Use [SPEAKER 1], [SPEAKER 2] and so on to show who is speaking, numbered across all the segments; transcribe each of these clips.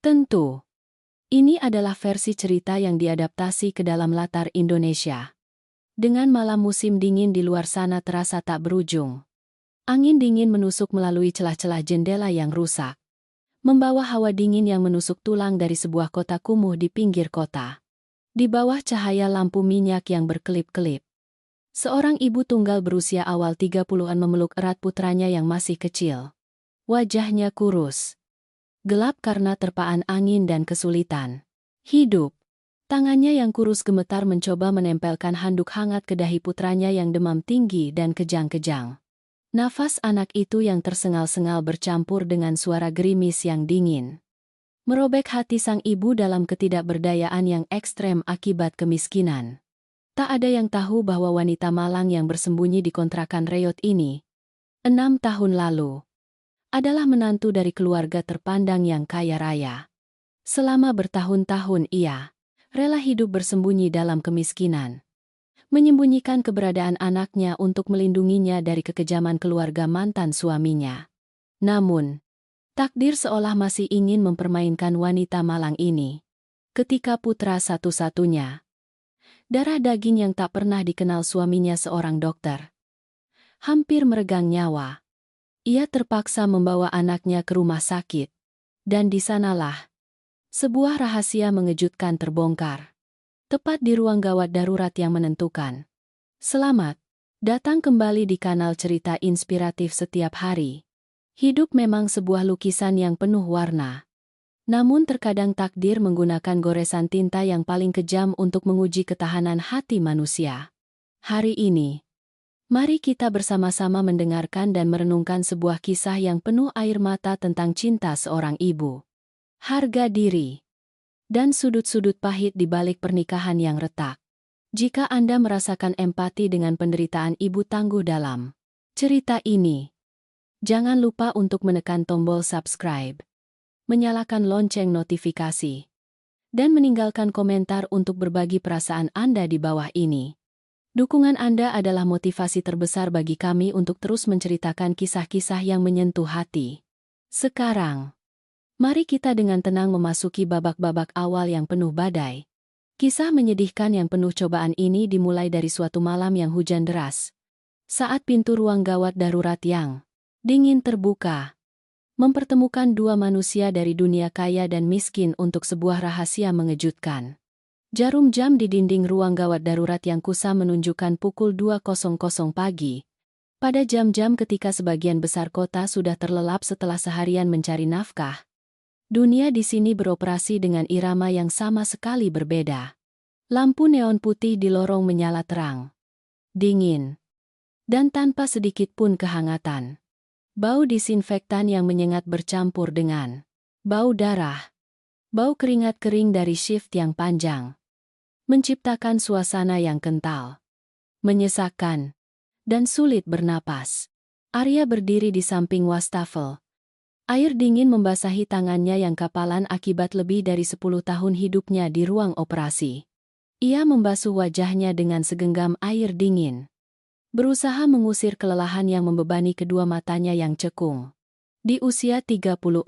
[SPEAKER 1] Tentu, ini adalah versi cerita yang diadaptasi ke dalam latar Indonesia. Dengan malam musim dingin di luar sana terasa tak berujung. Angin dingin menusuk melalui celah-celah jendela yang rusak, membawa hawa dingin yang menusuk tulang dari sebuah kota kumuh di pinggir kota. Di bawah cahaya lampu minyak yang berkelip-kelip, seorang ibu tunggal berusia awal 30-an memeluk erat putranya yang masih kecil. Wajahnya kurus, gelap karena terpaan angin dan kesulitan hidup. Tangannya yang kurus gemetar mencoba menempelkan handuk hangat ke dahi putranya yang demam tinggi dan kejang-kejang. Nafas anak itu yang tersengal-sengal bercampur dengan suara gerimis yang dingin merobek hati sang ibu dalam ketidakberdayaan yang ekstrem akibat kemiskinan. Tak ada yang tahu bahwa wanita malang yang bersembunyi di kontrakan reot ini, 6 tahun lalu, adalah menantu dari keluarga terpandang yang kaya raya. Selama bertahun-tahun ia rela hidup bersembunyi dalam kemiskinan, menyembunyikan keberadaan anaknya untuk melindunginya dari kekejaman keluarga mantan suaminya. Namun, takdir seolah masih ingin mempermainkan wanita malang ini. Ketika putra satu-satunya, darah daging yang tak pernah dikenal suaminya seorang dokter, hampir meregang nyawa, ia terpaksa membawa anaknya ke rumah sakit. Dan di sanalah sebuah rahasia mengejutkan terbongkar. Tepat di ruang gawat darurat yang menentukan. Selamat datang kembali di kanal cerita inspiratif setiap hari. Hidup memang sebuah lukisan yang penuh warna. Namun terkadang takdir menggunakan goresan tinta yang paling kejam untuk menguji ketahanan hati manusia. Hari ini, mari kita bersama-sama mendengarkan dan merenungkan sebuah kisah yang penuh air mata tentang cinta seorang ibu, harga diri, dan sudut-sudut pahit di balik pernikahan yang retak. Jika Anda merasakan empati dengan penderitaan ibu tangguh dalam cerita ini, jangan lupa untuk menekan tombol subscribe, menyalakan lonceng notifikasi, dan meninggalkan komentar untuk berbagi perasaan Anda di bawah ini. Dukungan Anda adalah motivasi terbesar bagi kami untuk terus menceritakan kisah-kisah yang menyentuh hati. Sekarang, mari kita dengan tenang memasuki babak-babak awal yang penuh badai. Kisah menyedihkan yang penuh cobaan ini dimulai dari suatu malam yang hujan deras. Saat pintu ruang gawat darurat yang dingin terbuka, mempertemukan dua manusia dari dunia kaya dan miskin untuk sebuah rahasia mengejutkan. Jarum jam di dinding ruang gawat darurat yang kusam menunjukkan pukul 2.00 pagi. Pada jam-jam ketika sebagian besar kota sudah terlelap setelah seharian mencari nafkah, dunia di sini beroperasi dengan irama yang sama sekali berbeda. Lampu neon putih di lorong menyala terang, dingin, dan tanpa sedikit pun kehangatan. Bau disinfektan yang menyengat bercampur dengan bau darah, bau keringat kering dari shift yang panjang, menciptakan suasana yang kental, menyesakkan, dan sulit bernapas. Arya berdiri di samping wastafel. Air dingin membasahi tangannya yang kapalan akibat lebih dari 10 tahun hidupnya di ruang operasi. Ia membasuh wajahnya dengan segenggam air dingin, berusaha mengusir kelelahan yang membebani kedua matanya yang cekung. Di usia 34,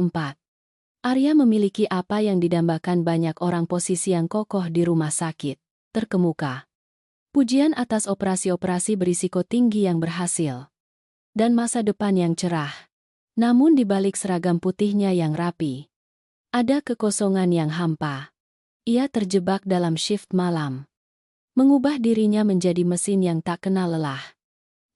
[SPEAKER 1] Arya memiliki apa yang didambakan banyak orang, posisi yang kokoh di rumah sakit terkemuka, pujian atas operasi-operasi berisiko tinggi yang berhasil, dan masa depan yang cerah. Namun di balik seragam putihnya yang rapi, ada kekosongan yang hampa. Ia terjebak dalam shift malam, mengubah dirinya menjadi mesin yang tak kenal lelah.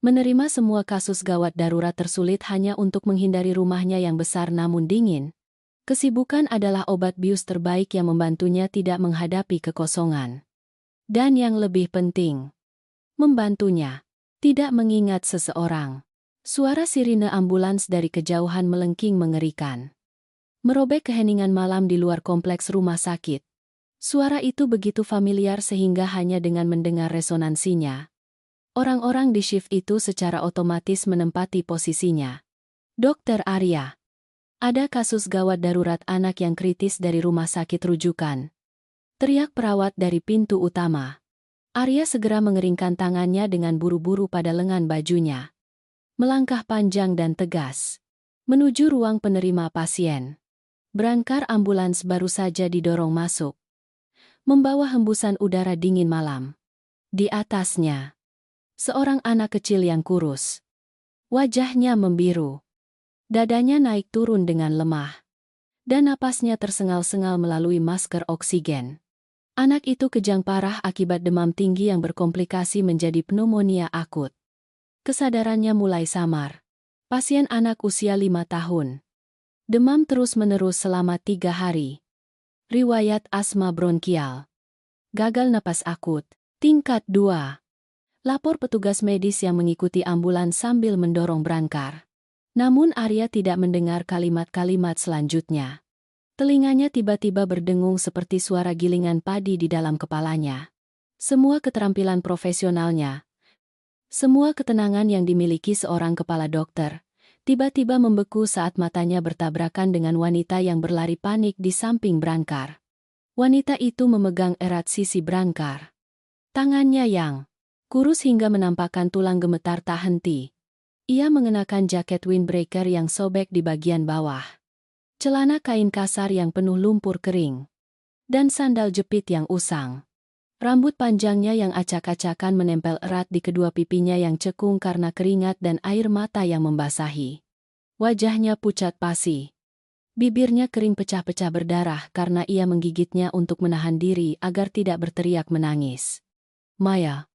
[SPEAKER 1] Menerima semua kasus gawat darurat tersulit hanya untuk menghindari rumahnya yang besar namun dingin. Kesibukan adalah obat bius terbaik yang membantunya tidak menghadapi kekosongan. Dan yang lebih penting, membantunya tidak mengingat seseorang. Suara sirine ambulans dari kejauhan melengking mengerikan, merobek keheningan malam di luar kompleks rumah sakit. Suara itu begitu familiar sehingga hanya dengan mendengar resonansinya, orang-orang di shift itu secara otomatis menempati posisinya. Dokter Arya, ada kasus gawat darurat anak yang kritis dari rumah sakit rujukan, teriak perawat dari pintu utama. Arya segera mengeringkan tangannya dengan buru-buru pada lengan bajunya, melangkah panjang dan tegas menuju ruang penerima pasien. Brancar ambulans baru saja didorong masuk, membawa hembusan udara dingin malam. Di atasnya, seorang anak kecil yang kurus. Wajahnya membiru. Dadanya naik turun dengan lemah. Dan napasnya tersengal-sengal melalui masker oksigen. Anak itu kejang parah akibat demam tinggi yang berkomplikasi menjadi pneumonia akut. Kesadarannya mulai samar. Pasien anak usia 5 tahun. Demam terus-menerus selama 3 hari. Riwayat asma bronkial. Gagal napas akut. Tingkat 2. Lapor petugas medis yang mengikuti ambulans sambil mendorong Brancar. Namun Arya tidak mendengar kalimat-kalimat selanjutnya. Telinganya tiba-tiba berdengung seperti suara gilingan padi di dalam kepalanya. Semua keterampilan profesionalnya, semua ketenangan yang dimiliki seorang kepala dokter, tiba-tiba membeku saat matanya bertabrakan dengan wanita yang berlari panik di samping Brancar. Wanita itu memegang erat sisi Brancar. Tangannya yang kurus hingga menampakkan tulang gemetar tak henti. Ia mengenakan jaket windbreaker yang sobek di bagian bawah, celana kain kasar yang penuh lumpur kering, dan sandal jepit yang usang. Rambut panjangnya yang acak-acakan menempel erat di kedua pipinya yang cekung karena keringat dan air mata yang membasahi. Wajahnya pucat pasi. Bibirnya kering pecah-pecah berdarah karena ia menggigitnya untuk menahan diri agar tidak berteriak menangis. Maya.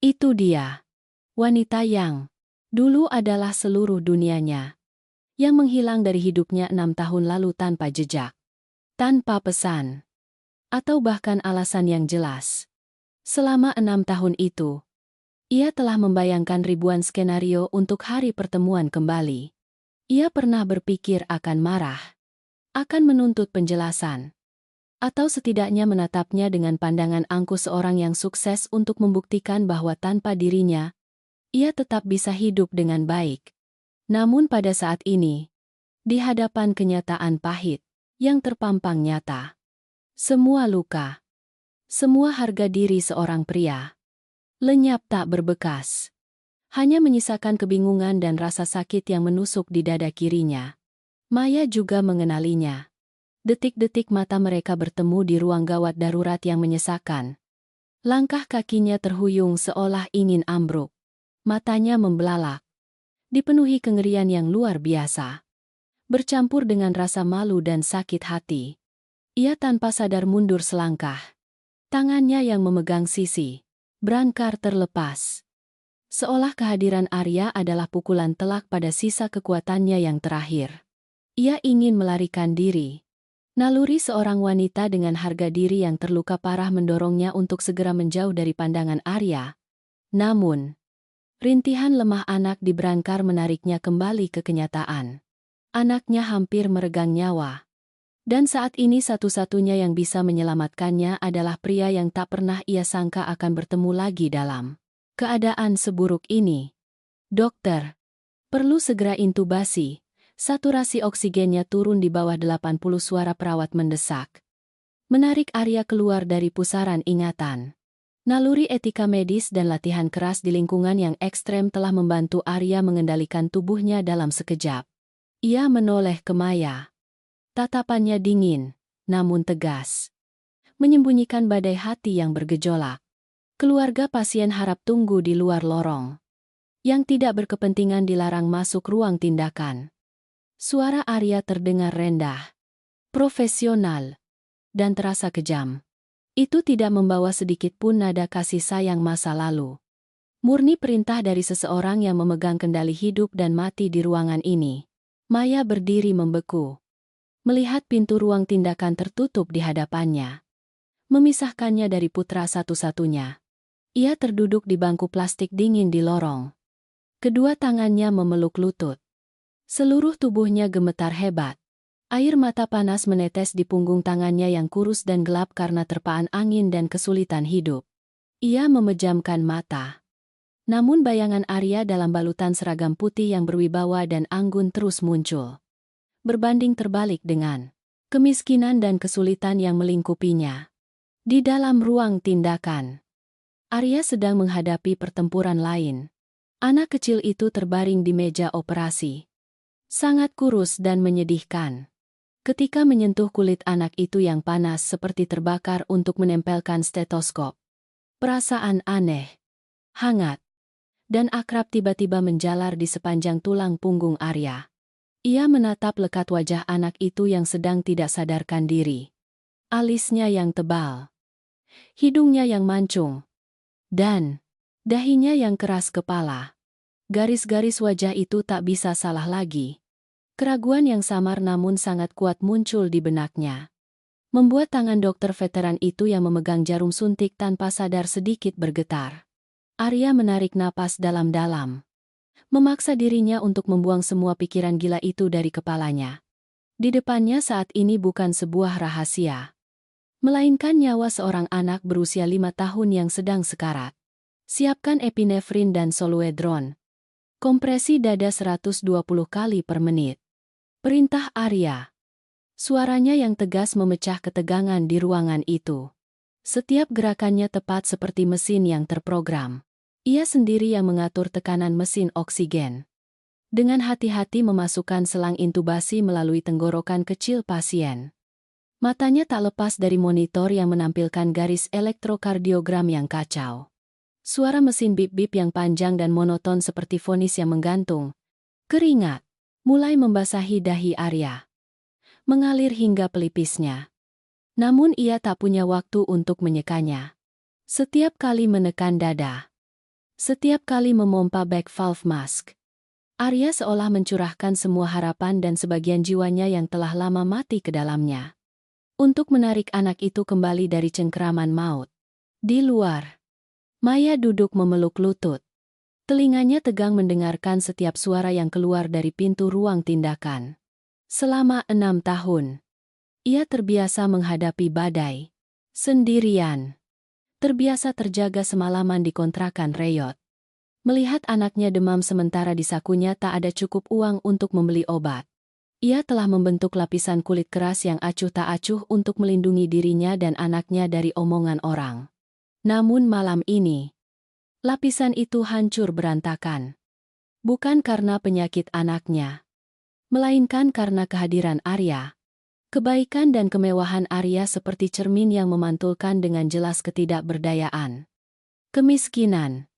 [SPEAKER 1] Itu dia. Wanita yang dulu adalah seluruh dunianya. Yang menghilang dari hidupnya 6 tahun lalu tanpa jejak. Tanpa pesan. Atau bahkan alasan yang jelas. Selama 6 tahun itu, ia telah membayangkan ribuan skenario untuk hari pertemuan kembali. Ia pernah berpikir akan marah, akan menuntut penjelasan, atau setidaknya menatapnya dengan pandangan angkuh seorang yang sukses untuk membuktikan bahwa tanpa dirinya, ia tetap bisa hidup dengan baik. Namun pada saat ini, di hadapan kenyataan pahit, yang terpampang nyata, semua luka, semua harga diri seorang pria, lenyap tak berbekas. Hanya menyisakan kebingungan dan rasa sakit yang menusuk di dada kirinya. Maya juga mengenalinya. Detik-detik mata mereka bertemu di ruang gawat darurat yang menyesakan. Langkah kakinya terhuyung seolah ingin ambruk. Matanya membelalak. Dipenuhi kengerian yang luar biasa. Bercampur dengan rasa malu dan sakit hati. Ia tanpa sadar mundur selangkah. Tangannya yang memegang sisi Brancar terlepas. Seolah kehadiran Arya adalah pukulan telak pada sisa kekuatannya yang terakhir. Ia ingin melarikan diri. Naluri seorang wanita dengan harga diri yang terluka parah mendorongnya untuk segera menjauh dari pandangan Arya. Namun, rintihan lemah anak di Brancar menariknya kembali ke kenyataan. Anaknya hampir meregang nyawa. Dan saat ini satu-satunya yang bisa menyelamatkannya adalah pria yang tak pernah ia sangka akan bertemu lagi dalam keadaan seburuk ini. Dokter, perlu segera intubasi. Saturasi oksigennya turun di bawah 80, suara perawat mendesak. Menarik Arya keluar dari pusaran ingatan. Naluri etika medis dan latihan keras di lingkungan yang ekstrem telah membantu Arya mengendalikan tubuhnya dalam sekejap. Ia menoleh ke Maya. Tatapannya dingin, namun tegas. Menyembunyikan badai hati yang bergejolak. Keluarga pasien harap tunggu di luar lorong. Yang tidak berkepentingan dilarang masuk ruang tindakan. Suara Arya terdengar rendah, profesional, dan terasa kejam. Itu tidak membawa sedikit pun nada kasih sayang masa lalu. Murni perintah dari seseorang yang memegang kendali hidup dan mati di ruangan ini. Maya berdiri membeku. Melihat pintu ruang tindakan tertutup di hadapannya. Memisahkannya dari putra satu-satunya. Ia terduduk di bangku plastik dingin di lorong. Kedua tangannya memeluk lutut. Seluruh tubuhnya gemetar hebat. Air mata panas menetes di punggung tangannya yang kurus dan gelap karena terpaan angin dan kesulitan hidup. Ia memejamkan mata. Namun bayangan Arya dalam balutan seragam putih yang berwibawa dan anggun terus muncul. Berbanding terbalik dengan kemiskinan dan kesulitan yang melingkupinya. Di dalam ruang tindakan, Arya sedang menghadapi pertempuran lain. Anak kecil itu terbaring di meja operasi. Sangat kurus dan menyedihkan. Ketika menyentuh kulit anak itu yang panas seperti terbakar untuk menempelkan stetoskop, perasaan aneh, hangat, dan akrab tiba-tiba menjalar di sepanjang tulang punggung Arya. Ia menatap lekat wajah anak itu yang sedang tidak sadarkan diri. Alisnya yang tebal, hidungnya yang mancung, dan dahinya yang keras kepala. Garis-garis wajah itu tak bisa salah lagi. Keraguan yang samar namun sangat kuat muncul di benaknya, membuat tangan dokter veteran itu yang memegang jarum suntik tanpa sadar sedikit bergetar. Arya menarik napas dalam-dalam, memaksa dirinya untuk membuang semua pikiran gila itu dari kepalanya. Di depannya saat ini bukan sebuah rahasia, melainkan nyawa seorang anak berusia 5 tahun yang sedang sekarat. Siapkan epinefrin dan soluedron. Kompresi dada 120 kali per menit. Perintah Arya. Suaranya yang tegas memecah ketegangan di ruangan itu. Setiap gerakannya tepat seperti mesin yang terprogram. Ia sendiri yang mengatur tekanan mesin oksigen. Dengan hati-hati memasukkan selang intubasi melalui tenggorokan kecil pasien. Matanya tak lepas dari monitor yang menampilkan garis elektrokardiogram yang kacau. Suara mesin bip-bip yang panjang dan monoton seperti vonis yang menggantung. Keringat mulai membasahi dahi Arya, mengalir hingga pelipisnya. Namun ia tak punya waktu untuk menyekanya. Setiap kali menekan dada, setiap kali memompa back valve mask, Arya seolah mencurahkan semua harapan dan sebagian jiwanya yang telah lama mati ke dalamnya, untuk menarik anak itu kembali dari cengkeraman maut. Di luar, Maya duduk memeluk lutut. Telinganya tegang mendengarkan setiap suara yang keluar dari pintu ruang tindakan. Selama 6 tahun, ia terbiasa menghadapi badai sendirian. Terbiasa terjaga semalaman di kontrakan reyot. Melihat anaknya demam sementara di sakunya tak ada cukup uang untuk membeli obat. Ia telah membentuk lapisan kulit keras yang acuh tak acuh untuk melindungi dirinya dan anaknya dari omongan orang. Namun malam ini, lapisan itu hancur berantakan. Bukan karena penyakit anaknya, melainkan karena kehadiran Arya. Kebaikan dan kemewahan Arya seperti cermin yang memantulkan dengan jelas ketidakberdayaan, kemiskinan,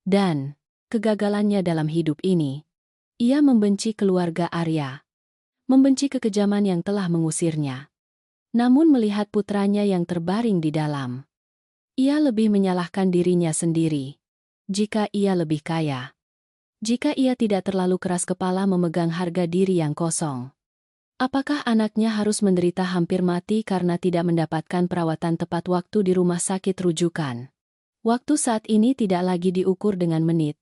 [SPEAKER 1] dan kegagalannya dalam hidup ini. Ia membenci keluarga Arya, membenci kekejaman yang telah mengusirnya. Namun melihat putranya yang terbaring di dalam, ia lebih menyalahkan dirinya sendiri. Jika ia lebih kaya, jika ia tidak terlalu keras kepala memegang harga diri yang kosong, apakah anaknya harus menderita hampir mati karena tidak mendapatkan perawatan tepat waktu di rumah sakit rujukan? Waktu saat ini tidak lagi diukur dengan menit,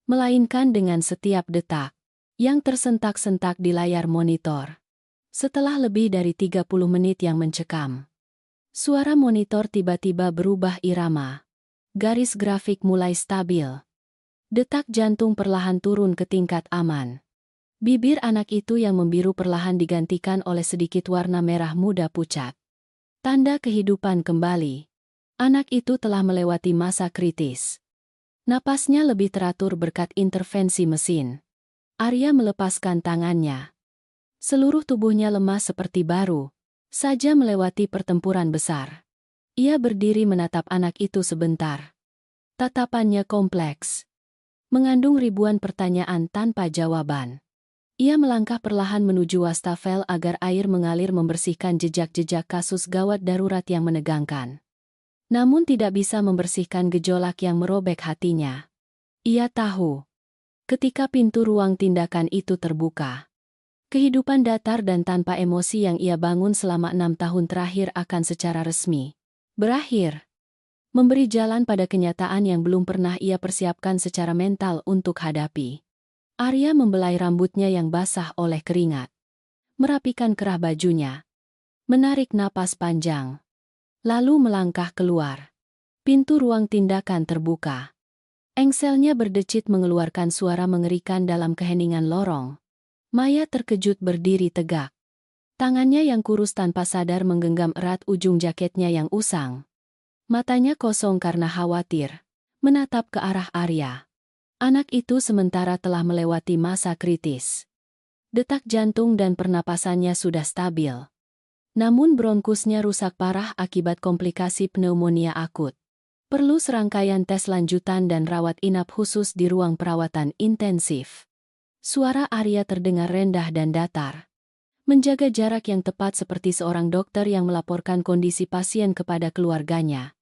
[SPEAKER 1] melainkan dengan setiap detak yang tersentak-sentak di layar monitor. Setelah lebih dari 30 menit yang mencekam, suara monitor tiba-tiba berubah irama. Garis grafik mulai stabil. Detak jantung perlahan turun ke tingkat aman. Bibir anak itu yang membiru perlahan digantikan oleh sedikit warna merah muda pucat. Tanda kehidupan kembali. Anak itu telah melewati masa kritis. Napasnya lebih teratur berkat intervensi mesin. Arya melepaskan tangannya. Seluruh tubuhnya lemas seperti baru saja melewati pertempuran besar. Ia berdiri menatap anak itu sebentar. Tatapannya kompleks, mengandung ribuan pertanyaan tanpa jawaban. Ia melangkah perlahan menuju wastafel agar air mengalir membersihkan jejak-jejak kasus gawat darurat yang menegangkan. Namun tidak bisa membersihkan gejolak yang merobek hatinya. Ia tahu, ketika pintu ruang tindakan itu terbuka, kehidupan datar dan tanpa emosi yang ia bangun selama 6 tahun terakhir akan secara resmi berakhir. Memberi jalan pada kenyataan yang belum pernah ia persiapkan secara mental untuk hadapi. Arya membelai rambutnya yang basah oleh keringat, merapikan kerah bajunya, menarik napas panjang, lalu melangkah keluar. Pintu ruang tindakan terbuka. Engselnya berdecit mengeluarkan suara mengerikan dalam keheningan lorong. Maya terkejut berdiri tegak. Tangannya yang kurus tanpa sadar menggenggam erat ujung jaketnya yang usang. Matanya kosong karena khawatir, menatap ke arah Arya. Anak itu sementara telah melewati masa kritis. Detak jantung dan pernapasannya sudah stabil. Namun bronkusnya rusak parah akibat komplikasi pneumonia akut. Perlu serangkaian tes lanjutan dan rawat inap khusus di ruang perawatan intensif. Suara Arya terdengar rendah dan datar. Menjaga jarak yang tepat seperti seorang dokter yang melaporkan kondisi pasien kepada keluarganya.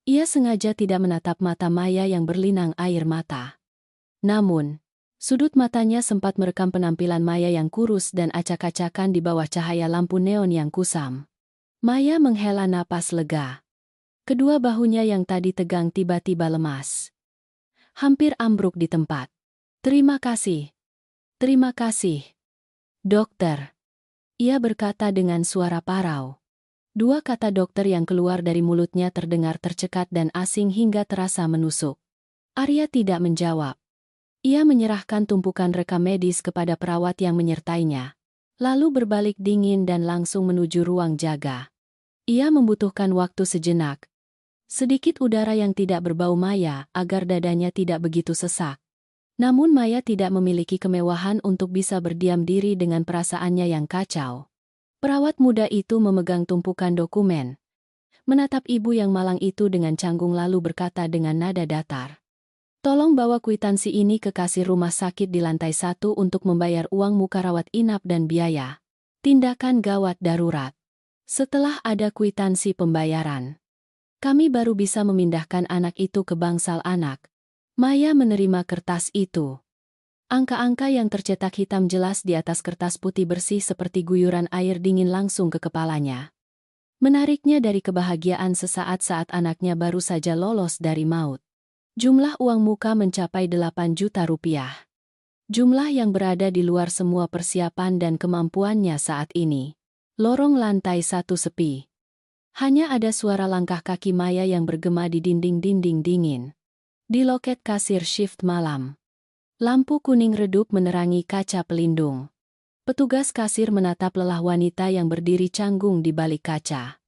[SPEAKER 1] Ia sengaja tidak menatap mata Maya yang berlinang air mata. Namun, sudut matanya sempat merekam penampilan Maya yang kurus dan acak-acakan di bawah cahaya lampu neon yang kusam. Maya menghela napas lega. Kedua bahunya yang tadi tegang tiba-tiba lemas. Hampir ambruk di tempat. Terima kasih. Terima kasih. Dokter. Ia berkata dengan suara parau. Dua kata dokter yang keluar dari mulutnya terdengar tercekat dan asing hingga terasa menusuk. Arya tidak menjawab. Ia menyerahkan tumpukan rekam medis kepada perawat yang menyertainya. Lalu berbalik dingin dan langsung menuju ruang jaga. Ia membutuhkan waktu sejenak. Sedikit udara yang tidak berbau Maya agar dadanya tidak begitu sesak. Namun Maya tidak memiliki kemewahan untuk bisa berdiam diri dengan perasaannya yang kacau. Perawat muda itu memegang tumpukan dokumen. Menatap ibu yang malang itu dengan canggung lalu berkata dengan nada datar. Tolong bawa kwitansi ini ke kasir rumah sakit di lantai 1 untuk membayar uang muka rawat inap dan biaya. Tindakan gawat darurat. Setelah ada kwitansi pembayaran, kami baru bisa memindahkan anak itu ke bangsal anak. Maya menerima kertas itu. Angka-angka yang tercetak hitam jelas di atas kertas putih bersih seperti guyuran air dingin langsung ke kepalanya. Menariknya dari kebahagiaan sesaat saat anaknya baru saja lolos dari maut. Jumlah uang muka mencapai 8 juta rupiah. Jumlah yang berada di luar semua persiapan dan kemampuannya saat ini. Lorong lantai 1 sepi. Hanya ada suara langkah kaki Maya yang bergema di dinding-dinding dingin. Di loket kasir shift malam. Lampu kuning redup menerangi kaca pelindung. Petugas kasir menatap lelah wanita yang berdiri canggung di balik kaca.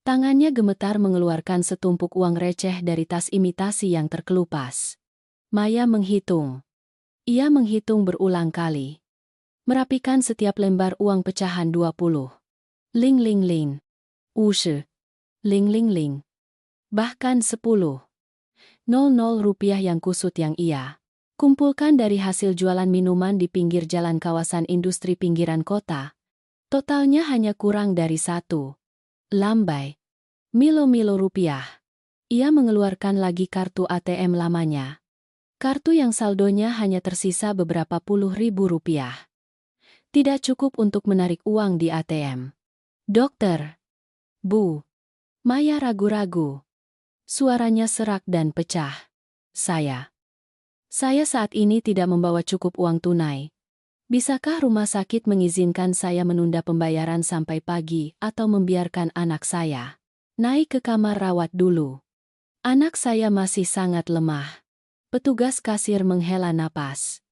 [SPEAKER 1] Tangannya gemetar mengeluarkan setumpuk uang receh dari tas imitasi yang terkelupas. Maya menghitung. Ia menghitung berulang kali. Merapikan setiap lembar uang pecahan 20. Ling ling ling. Ushe. Ling ling ling. Bahkan 10. 00 rupiah yang kusut yang ia kumpulkan dari hasil jualan minuman di pinggir jalan kawasan industri pinggiran kota. Totalnya hanya kurang dari 1 lambai. Milo-milo rupiah. Ia mengeluarkan lagi kartu ATM lamanya. Kartu yang saldonya hanya tersisa beberapa puluh ribu rupiah. Tidak cukup untuk menarik uang di ATM. Dokter. Bu. Maya ragu-ragu. Suaranya serak dan pecah. Saya saat ini tidak membawa cukup uang tunai. Bisakah rumah sakit mengizinkan saya menunda pembayaran sampai pagi atau membiarkan anak saya naik ke kamar rawat dulu? Anak saya masih sangat lemah. Petugas kasir menghela napas.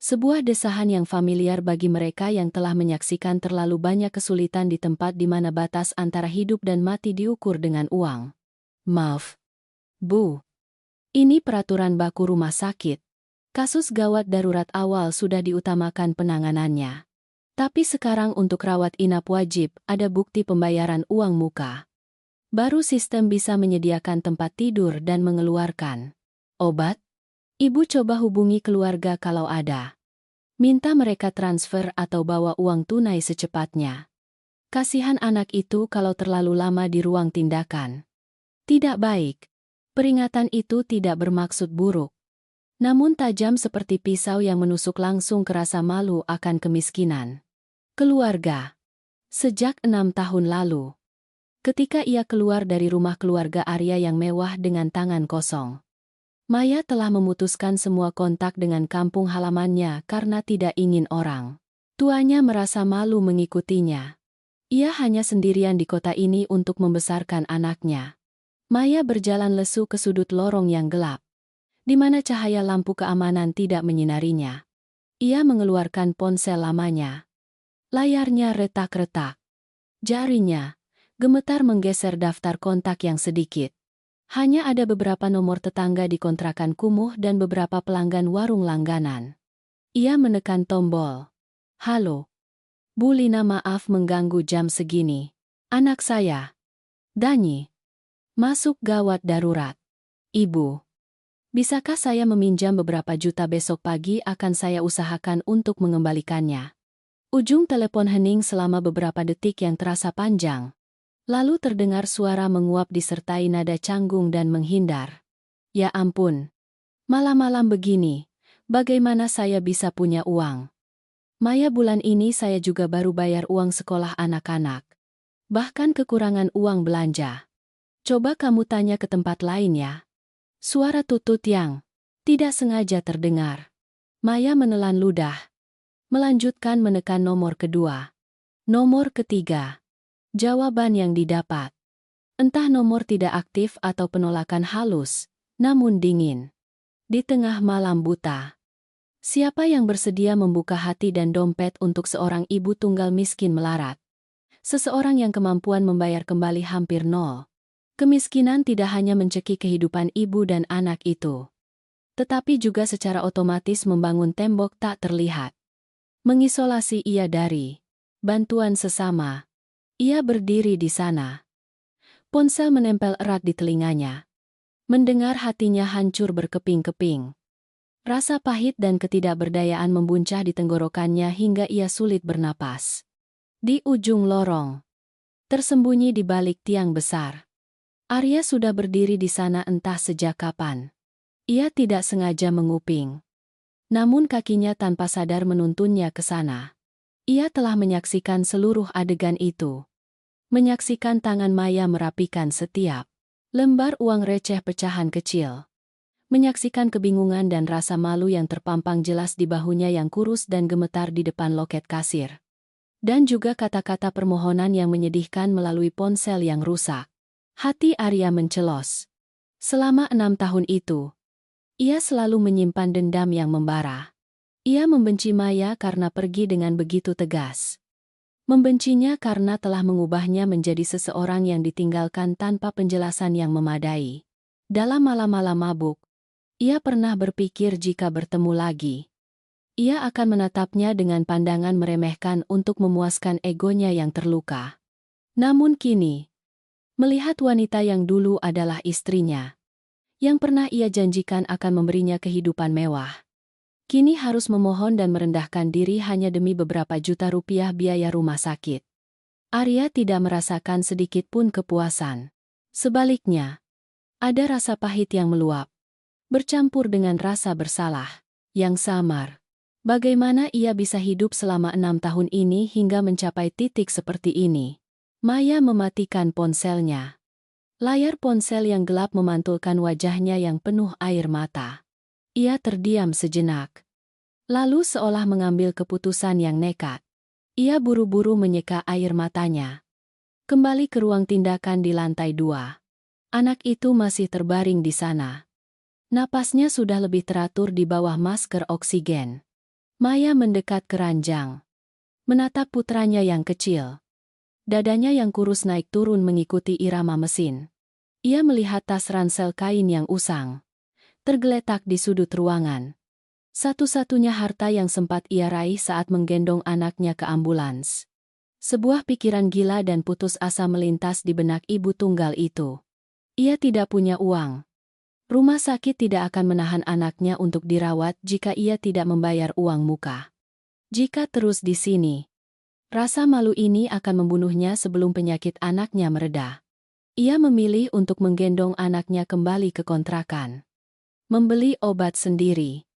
[SPEAKER 1] Sebuah desahan yang familiar bagi mereka yang telah menyaksikan terlalu banyak kesulitan di tempat di mana batas antara hidup dan mati diukur dengan uang. Maaf, Bu. Ini peraturan baku rumah sakit. Kasus gawat darurat awal sudah diutamakan penanganannya. Tapi sekarang untuk rawat inap wajib ada bukti pembayaran uang muka. Baru sistem bisa menyediakan tempat tidur dan mengeluarkan obat. Ibu coba hubungi keluarga kalau ada. Minta mereka transfer atau bawa uang tunai secepatnya. Kasihan anak itu kalau terlalu lama di ruang tindakan. Tidak baik. Peringatan itu tidak bermaksud buruk. Namun tajam seperti pisau yang menusuk langsung ke rasa malu akan kemiskinan. Keluarga. Sejak 6 tahun lalu. Ketika ia keluar dari rumah keluarga Arya yang mewah dengan tangan kosong. Maya telah memutuskan semua kontak dengan kampung halamannya karena tidak ingin orang tuanya merasa malu mengikutinya. Ia hanya sendirian di kota ini untuk membesarkan anaknya. Maya berjalan lesu ke sudut lorong yang gelap, di mana cahaya lampu keamanan tidak menyinarinya. Ia mengeluarkan ponsel lamanya. Layarnya retak-retak. Jarinya gemetar menggeser daftar kontak yang sedikit. Hanya ada beberapa nomor tetangga di kontrakan kumuh dan beberapa pelanggan warung langganan. Ia menekan tombol. Halo, Bu Lina, maaf mengganggu jam segini. Anak saya, Danyi, masuk gawat darurat. Ibu, bisakah saya meminjam beberapa juta besok pagi? Akan saya usahakan untuk mengembalikannya. Ujung telepon hening selama beberapa detik yang terasa panjang. Lalu terdengar suara menguap disertai nada canggung dan menghindar. Ya ampun, malam-malam begini, bagaimana saya bisa punya uang? Maya, bulan ini saya juga baru bayar uang sekolah anak-anak. Bahkan kekurangan uang belanja. Coba kamu tanya ke tempat lain ya. Suara tutut yang tidak sengaja terdengar. Maya menelan ludah. Melanjutkan menekan nomor kedua. Nomor ketiga. Jawaban yang didapat. Entah nomor tidak aktif atau penolakan halus, namun dingin. Di tengah malam buta. Siapa yang bersedia membuka hati dan dompet untuk seorang ibu tunggal miskin melarat? Seseorang yang kemampuan membayar kembali hampir nol. Kemiskinan tidak hanya mencekik kehidupan ibu dan anak itu, tetapi juga secara otomatis membangun tembok tak terlihat. Mengisolasi ia dari bantuan sesama. Ia berdiri di sana. Ponsel menempel erat di telinganya. Mendengar hatinya hancur berkeping-keping. Rasa pahit dan ketidakberdayaan membuncah di tenggorokannya hingga ia sulit bernapas. Di ujung lorong, tersembunyi di balik tiang besar, Arya sudah berdiri di sana entah sejak kapan. Ia tidak sengaja menguping. Namun kakinya tanpa sadar menuntunnya ke sana. Ia telah menyaksikan seluruh adegan itu. Menyaksikan tangan Maya merapikan setiap lembar uang receh pecahan kecil. Menyaksikan kebingungan dan rasa malu yang terpampang jelas di bahunya yang kurus dan gemetar di depan loket kasir. Dan juga kata-kata permohonan yang menyedihkan melalui ponsel yang rusak. Hati Arya mencelos. Selama 6 tahun itu, ia selalu menyimpan dendam yang membara. Ia membenci Maya karena pergi dengan begitu tegas. Membencinya karena telah mengubahnya menjadi seseorang yang ditinggalkan tanpa penjelasan yang memadai. Dalam malam-malam mabuk, ia pernah berpikir jika bertemu lagi, ia akan menatapnya dengan pandangan meremehkan untuk memuaskan egonya yang terluka. Namun kini, melihat wanita yang dulu adalah istrinya, yang pernah ia janjikan akan memberinya kehidupan mewah, kini harus memohon dan merendahkan diri hanya demi beberapa juta rupiah biaya rumah sakit. Arya tidak merasakan sedikit pun kepuasan. Sebaliknya, ada rasa pahit yang meluap, bercampur dengan rasa bersalah yang samar. Bagaimana ia bisa hidup selama 6 tahun ini hingga mencapai titik seperti ini? Maya mematikan ponselnya. Layar ponsel yang gelap memantulkan wajahnya yang penuh air mata. Ia terdiam sejenak. Lalu seolah mengambil keputusan yang nekat. Ia buru-buru menyeka air matanya. Kembali ke ruang tindakan di lantai 2. Anak itu masih terbaring di sana. Napasnya sudah lebih teratur di bawah masker oksigen. Maya mendekat ke ranjang. Menatap putranya yang kecil. Dadanya yang kurus naik turun mengikuti irama mesin. Ia melihat tas ransel kain yang usang, tergeletak di sudut ruangan. Satu-satunya harta yang sempat ia raih saat menggendong anaknya ke ambulans. Sebuah pikiran gila dan putus asa melintas di benak ibu tunggal itu. Ia tidak punya uang. Rumah sakit tidak akan menahan anaknya untuk dirawat jika ia tidak membayar uang muka. Jika terus di sini, rasa malu ini akan membunuhnya sebelum penyakit anaknya mereda. Ia memilih untuk menggendong anaknya kembali ke kontrakan. Membeli obat sendiri.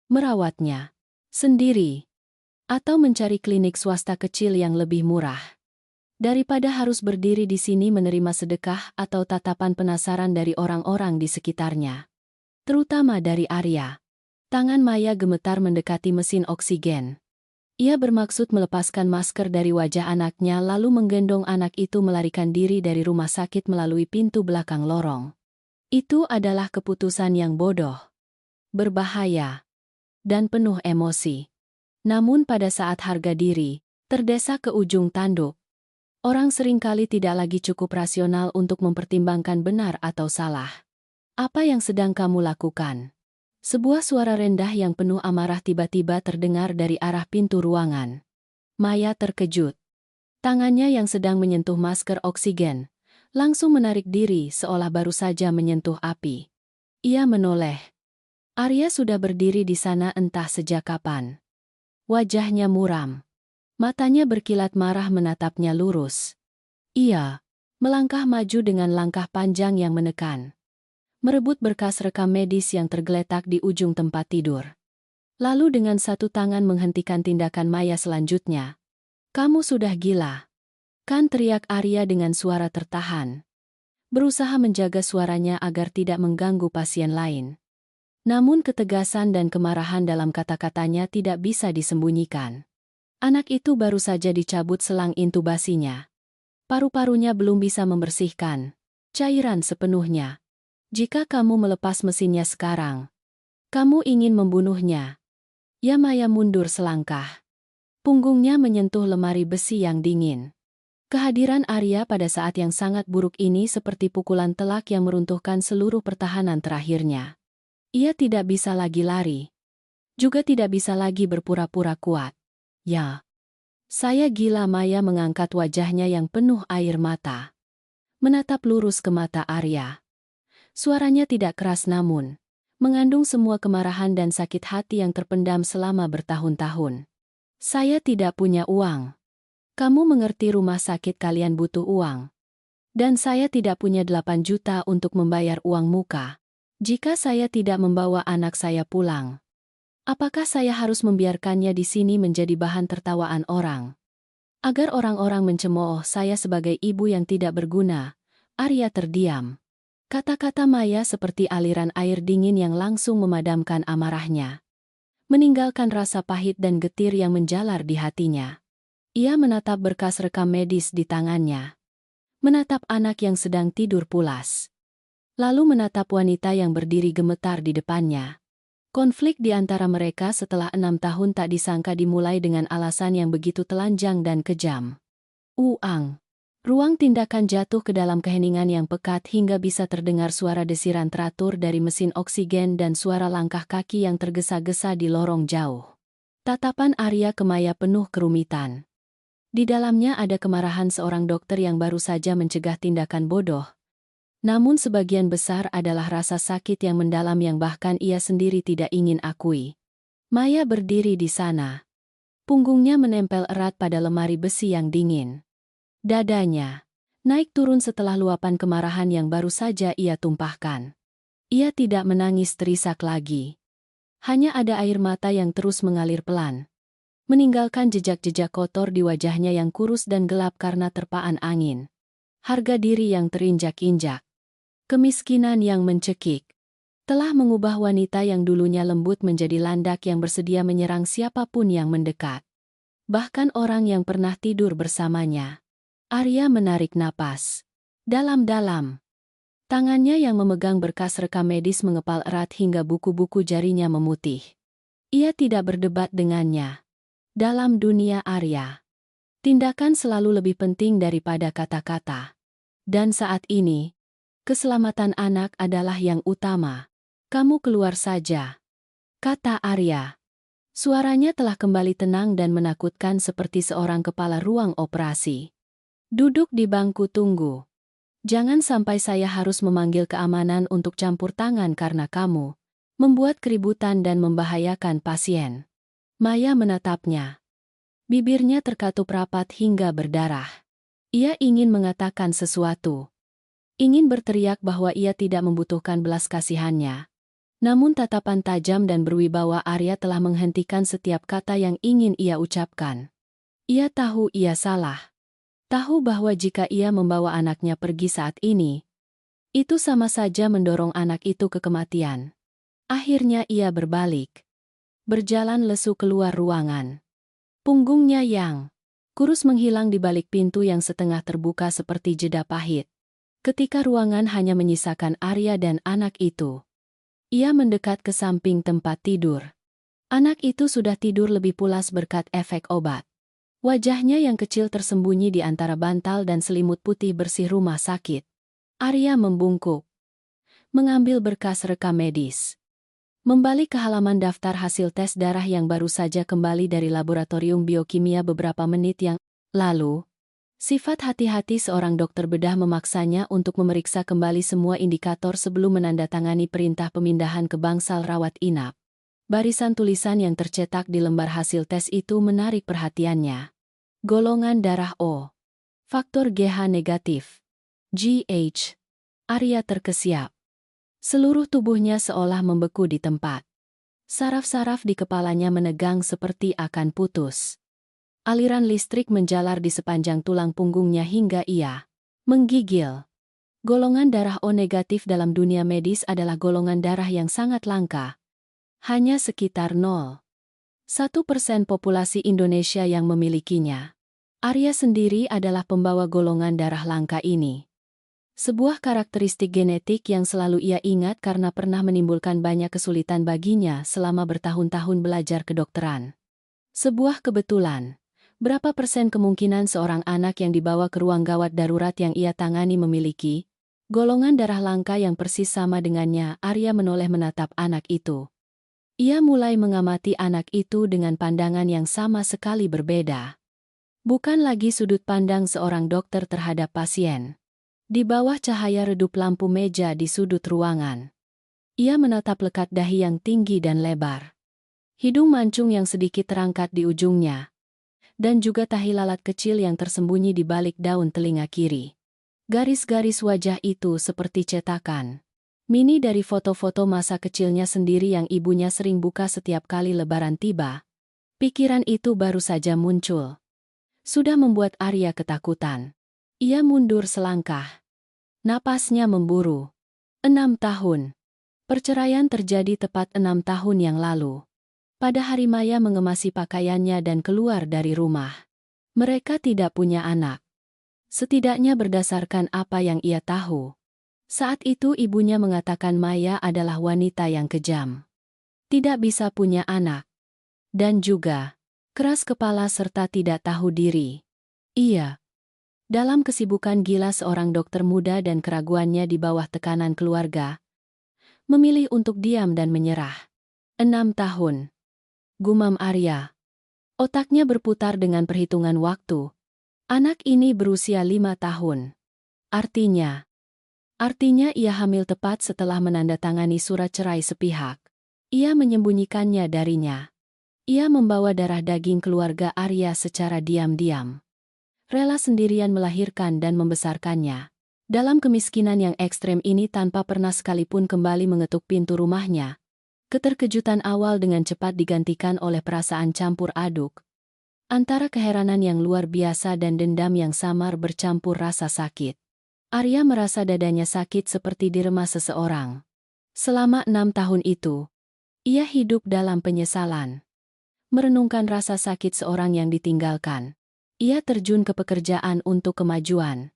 [SPEAKER 1] Merawatnya sendiri. Atau mencari klinik swasta kecil yang lebih murah. Daripada harus berdiri di sini menerima sedekah atau tatapan penasaran dari orang-orang di sekitarnya. Terutama dari Arya. Tangan Maya gemetar mendekati mesin oksigen. Ia bermaksud melepaskan masker dari wajah anaknya lalu menggendong anak itu melarikan diri dari rumah sakit melalui pintu belakang lorong. Itu adalah keputusan yang bodoh, berbahaya, dan penuh emosi. Namun pada saat harga diri terdesak ke ujung tanduk, orang seringkali tidak lagi cukup rasional untuk mempertimbangkan benar atau salah. Apa yang sedang kamu lakukan? Sebuah suara rendah yang penuh amarah tiba-tiba terdengar dari arah pintu ruangan. Maya terkejut. Tangannya yang sedang menyentuh masker oksigen langsung menarik diri seolah baru saja menyentuh api. Ia menoleh. Arya sudah berdiri di sana entah sejak kapan. Wajahnya muram. Matanya berkilat marah menatapnya lurus. Ia melangkah maju dengan langkah panjang yang menekan. Merebut berkas rekam medis yang tergeletak di ujung tempat tidur. Lalu dengan satu tangan menghentikan tindakan Maya selanjutnya. "Kamu sudah gila." Kan, teriak Arya dengan suara tertahan. Berusaha menjaga suaranya agar tidak mengganggu pasien lain. Namun ketegasan dan kemarahan dalam kata-katanya tidak bisa disembunyikan. Anak itu baru saja dicabut selang intubasinya. Paru-parunya belum bisa membersihkan cairan sepenuhnya. Jika kamu melepas mesinnya sekarang, kamu ingin membunuhnya. Ya, Maya mundur selangkah. Punggungnya menyentuh lemari besi yang dingin. Kehadiran Arya pada saat yang sangat buruk ini seperti pukulan telak yang meruntuhkan seluruh pertahanan terakhirnya. Ia tidak bisa lagi lari. Juga tidak bisa lagi berpura-pura kuat. "Ya, saya gila." Maya mengangkat wajahnya yang penuh air mata. Menatap lurus ke mata Arya. Suaranya tidak keras namun mengandung semua kemarahan dan sakit hati yang terpendam selama bertahun-tahun. "Saya tidak punya uang. Kamu mengerti, rumah sakit kalian butuh uang. Dan saya tidak punya 8 juta untuk membayar uang muka. Jika saya tidak membawa anak saya pulang, apakah saya harus membiarkannya di sini menjadi bahan tertawaan orang? Agar orang-orang mencemooh saya sebagai ibu yang tidak berguna." Arya terdiam. Kata-kata Maya seperti aliran air dingin yang langsung memadamkan amarahnya. Meninggalkan rasa pahit dan getir yang menjalar di hatinya. Ia menatap berkas rekam medis di tangannya. Menatap anak yang sedang tidur pulas. Lalu menatap wanita yang berdiri gemetar di depannya. Konflik di antara mereka setelah 6 tahun tak disangka dimulai dengan alasan yang begitu telanjang dan kejam. Uang. Ruang tindakan jatuh ke dalam keheningan yang pekat hingga bisa terdengar suara desiran teratur dari mesin oksigen dan suara langkah kaki yang tergesa-gesa di lorong jauh. Tatapan Arya ke Maya penuh kerumitan. Di dalamnya ada kemarahan seorang dokter yang baru saja mencegah tindakan bodoh. Namun sebagian besar adalah rasa sakit yang mendalam yang bahkan ia sendiri tidak ingin akui. Maya berdiri di sana. Punggungnya menempel erat pada lemari besi yang dingin. Dadanya naik turun setelah luapan kemarahan yang baru saja ia tumpahkan. Ia tidak menangis terisak lagi. Hanya ada air mata yang terus mengalir pelan. Meninggalkan jejak-jejak kotor di wajahnya yang kurus dan gelap karena terpaan angin. Harga diri yang terinjak-injak. Kemiskinan yang mencekik. Telah mengubah wanita yang dulunya lembut menjadi landak yang bersedia menyerang siapapun yang mendekat. Bahkan orang yang pernah tidur bersamanya. Arya menarik napas dalam-dalam. Tangannya yang memegang berkas rekam medis mengepal erat hingga buku-buku jarinya memutih. Ia tidak berdebat dengannya. Dalam dunia Arya, tindakan selalu lebih penting daripada kata-kata. Dan saat ini, keselamatan anak adalah yang utama. "Kamu keluar saja," kata Arya. Suaranya telah kembali tenang dan menakutkan seperti seorang kepala ruang operasi. "Duduk di bangku tunggu. Jangan sampai saya harus memanggil keamanan untuk campur tangan karena kamu membuat keributan dan membahayakan pasien." Maya menatapnya. Bibirnya terkatup rapat hingga berdarah. Ia ingin mengatakan sesuatu. Ingin berteriak bahwa ia tidak membutuhkan belas kasihannya. Namun tatapan tajam dan berwibawa Arya telah menghentikan setiap kata yang ingin ia ucapkan. Ia tahu ia salah. Tahu bahwa jika ia membawa anaknya pergi saat ini, itu sama saja mendorong anak itu ke kematian. Akhirnya ia berbalik. Berjalan lesu keluar ruangan. Punggungnya yang kurus menghilang di balik pintu yang setengah terbuka seperti jeda pahit. Ketika ruangan hanya menyisakan Arya dan anak itu. Ia mendekat ke samping tempat tidur. Anak itu sudah tidur lebih pulas berkat efek obat. Wajahnya yang kecil tersembunyi di antara bantal dan selimut putih bersih rumah sakit. Arya membungkuk. Mengambil berkas rekam medis. Membalik ke halaman daftar hasil tes darah yang baru saja kembali dari laboratorium biokimia beberapa menit yang lalu, sifat hati-hati seorang dokter bedah memaksanya untuk memeriksa kembali semua indikator sebelum menandatangani perintah pemindahan ke bangsal rawat inap. Barisan tulisan yang tercetak di lembar hasil tes itu menarik perhatiannya. Golongan darah O. Faktor GH negatif. GH. Arya terkesiap. Seluruh tubuhnya seolah membeku di tempat. Saraf-saraf di kepalanya menegang seperti akan putus. Aliran listrik menjalar di sepanjang tulang punggungnya hingga ia menggigil. Golongan darah O negatif dalam dunia medis adalah golongan darah yang sangat langka. Hanya sekitar 0,1% populasi Indonesia yang memilikinya. Arya sendiri adalah pembawa golongan darah langka ini. Sebuah karakteristik genetik yang selalu ia ingat karena pernah menimbulkan banyak kesulitan baginya selama bertahun-tahun belajar kedokteran. Sebuah kebetulan. Berapa persen kemungkinan seorang anak yang dibawa ke ruang gawat darurat yang ia tangani memiliki golongan darah langka yang persis sama dengannya? Arya menoleh menatap anak itu. Ia mulai mengamati anak itu dengan pandangan yang sama sekali berbeda. Bukan lagi sudut pandang seorang dokter terhadap pasien. Di bawah cahaya redup lampu meja di sudut ruangan, ia menatap lekat dahi yang tinggi dan lebar. Hidung mancung yang sedikit terangkat di ujungnya. Dan juga tahi lalat kecil yang tersembunyi di balik daun telinga kiri. Garis-garis wajah itu seperti cetakan mini dari foto-foto masa kecilnya sendiri yang ibunya sering buka setiap kali lebaran tiba. Pikiran itu baru saja muncul. Sudah membuat Arya ketakutan. Ia mundur selangkah. Napasnya memburu. 6 tahun. Perceraian terjadi tepat 6 tahun yang lalu. Pada hari Maya mengemasi pakaiannya dan keluar dari rumah. Mereka tidak punya anak. Setidaknya berdasarkan apa yang ia tahu. Saat itu ibunya mengatakan Maya adalah wanita yang kejam. Tidak bisa punya anak. Dan juga keras kepala serta tidak tahu diri. Iya. Dalam kesibukan gila seorang dokter muda dan keraguannya di bawah tekanan keluarga, memilih untuk diam dan menyerah. 6 tahun. Gumam Arya. Otaknya berputar dengan perhitungan waktu. Anak ini berusia 5 tahun. Artinya ia hamil tepat setelah menandatangani surat cerai sepihak. Ia menyembunyikannya darinya. Ia membawa darah daging keluarga Arya secara diam-diam. Rela sendirian melahirkan dan membesarkannya. Dalam kemiskinan yang ekstrem ini tanpa pernah sekalipun kembali mengetuk pintu rumahnya. Keterkejutan awal dengan cepat digantikan oleh perasaan campur aduk. Antara keheranan yang luar biasa dan dendam yang samar bercampur rasa sakit. Arya merasa dadanya sakit seperti diremas seseorang. Selama 6 tahun itu, ia hidup dalam penyesalan. Merenungkan rasa sakit seorang yang ditinggalkan. Ia terjun ke pekerjaan untuk kemajuan.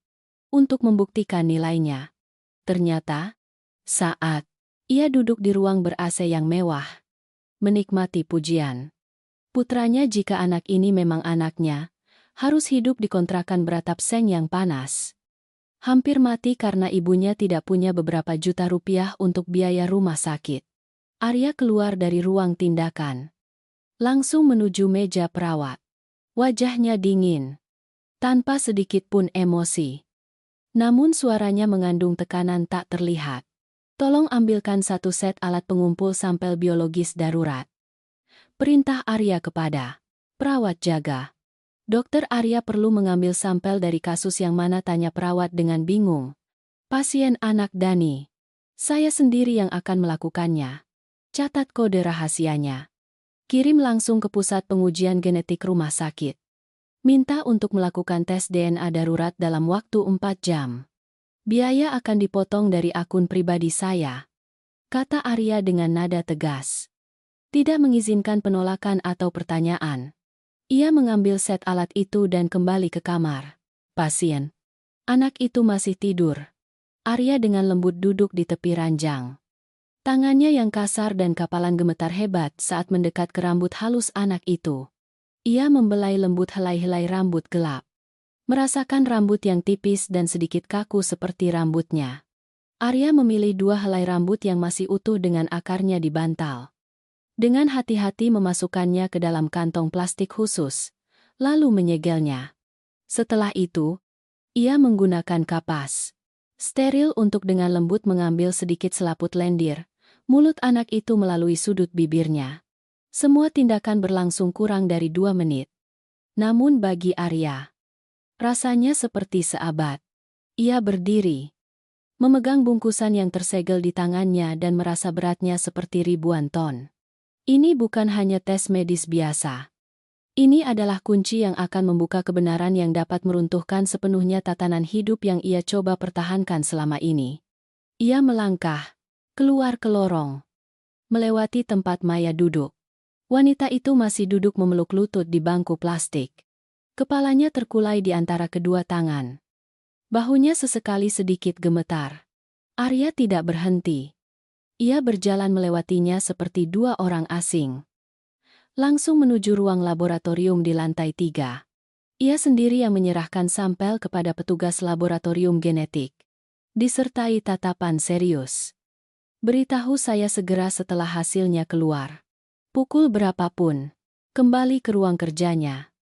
[SPEAKER 1] Untuk membuktikan nilainya. Ternyata, saat ia duduk di ruang ber-AC yang mewah, menikmati pujian putranya jika anak ini memang anaknya, harus hidup di kontrakan beratap seng yang panas. Hampir mati karena ibunya tidak punya beberapa juta rupiah untuk biaya rumah sakit. Arya keluar dari ruang tindakan. Langsung menuju meja perawat. Wajahnya dingin. Tanpa sedikit pun emosi. Namun suaranya mengandung tekanan tak terlihat. Tolong ambilkan 1 set alat pengumpul sampel biologis darurat. Perintah Arya kepada perawat jaga. Dokter Arya perlu mengambil sampel dari kasus yang mana, tanya perawat dengan bingung. Pasien anak Dani. Saya sendiri yang akan melakukannya. Catat kode rahasianya. Kirim langsung ke pusat pengujian genetik rumah sakit. Minta untuk melakukan tes DNA darurat dalam waktu 4 jam. Biaya akan dipotong dari akun pribadi saya. Kata Arya dengan nada tegas. Tidak mengizinkan penolakan atau pertanyaan. Ia mengambil set alat itu dan kembali ke kamar. Pasien. Anak itu masih tidur. Arya dengan lembut duduk di tepi ranjang. Tangannya yang kasar dan kapalan gemetar hebat saat mendekat ke rambut halus anak itu. Ia membelai lembut helai-helai rambut gelap. Merasakan rambut yang tipis dan sedikit kaku seperti rambutnya. Arya memilih 2 helai rambut yang masih utuh dengan akarnya di bantal. Dengan hati-hati memasukkannya ke dalam kantong plastik khusus, lalu menyegelnya. Setelah itu, ia menggunakan kapas steril untuk dengan lembut mengambil sedikit selaput lendir mulut anak itu melalui sudut bibirnya. Semua tindakan berlangsung kurang dari 2 menit. Namun bagi Arya, rasanya seperti seabad. Ia berdiri, memegang bungkusan yang tersegel di tangannya dan merasa beratnya seperti ribuan ton. Ini bukan hanya tes medis biasa. Ini adalah kunci yang akan membuka kebenaran yang dapat meruntuhkan sepenuhnya tatanan hidup yang ia coba pertahankan selama ini. Ia melangkah keluar ke lorong, melewati tempat Maya duduk. Wanita itu masih duduk memeluk lutut di bangku plastik. Kepalanya terkulai di antara kedua tangan. Bahunya sesekali sedikit gemetar. Arya tidak berhenti. Ia berjalan melewatinya seperti 2 orang asing. Langsung menuju ruang laboratorium di lantai 3. Ia sendiri yang menyerahkan sampel kepada petugas laboratorium genetik. Disertai tatapan serius. Beritahu saya segera setelah hasilnya keluar. Pukul berapapun. Kembali ke ruang kerjanya.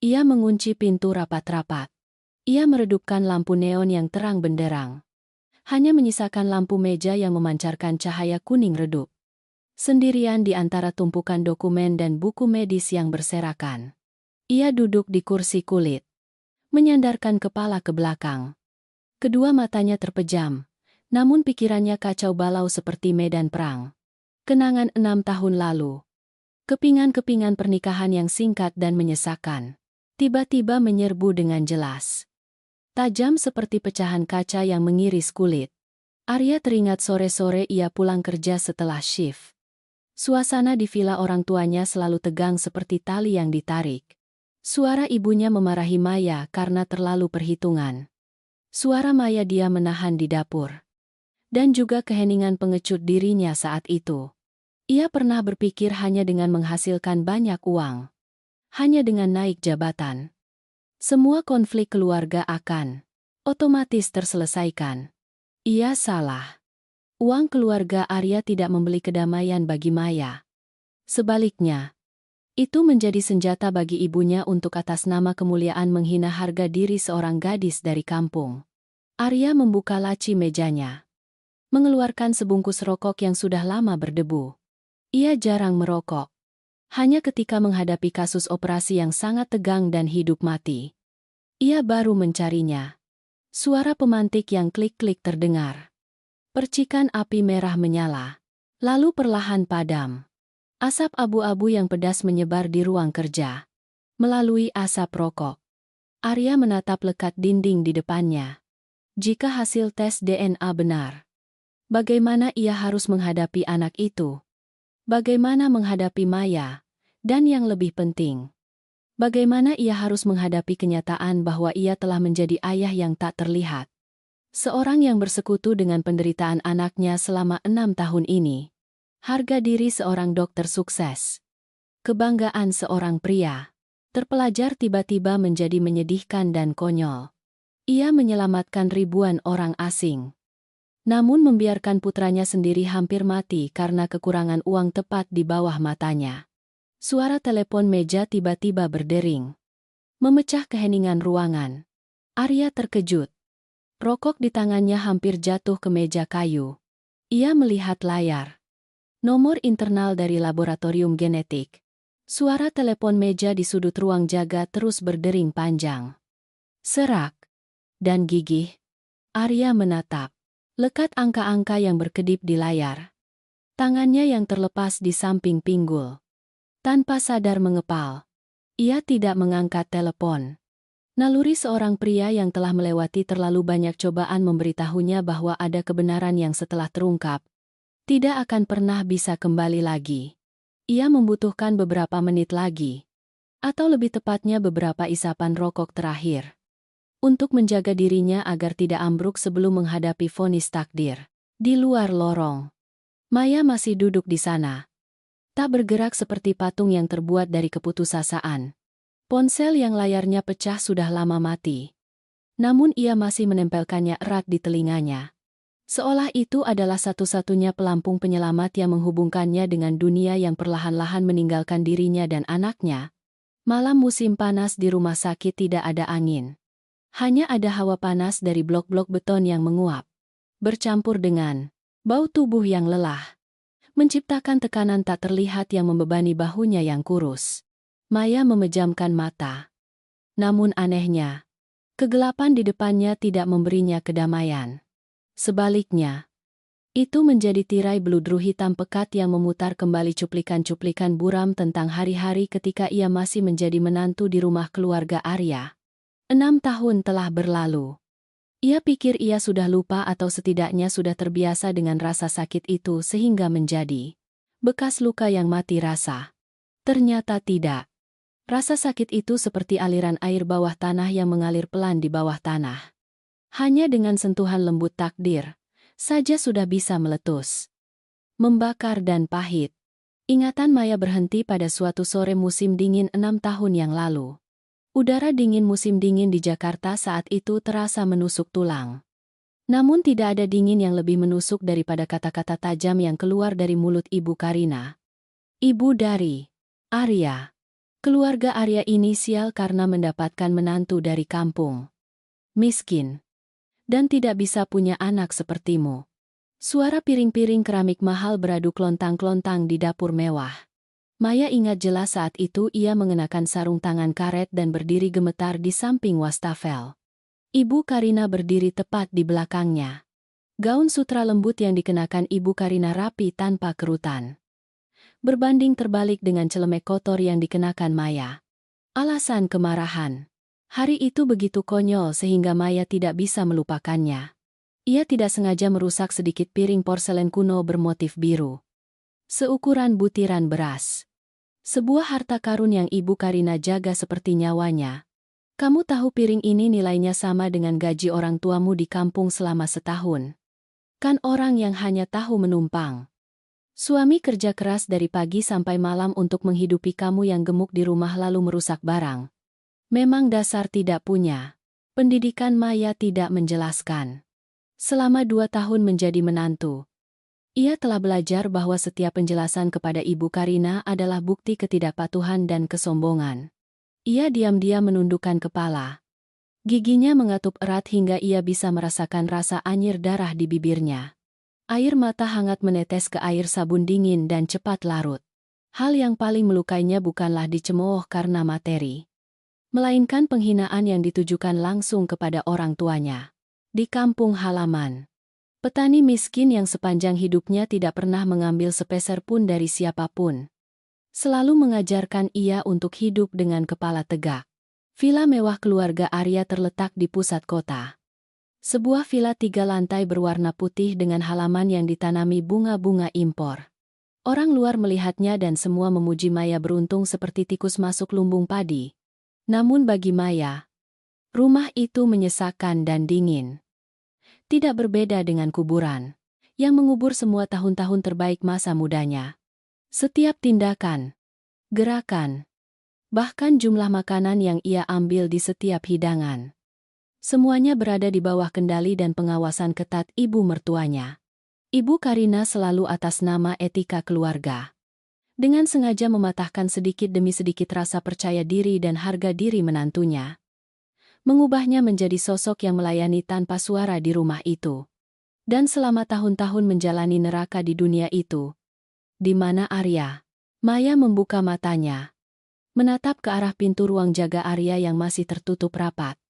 [SPEAKER 1] Ia mengunci pintu rapat-rapat. Ia meredupkan lampu neon yang terang benderang. Hanya menyisakan lampu meja yang memancarkan cahaya kuning redup. Sendirian di antara tumpukan dokumen dan buku medis yang berserakan. Ia duduk di kursi kulit, menyandarkan kepala ke belakang. Kedua matanya terpejam, namun pikirannya kacau balau seperti medan perang. Kenangan 6 tahun lalu. Kepingan-kepingan pernikahan yang singkat dan menyesakan. Tiba-tiba menyerbu dengan jelas. Tajam seperti pecahan kaca yang mengiris kulit. Arya teringat sore-sore ia pulang kerja setelah shift. Suasana di villa orang tuanya selalu tegang seperti tali yang ditarik. Suara ibunya memarahi Maya karena terlalu perhitungan. Suara Maya dia menahan di dapur. Dan juga keheningan pengecut dirinya saat itu. Ia pernah berpikir hanya dengan menghasilkan banyak uang. Hanya dengan naik jabatan. Semua konflik keluarga akan otomatis terselesaikan. Ia salah. Uang keluarga Arya tidak membeli kedamaian bagi Maya. Sebaliknya, itu menjadi senjata bagi ibunya untuk atas nama kemuliaan menghina harga diri seorang gadis dari kampung. Arya membuka laci mejanya. Mengeluarkan sebungkus rokok yang sudah lama berdebu. Ia jarang merokok. Hanya ketika menghadapi kasus operasi yang sangat tegang dan hidup mati. Ia baru mencarinya. Suara pemantik yang klik-klik terdengar. Percikan api merah menyala. Lalu perlahan padam. Asap abu-abu yang pedas menyebar di ruang kerja. Melalui asap rokok. Arya menatap lekat dinding di depannya. Jika hasil tes DNA benar, bagaimana ia harus menghadapi anak itu? Bagaimana menghadapi Maya? Dan yang lebih penting, bagaimana ia harus menghadapi kenyataan bahwa ia telah menjadi ayah yang tak terlihat? Seorang yang bersekutu dengan penderitaan anaknya selama 6 tahun ini. Harga diri seorang dokter sukses. Kebanggaan seorang pria. Terpelajar tiba-tiba menjadi menyedihkan dan konyol. Ia menyelamatkan ribuan orang asing. Namun membiarkan putranya sendiri hampir mati karena kekurangan uang tepat di bawah matanya. Suara telepon meja tiba-tiba berdering. Memecah keheningan ruangan. Arya terkejut. Rokok di tangannya hampir jatuh ke meja kayu. Ia melihat layar. Nomor internal dari laboratorium genetik. Suara telepon meja di sudut ruang jaga terus berdering panjang. Serak. Dan gigih. Arya menatap. Lekat angka-angka yang berkedip di layar. Tangannya yang terlepas di samping pinggul. Tanpa sadar mengepal. Ia tidak mengangkat telepon. Naluri seorang pria yang telah melewati terlalu banyak cobaan memberitahunya bahwa ada kebenaran yang setelah terungkap, tidak akan pernah bisa kembali lagi. Ia membutuhkan beberapa menit lagi. Atau lebih tepatnya beberapa isapan rokok terakhir. Untuk menjaga dirinya agar tidak ambruk sebelum menghadapi vonis takdir. Di luar lorong, Maya masih duduk di sana. Tak bergerak seperti patung yang terbuat dari keputusasaan. Ponsel yang layarnya pecah sudah lama mati. Namun ia masih menempelkannya erat di telinganya. Seolah itu adalah satu-satunya pelampung penyelamat yang menghubungkannya dengan dunia yang perlahan-lahan meninggalkan dirinya dan anaknya. Malam musim panas di rumah sakit tidak ada angin. Hanya ada hawa panas dari blok-blok beton yang menguap, bercampur dengan bau tubuh yang lelah, menciptakan tekanan tak terlihat yang membebani bahunya yang kurus. Maya memejamkan mata. Namun anehnya, kegelapan di depannya tidak memberinya kedamaian. Sebaliknya, itu menjadi tirai beludru hitam pekat yang memutar kembali cuplikan-cuplikan buram tentang hari-hari ketika ia masih menjadi menantu di rumah keluarga Arya. 6 tahun telah berlalu. Ia pikir ia sudah lupa atau setidaknya sudah terbiasa dengan rasa sakit itu sehingga menjadi bekas luka yang mati rasa. Ternyata tidak. Rasa sakit itu seperti aliran air bawah tanah yang mengalir pelan di bawah tanah. Hanya dengan sentuhan lembut takdir saja sudah bisa meletus. Membakar dan pahit. Ingatan Maya berhenti pada suatu sore musim dingin 6 tahun yang lalu. Udara dingin musim dingin di Jakarta saat itu terasa menusuk tulang. Namun tidak ada dingin yang lebih menusuk daripada kata-kata tajam yang keluar dari mulut Ibu Karina. Ibu dari Arya. Keluarga Arya ini sial karena mendapatkan menantu dari kampung. Miskin. Dan tidak bisa punya anak sepertimu. Suara piring-piring keramik mahal beradu klontang-klontang di dapur mewah. Maya ingat jelas saat itu ia mengenakan sarung tangan karet dan berdiri gemetar di samping wastafel. Ibu Karina berdiri tepat di belakangnya. Gaun sutra lembut yang dikenakan Ibu Karina rapi tanpa kerutan. Berbanding terbalik dengan celemek kotor yang dikenakan Maya. Alasan kemarahan. Hari itu begitu konyol sehingga Maya tidak bisa melupakannya. Ia tidak sengaja merusak sedikit piring porselen kuno bermotif biru. Seukuran butiran beras. Sebuah harta karun yang Ibu Karina jaga seperti nyawanya. Kamu tahu piring ini nilainya sama dengan gaji orang tuamu di kampung selama setahun. Kan orang yang hanya tahu menumpang. Suami kerja keras dari pagi sampai malam untuk menghidupi kamu yang gemuk di rumah lalu merusak barang. Memang dasar tidak punya. Pendidikan Maya tidak menjelaskan. Selama 2 tahun menjadi menantu, ia telah belajar bahwa setiap penjelasan kepada Ibu Karina adalah bukti ketidakpatuhan dan kesombongan. Ia diam-diam menundukkan kepala. Giginya mengatup erat hingga ia bisa merasakan rasa anyir darah di bibirnya. Air mata hangat menetes ke air sabun dingin dan cepat larut. Hal yang paling melukainya bukanlah dicemooh karena materi, melainkan penghinaan yang ditujukan langsung kepada orang tuanya. Di kampung halaman. Petani miskin yang sepanjang hidupnya tidak pernah mengambil sepeser pun dari siapapun. Selalu mengajarkan ia untuk hidup dengan kepala tegak. Villa mewah keluarga Arya terletak di pusat kota. Sebuah villa 3 lantai berwarna putih dengan halaman yang ditanami bunga-bunga impor. Orang luar melihatnya dan semua memuji Maya beruntung seperti tikus masuk lumbung padi. Namun bagi Maya, rumah itu menyesakan dan dingin. Tidak berbeda dengan kuburan, yang mengubur semua tahun-tahun terbaik masa mudanya. Setiap tindakan, gerakan, bahkan jumlah makanan yang ia ambil di setiap hidangan. Semuanya berada di bawah kendali dan pengawasan ketat ibu mertuanya. Ibu Karina selalu atas nama etika keluarga. Dengan sengaja mematahkan sedikit demi sedikit rasa percaya diri dan harga diri menantunya. Mengubahnya menjadi sosok yang melayani tanpa suara di rumah itu. Dan selama tahun-tahun menjalani neraka di dunia itu. Di mana Arya? Maya membuka matanya. Menatap ke arah pintu ruang jaga Arya yang masih tertutup rapat.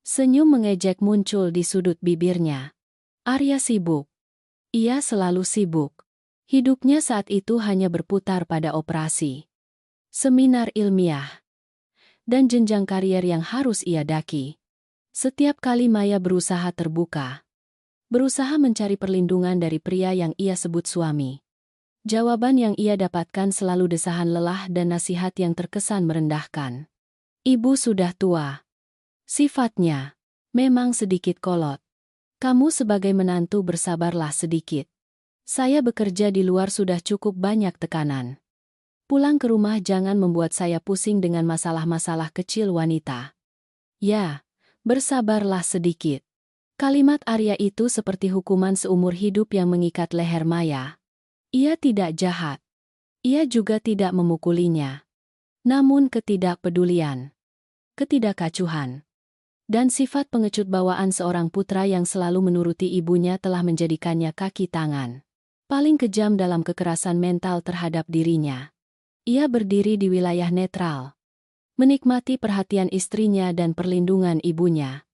[SPEAKER 1] Senyum mengejek muncul di sudut bibirnya. Arya sibuk. Ia selalu sibuk. Hidupnya saat itu hanya berputar pada operasi, seminar ilmiah, dan jenjang karier yang harus ia daki. Setiap kali Maya berusaha terbuka, berusaha mencari perlindungan dari pria yang ia sebut suami. Jawaban yang ia dapatkan selalu desahan lelah dan nasihat yang terkesan merendahkan. Ibu sudah tua. Sifatnya memang sedikit kolot. Kamu sebagai menantu bersabarlah sedikit. Saya bekerja di luar sudah cukup banyak tekanan. Pulang ke rumah jangan membuat saya pusing dengan masalah-masalah kecil wanita. Ya, bersabarlah sedikit. Kalimat Arya itu seperti hukuman seumur hidup yang mengikat leher Maya. Ia tidak jahat. Ia juga tidak memukulinya. Namun ketidakpedulian, ketidakacuhan, dan sifat pengecut bawaan seorang putra yang selalu menuruti ibunya telah menjadikannya kaki tangan paling kejam dalam kekerasan mental terhadap dirinya. Ia berdiri di wilayah netral, menikmati perhatian istrinya dan perlindungan ibunya,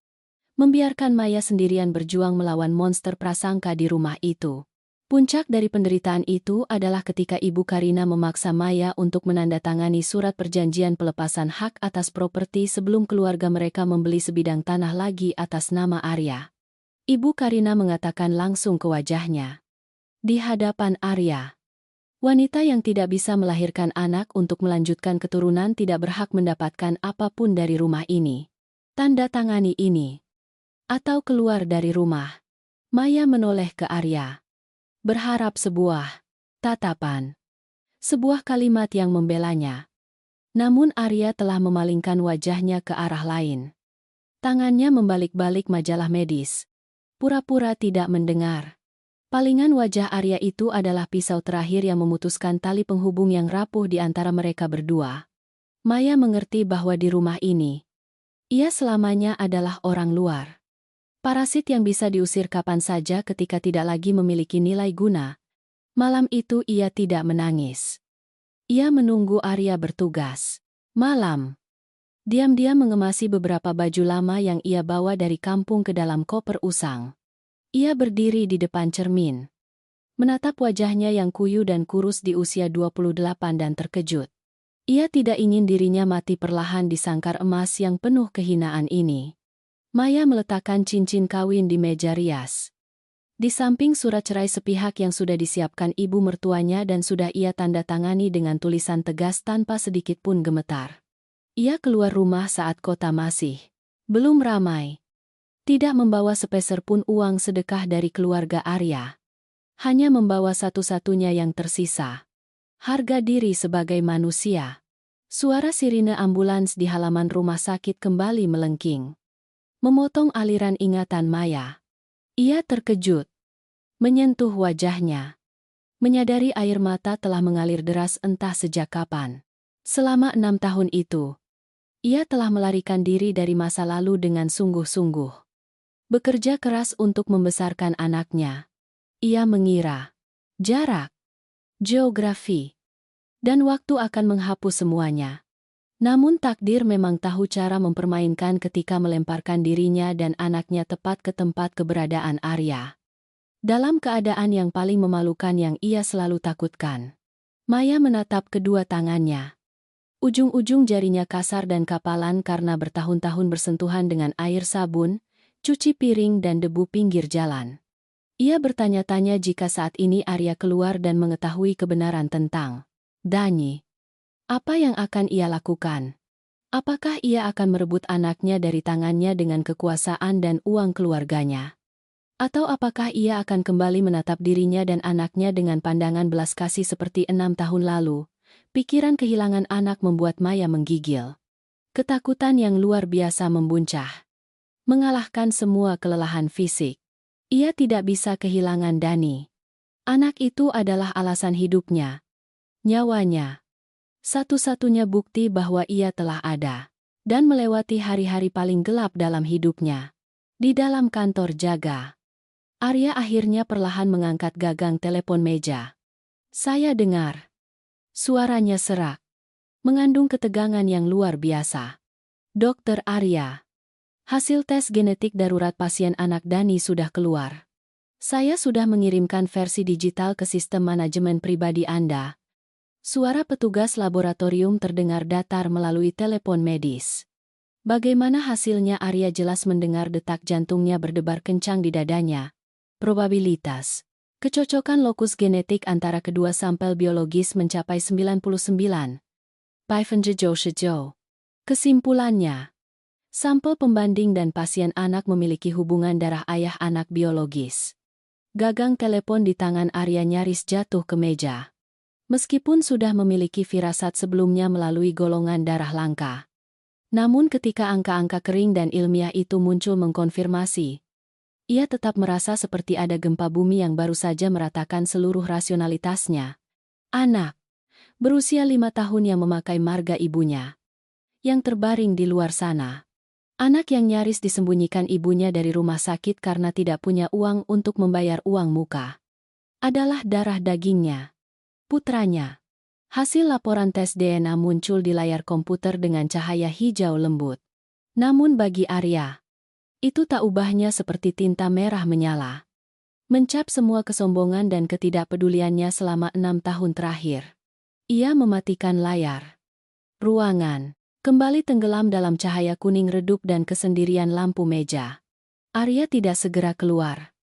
[SPEAKER 1] membiarkan Maya sendirian berjuang melawan monster prasangka di rumah itu. Puncak dari penderitaan itu adalah ketika Ibu Karina memaksa Maya untuk menandatangani surat perjanjian pelepasan hak atas properti sebelum keluarga mereka membeli sebidang tanah lagi atas nama Arya. Ibu Karina mengatakan langsung ke wajahnya, di hadapan Arya, wanita yang tidak bisa melahirkan anak untuk melanjutkan keturunan tidak berhak mendapatkan apapun dari rumah ini. Tanda tangani ini, atau keluar dari rumah. Maya menoleh ke Arya, berharap sebuah tatapan, sebuah kalimat yang membelanya. Namun Arya telah memalingkan wajahnya ke arah lain. Tangannya membalik-balik majalah medis, pura-pura tidak mendengar. Palingan wajah Arya itu adalah pisau terakhir yang memutuskan tali penghubung yang rapuh di antara mereka berdua. Maya mengerti bahwa di rumah ini, ia selamanya adalah orang luar. Parasit yang bisa diusir kapan saja ketika tidak lagi memiliki nilai guna. Malam itu ia tidak menangis. Ia menunggu Arya bertugas. Malam, diam-diam mengemasi beberapa baju lama yang ia bawa dari kampung ke dalam koper usang. Ia berdiri di depan cermin, menatap wajahnya yang kuyu dan kurus di usia 28 dan terkejut. Ia tidak ingin dirinya mati perlahan di sangkar emas yang penuh kehinaan ini. Maya meletakkan cincin kawin di meja rias. Di samping surat cerai sepihak yang sudah disiapkan ibu mertuanya dan sudah ia tanda tangani dengan tulisan tegas tanpa sedikit pun gemetar. Ia keluar rumah saat kota masih belum ramai. Tidak membawa sepeser pun uang sedekah dari keluarga Arya. Hanya membawa satu-satunya yang tersisa, harga diri sebagai manusia. Suara sirine ambulans di halaman rumah sakit kembali melengking, memotong aliran ingatan Maya. Ia terkejut, menyentuh wajahnya, menyadari air mata telah mengalir deras entah sejak kapan. Selama 6 tahun itu, ia telah melarikan diri dari masa lalu dengan sungguh-sungguh. Bekerja keras untuk membesarkan anaknya. Ia mengira jarak, geografi, dan waktu akan menghapus semuanya. Namun takdir memang tahu cara mempermainkan ketika melemparkan dirinya dan anaknya tepat ke tempat keberadaan Arya. Dalam keadaan yang paling memalukan yang ia selalu takutkan, Maya menatap kedua tangannya. Ujung-ujung jarinya kasar dan kapalan karena bertahun-tahun bersentuhan dengan air sabun, cuci piring dan debu pinggir jalan. Ia bertanya-tanya jika saat ini Arya keluar dan mengetahui kebenaran tentang Danyi. Apa yang akan ia lakukan? Apakah ia akan merebut anaknya dari tangannya dengan kekuasaan dan uang keluarganya? Atau apakah ia akan kembali menatap dirinya dan anaknya dengan pandangan belas kasih seperti 6 tahun lalu? Pikiran kehilangan anak membuat Maya menggigil. Ketakutan yang luar biasa membuncah, mengalahkan semua kelelahan fisik. Ia tidak bisa kehilangan Dani. Anak itu adalah alasan hidupnya, nyawanya. Satu-satunya bukti bahwa ia telah ada dan melewati hari-hari paling gelap dalam hidupnya. Di dalam kantor jaga, Arya akhirnya perlahan mengangkat gagang telepon meja. Saya dengar. Suaranya serak, mengandung ketegangan yang luar biasa. Dokter Arya, hasil tes genetik darurat pasien anak Dani sudah keluar. Saya sudah mengirimkan versi digital ke sistem manajemen pribadi Anda. Suara petugas laboratorium terdengar datar melalui telepon medis. Bagaimana hasilnya? Arya jelas mendengar detak jantungnya berdebar kencang di dadanya. Probabilitas kecocokan lokus genetik antara kedua sampel biologis mencapai 99. Kesimpulannya, sampel pembanding dan pasien anak memiliki hubungan darah ayah anak biologis. Gagang telepon di tangan Arya nyaris jatuh ke meja. Meskipun sudah memiliki firasat sebelumnya melalui golongan darah langka. Namun ketika angka-angka kering dan ilmiah itu muncul mengkonfirmasi Ia tetap merasa seperti ada gempa bumi yang baru saja meratakan seluruh rasionalitasnya. Anak, berusia 5 tahun yang memakai marga ibunya, yang terbaring di luar sana. Anak yang nyaris disembunyikan ibunya dari rumah sakit karena tidak punya uang untuk membayar uang muka. Adalah darah dagingnya. Putranya. Hasil laporan tes DNA muncul di layar komputer dengan cahaya hijau lembut. Namun bagi Arya, itu tak ubahnya seperti tinta merah menyala. Mencap semua kesombongan dan ketidakpeduliannya selama 6 tahun terakhir. Ia mematikan layar. Ruangan kembali tenggelam dalam cahaya kuning redup dan kesendirian lampu meja. Arya tidak segera keluar.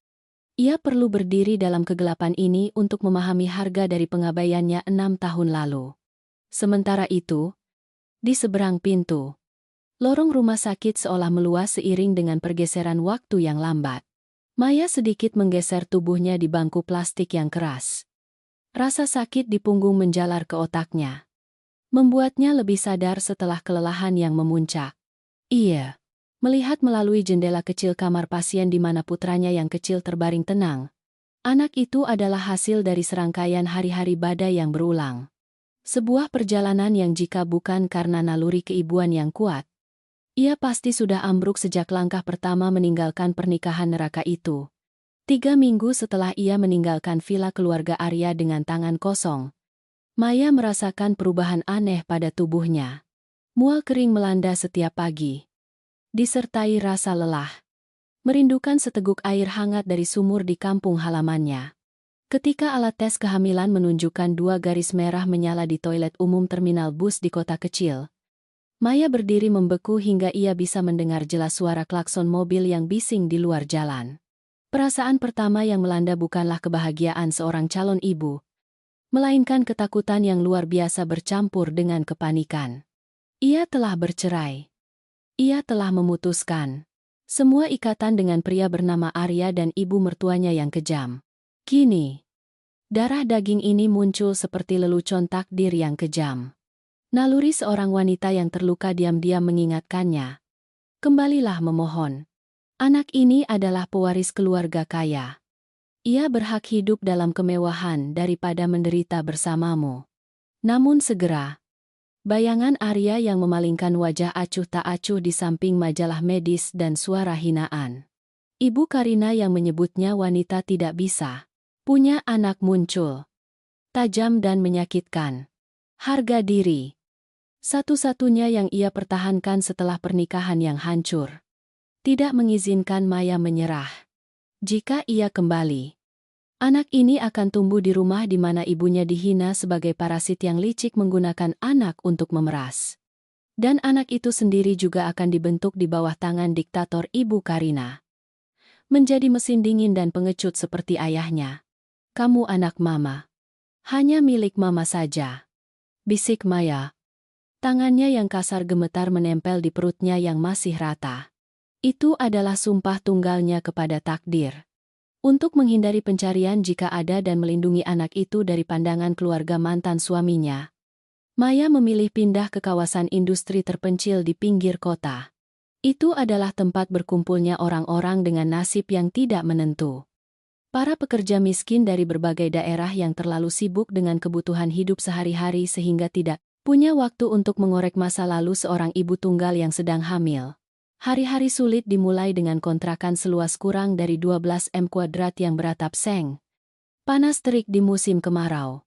[SPEAKER 1] Ia perlu berdiri dalam kegelapan ini untuk memahami harga dari pengabaiannya 6 tahun lalu. Sementara itu, di seberang pintu, lorong rumah sakit seolah meluas seiring dengan pergeseran waktu yang lambat. Maya sedikit menggeser tubuhnya di bangku plastik yang keras. Rasa sakit di punggung menjalar ke otaknya, membuatnya lebih sadar setelah kelelahan yang memuncak. Ia melihat melalui jendela kecil kamar pasien di mana putranya yang kecil terbaring tenang. Anak itu adalah hasil dari serangkaian hari-hari badai yang berulang. Sebuah perjalanan yang jika bukan karena naluri keibuan yang kuat, ia pasti sudah ambruk sejak langkah pertama meninggalkan pernikahan neraka itu. 3 minggu setelah ia meninggalkan villa keluarga Arya dengan tangan kosong, Maya merasakan perubahan aneh pada tubuhnya. Mual kering melanda setiap pagi, disertai rasa lelah. Merindukan seteguk air hangat dari sumur di kampung halamannya. Ketika alat tes kehamilan menunjukkan 2 garis merah menyala di toilet umum terminal bus di kota kecil, Maya berdiri membeku hingga ia bisa mendengar jelas suara klakson mobil yang bising di luar jalan. Perasaan pertama yang melanda bukanlah kebahagiaan seorang calon ibu, melainkan ketakutan yang luar biasa bercampur dengan kepanikan. Ia telah bercerai. Ia telah memutuskan semua ikatan dengan pria bernama Arya dan ibu mertuanya yang kejam. Kini, darah daging ini muncul seperti lelucon takdir yang kejam. Naluri seorang wanita yang terluka diam-diam mengingatkannya. Kembalilah memohon. Anak ini adalah pewaris keluarga kaya. Ia berhak hidup dalam kemewahan daripada menderita bersamamu. Namun segera, bayangan Arya yang memalingkan wajah acuh tak acuh di samping majalah medis dan suara hinaan Ibu Karina yang menyebutnya wanita tidak bisa punya anak muncul. Tajam dan menyakitkan. Harga diri. Satu-satunya yang ia pertahankan setelah pernikahan yang hancur. Tidak mengizinkan Maya menyerah. Jika ia kembali, anak ini akan tumbuh di rumah di mana ibunya dihina sebagai parasit yang licik menggunakan anak untuk memeras. Dan anak itu sendiri juga akan dibentuk di bawah tangan diktator Ibu Karina. Menjadi mesin dingin dan pengecut seperti ayahnya. Kamu anak mama. Hanya milik mama saja. Bisik Maya. Tangannya yang kasar gemetar menempel di perutnya yang masih rata. Itu adalah sumpah tunggalnya kepada takdir. Untuk menghindari pencarian jika ada dan melindungi anak itu dari pandangan keluarga mantan suaminya, Maya memilih pindah ke kawasan industri terpencil di pinggir kota. Itu adalah tempat berkumpulnya orang-orang dengan nasib yang tidak menentu. Para pekerja miskin dari berbagai daerah yang terlalu sibuk dengan kebutuhan hidup sehari-hari sehingga tidak punya waktu untuk mengorek masa lalu seorang ibu tunggal yang sedang hamil. Hari-hari sulit dimulai dengan kontrakan seluas kurang dari 12 m² yang beratap seng. Panas terik di musim kemarau.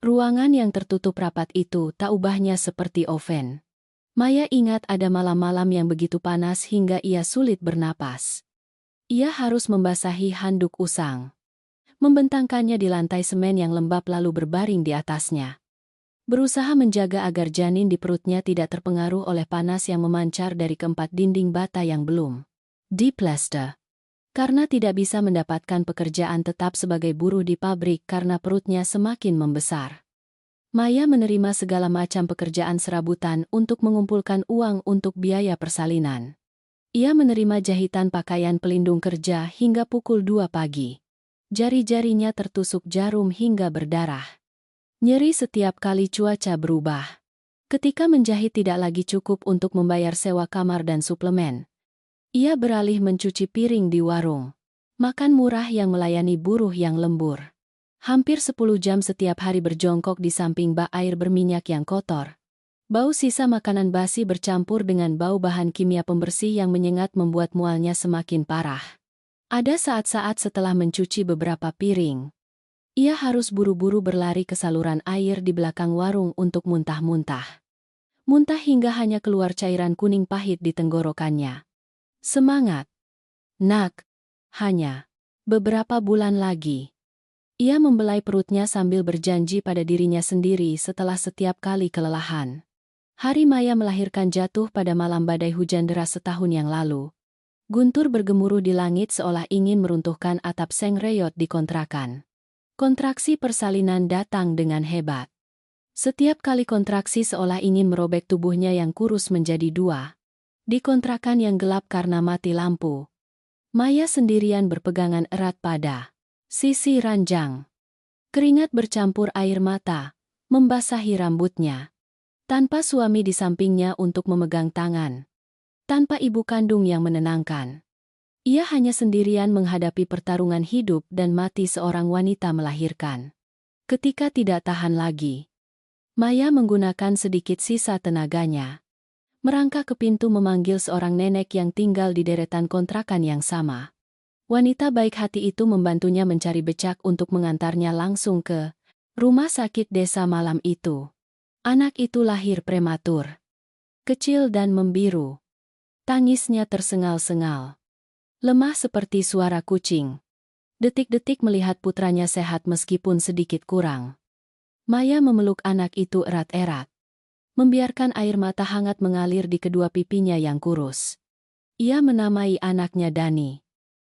[SPEAKER 1] Ruangan yang tertutup rapat itu tak ubahnya seperti oven. Maya ingat ada malam-malam yang begitu panas hingga ia sulit bernapas. Ia harus membasahi handuk usang, membentangkannya di lantai semen yang lembab lalu berbaring di atasnya. Berusaha menjaga agar janin di perutnya tidak terpengaruh oleh panas yang memancar dari keempat dinding bata yang belum diplester. Karena tidak bisa mendapatkan pekerjaan tetap sebagai buruh di pabrik karena perutnya semakin membesar. Maya menerima segala macam pekerjaan serabutan untuk mengumpulkan uang untuk biaya persalinan. Ia menerima jahitan pakaian pelindung kerja hingga pukul 2 pagi. Jari-jarinya tertusuk jarum hingga berdarah. Nyeri setiap kali cuaca berubah. Ketika menjahit tidak lagi cukup untuk membayar sewa kamar dan suplemen, ia beralih mencuci piring di warung. Makan murah yang melayani buruh yang lembur. Hampir 10 jam setiap hari berjongkok di samping bak air berminyak yang kotor. Bau sisa makanan basi bercampur dengan bau bahan kimia pembersih yang menyengat membuat mualnya semakin parah. Ada saat-saat setelah mencuci beberapa piring, ia harus buru-buru berlari ke saluran air di belakang warung untuk muntah-muntah. Muntah hingga hanya keluar cairan kuning pahit di tenggorokannya. Semangat, nak. Hanya beberapa bulan lagi. Ia membelai perutnya sambil berjanji pada dirinya sendiri setelah setiap kali kelelahan. Hari Maya melahirkan jatuh pada malam badai hujan deras setahun yang lalu. Guntur bergemuruh di langit seolah ingin meruntuhkan atap seng reyot di kontrakan. Kontraksi persalinan datang dengan hebat. Setiap kali kontraksi seolah ingin merobek tubuhnya yang kurus menjadi dua. Di kontrakan yang gelap karena mati lampu, Maya sendirian berpegangan erat pada sisi ranjang. Keringat bercampur air mata, membasahi rambutnya. Tanpa suami di sampingnya untuk memegang tangan. Tanpa ibu kandung yang menenangkan. Ia hanya sendirian menghadapi pertarungan hidup dan mati seorang wanita melahirkan. Ketika tidak tahan lagi, Maya menggunakan sedikit sisa tenaganya. Merangkak ke pintu memanggil seorang nenek yang tinggal di deretan kontrakan yang sama. Wanita baik hati itu membantunya mencari becak untuk mengantarnya langsung ke rumah sakit desa malam itu. Anak itu lahir prematur. Kecil dan membiru. Tangisnya tersengal-sengal. Lemah seperti suara kucing. Detik-detik melihat putranya sehat meskipun sedikit kurang. Maya memeluk anak itu erat-erat. Membiarkan air mata hangat mengalir di kedua pipinya yang kurus. Ia menamai anaknya Dani.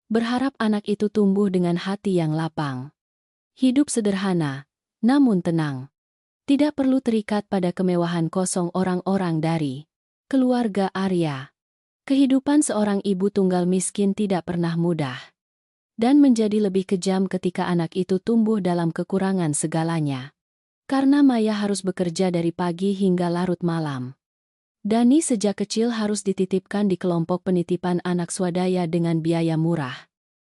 [SPEAKER 1] Berharap anak itu tumbuh dengan hati yang lapang. Hidup sederhana, namun tenang. Tidak perlu terikat pada kemewahan kosong orang-orang dari keluarga Arya. Kehidupan seorang ibu tunggal miskin tidak pernah mudah. Dan menjadi lebih kejam ketika anak itu tumbuh dalam kekurangan segalanya. Karena Maya harus bekerja dari pagi hingga larut malam. Dani sejak kecil harus dititipkan di kelompok penitipan anak swadaya dengan biaya murah.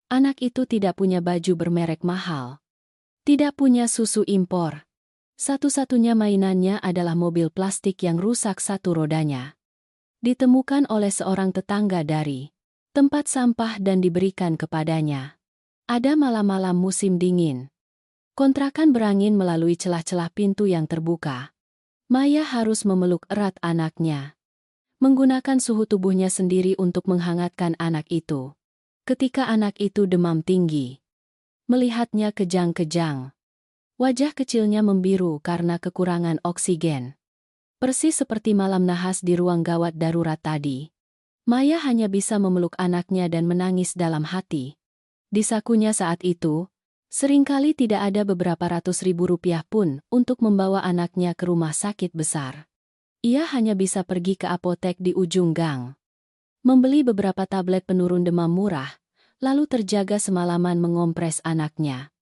[SPEAKER 1] Anak itu tidak punya baju bermerek mahal. Tidak punya susu impor. Satu-satunya mainannya adalah mobil plastik yang rusak satu rodanya. Ditemukan oleh seorang tetangga dari tempat sampah dan diberikan kepadanya. Ada malam-malam musim dingin. Kontrakan berangin melalui celah-celah pintu yang terbuka. Maya harus memeluk erat anaknya. Menggunakan suhu tubuhnya sendiri untuk menghangatkan anak itu. Ketika anak itu demam tinggi. Melihatnya kejang-kejang. Wajah kecilnya membiru karena kekurangan oksigen. Persis seperti malam nahas di ruang gawat darurat tadi. Maya hanya bisa memeluk anaknya dan menangis dalam hati. Di sakunya saat itu, seringkali tidak ada beberapa ratus ribu rupiah pun untuk membawa anaknya ke rumah sakit besar. Ia hanya bisa pergi ke apotek di ujung gang. Membeli beberapa tablet penurun demam murah, lalu terjaga semalaman mengompres anaknya.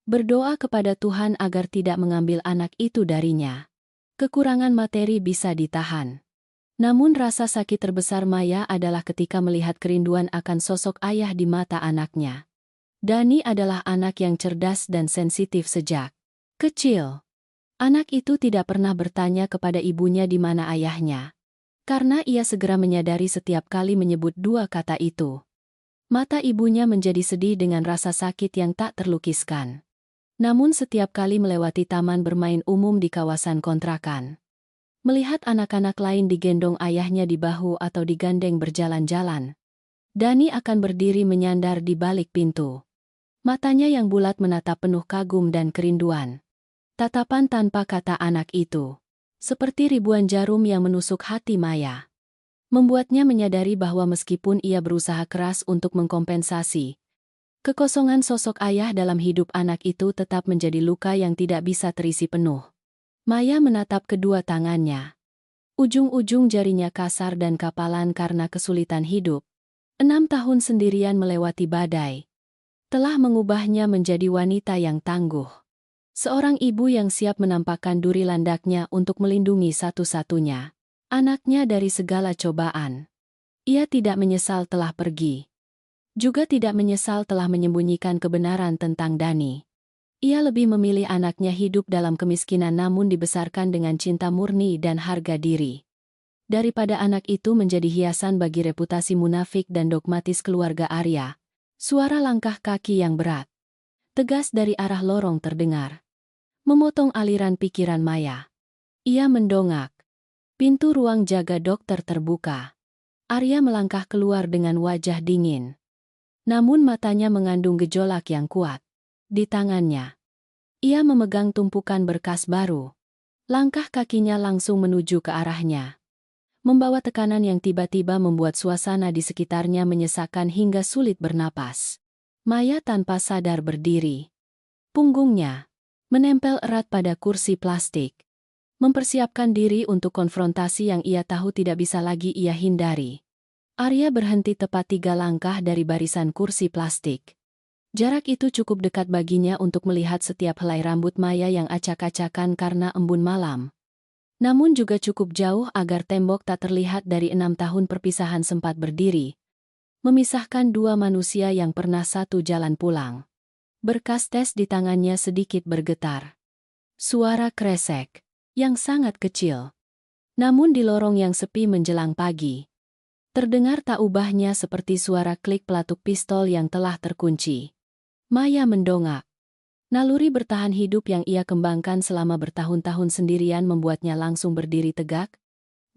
[SPEAKER 1] Berdoa kepada Tuhan agar tidak mengambil anak itu darinya. Kekurangan materi bisa ditahan. Namun rasa sakit terbesar Maya adalah ketika melihat kerinduan akan sosok ayah di mata anaknya. Dani adalah anak yang cerdas dan sensitif sejak kecil. Anak itu tidak pernah bertanya kepada ibunya di mana ayahnya. Karena ia segera menyadari setiap kali menyebut dua kata itu. Mata ibunya menjadi sedih dengan rasa sakit yang tak terlukiskan. Namun setiap kali melewati taman bermain umum di kawasan kontrakan. Melihat anak-anak lain digendong ayahnya di bahu atau digandeng berjalan-jalan. Dani akan berdiri menyandar di balik pintu. Matanya yang bulat menatap penuh kagum dan kerinduan. Tatapan tanpa kata anak itu. Seperti ribuan jarum yang menusuk hati Maya. Membuatnya menyadari bahwa meskipun ia berusaha keras untuk mengkompensasi, kekosongan sosok ayah dalam hidup anak itu tetap menjadi luka yang tidak bisa terisi penuh. Maya menatap kedua tangannya. Ujung-ujung jarinya kasar dan kapalan karena kesulitan hidup. 6 tahun sendirian melewati badai telah mengubahnya menjadi wanita yang tangguh. Seorang ibu yang siap menampakkan duri landaknya untuk melindungi satu-satunya anaknya dari segala cobaan. Ia tidak menyesal telah pergi. Juga tidak menyesal telah menyembunyikan kebenaran tentang Dani. Ia lebih memilih anaknya hidup dalam kemiskinan namun dibesarkan dengan cinta murni dan harga diri. Daripada anak itu menjadi hiasan bagi reputasi munafik dan dogmatis keluarga Arya. Suara langkah kaki yang berat, tegas dari arah lorong terdengar, memotong aliran pikiran Maya. Ia mendongak. Pintu ruang jaga dokter terbuka. Arya melangkah keluar dengan wajah dingin. Namun matanya mengandung gejolak yang kuat. Di tangannya, ia memegang tumpukan berkas baru. Langkah kakinya langsung menuju ke arahnya, membawa tekanan yang tiba-tiba membuat suasana di sekitarnya menyesakkan hingga sulit bernapas. Maya tanpa sadar berdiri. Punggungnya menempel erat pada kursi plastik, mempersiapkan diri untuk konfrontasi yang ia tahu tidak bisa lagi ia hindari. Arya berhenti tepat 3 langkah dari barisan kursi plastik. Jarak itu cukup dekat baginya untuk melihat setiap helai rambut Maya yang acak-acakan karena embun malam. Namun juga cukup jauh agar tembok tak terlihat dari 6 tahun perpisahan sempat berdiri, memisahkan dua manusia yang pernah satu jalan pulang. Berkas tes di tangannya sedikit bergetar. Suara kresek, yang sangat kecil. Namun di lorong yang sepi menjelang pagi, terdengar tak ubahnya seperti suara klik pelatuk pistol yang telah terkunci. Maya mendongak. Naluri bertahan hidup yang ia kembangkan selama bertahun-tahun sendirian membuatnya langsung berdiri tegak.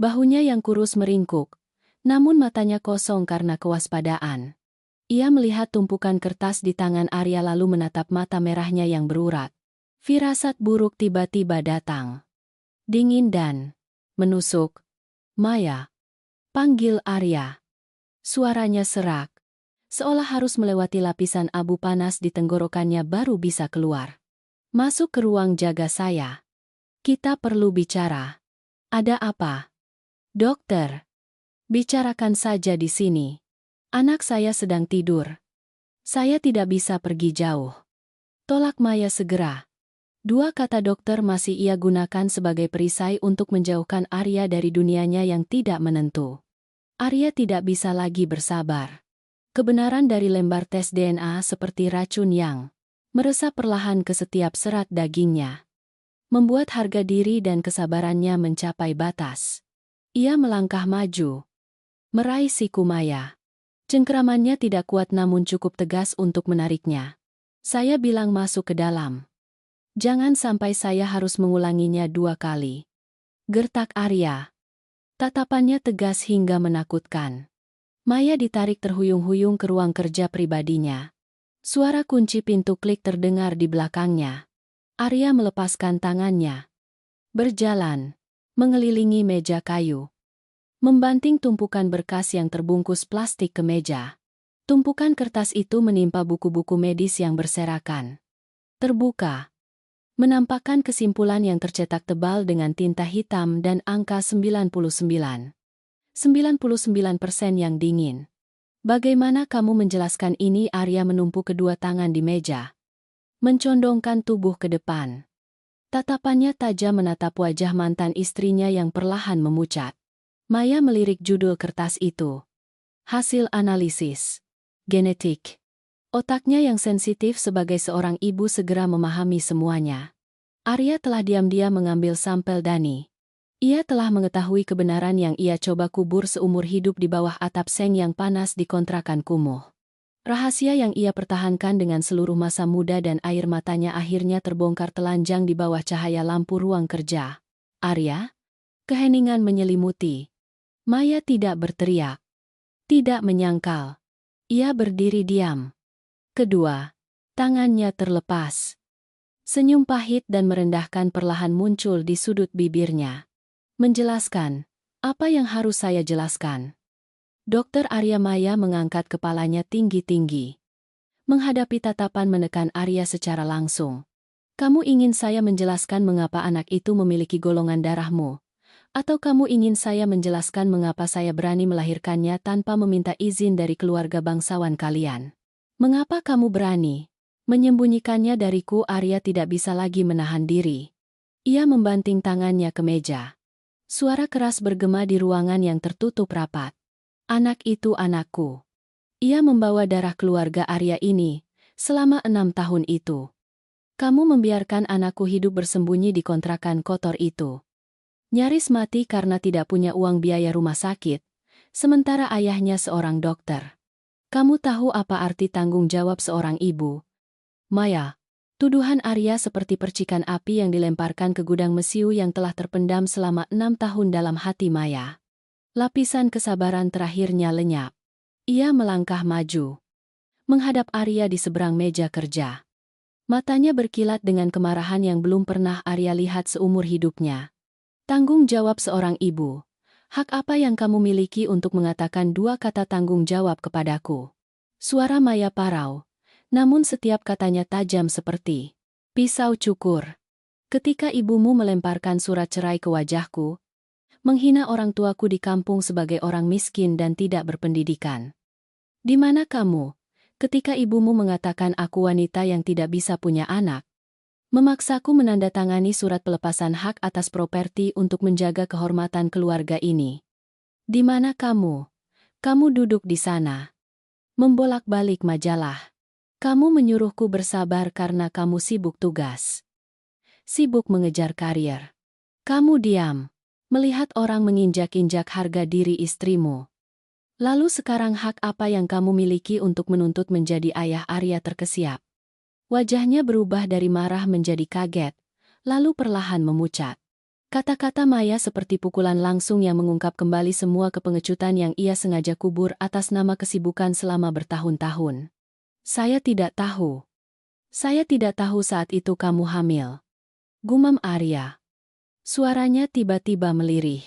[SPEAKER 1] Bahunya yang kurus meringkuk, namun matanya kosong karena kewaspadaan. Ia melihat tumpukan kertas di tangan Arya lalu menatap mata merahnya yang berurat. Firasat buruk tiba-tiba datang. Dingin dan menusuk. Maya. Panggil Arya. Suaranya serak, seolah harus melewati lapisan abu panas di tenggorokannya baru bisa keluar. Masuk ke ruang jaga saya. Kita perlu bicara. Ada apa? Dokter. Bicarakan saja di sini. Anak saya sedang tidur. Saya tidak bisa pergi jauh. Tolak Maya segera. Dua kata dokter masih ia gunakan sebagai perisai untuk menjauhkan Arya dari dunianya yang tidak menentu. Arya tidak bisa lagi bersabar. Kebenaran dari lembar tes DNA seperti racun yang meresap perlahan ke setiap serat dagingnya, membuat harga diri dan kesabarannya mencapai batas. Ia melangkah maju, meraih siku Maya. Cengkeramannya tidak kuat namun cukup tegas untuk menariknya. Saya bilang masuk ke dalam. Jangan sampai saya harus mengulanginya 2 kali. Gertak Arya. Tatapannya tegas hingga menakutkan. Maya ditarik terhuyung-huyung ke ruang kerja pribadinya. Suara kunci pintu klik terdengar di belakangnya. Arya melepaskan tangannya. Berjalan, mengelilingi meja kayu. Membanting tumpukan berkas yang terbungkus plastik ke meja. Tumpukan kertas itu menimpa buku-buku medis yang berserakan. Terbuka. Menampakkan kesimpulan yang tercetak tebal dengan tinta hitam dan angka 99. 99% yang dingin. Bagaimana kamu menjelaskan ini? Arya menumpuk kedua tangan di meja, mencondongkan tubuh ke depan. Tatapannya tajam menatap wajah mantan istrinya yang perlahan memucat. Maya melirik judul kertas itu. Hasil analisis genetik. Otaknya yang sensitif sebagai seorang ibu segera memahami semuanya. Arya telah diam-diam mengambil sampel Dani. Ia telah mengetahui kebenaran yang ia coba kubur seumur hidup di bawah atap seng yang panas di kontrakan kumuh. Rahasia yang ia pertahankan dengan seluruh masa muda dan air matanya akhirnya terbongkar telanjang di bawah cahaya lampu ruang kerja. Arya? Keheningan menyelimuti. Maya tidak berteriak. Tidak menyangkal. Ia berdiri diam. Kedua tangannya terlepas. Senyum pahit dan merendahkan perlahan muncul di sudut bibirnya. Menjelaskan, apa yang harus saya jelaskan? Dokter Arya. Maya mengangkat kepalanya tinggi-tinggi. Menghadapi tatapan menekan Arya secara langsung. Kamu ingin saya menjelaskan mengapa anak itu memiliki golongan darahmu? Atau kamu ingin saya menjelaskan mengapa saya berani melahirkannya tanpa meminta izin dari keluarga bangsawan kalian? Mengapa kamu berani menyembunyikannya dariku? Arya tidak bisa lagi menahan diri. Ia membanting tangannya ke meja. Suara keras bergema di ruangan yang tertutup rapat. Anak itu anakku. Ia membawa darah keluarga Arya ini selama 6 tahun itu. Kamu membiarkan anakku hidup bersembunyi di kontrakan kotor itu. Nyaris mati karena tidak punya uang biaya rumah sakit, sementara ayahnya seorang dokter. Kamu tahu apa arti tanggung jawab seorang ibu? Maya, tuduhan Arya seperti percikan api yang dilemparkan ke gudang mesiu yang telah terpendam selama 6 tahun dalam hati Maya. Lapisan kesabaran terakhirnya lenyap. Ia melangkah maju, menghadap Arya di seberang meja kerja. Matanya berkilat dengan kemarahan yang belum pernah Arya lihat seumur hidupnya. Tanggung jawab seorang ibu. Hak apa yang kamu miliki untuk mengatakan dua kata tanggung jawab kepadaku? Suara Maya parau, namun setiap katanya tajam seperti pisau cukur. Ketika ibumu melemparkan surat cerai ke wajahku, menghina orang tuaku di kampung sebagai orang miskin dan tidak berpendidikan. Di mana kamu ketika ibumu mengatakan aku wanita yang tidak bisa punya anak? Memaksaku menandatangani surat pelepasan hak atas properti untuk menjaga kehormatan keluarga ini. Di mana kamu? Kamu duduk di sana, membolak-balik majalah. Kamu menyuruhku bersabar karena kamu sibuk tugas. Sibuk mengejar karir. Kamu diam, melihat orang menginjak-injak harga diri istrimu. Lalu sekarang hak apa yang kamu miliki untuk menuntut menjadi ayah? Arya terkesiap. Wajahnya berubah dari marah menjadi kaget, lalu perlahan memucat. Kata-kata Maya seperti pukulan langsung yang mengungkap kembali semua kepengecutan yang ia sengaja kubur atas nama kesibukan selama bertahun-tahun. Saya tidak tahu. Saya tidak tahu saat itu kamu hamil. Gumam Arya. Suaranya tiba-tiba melirih.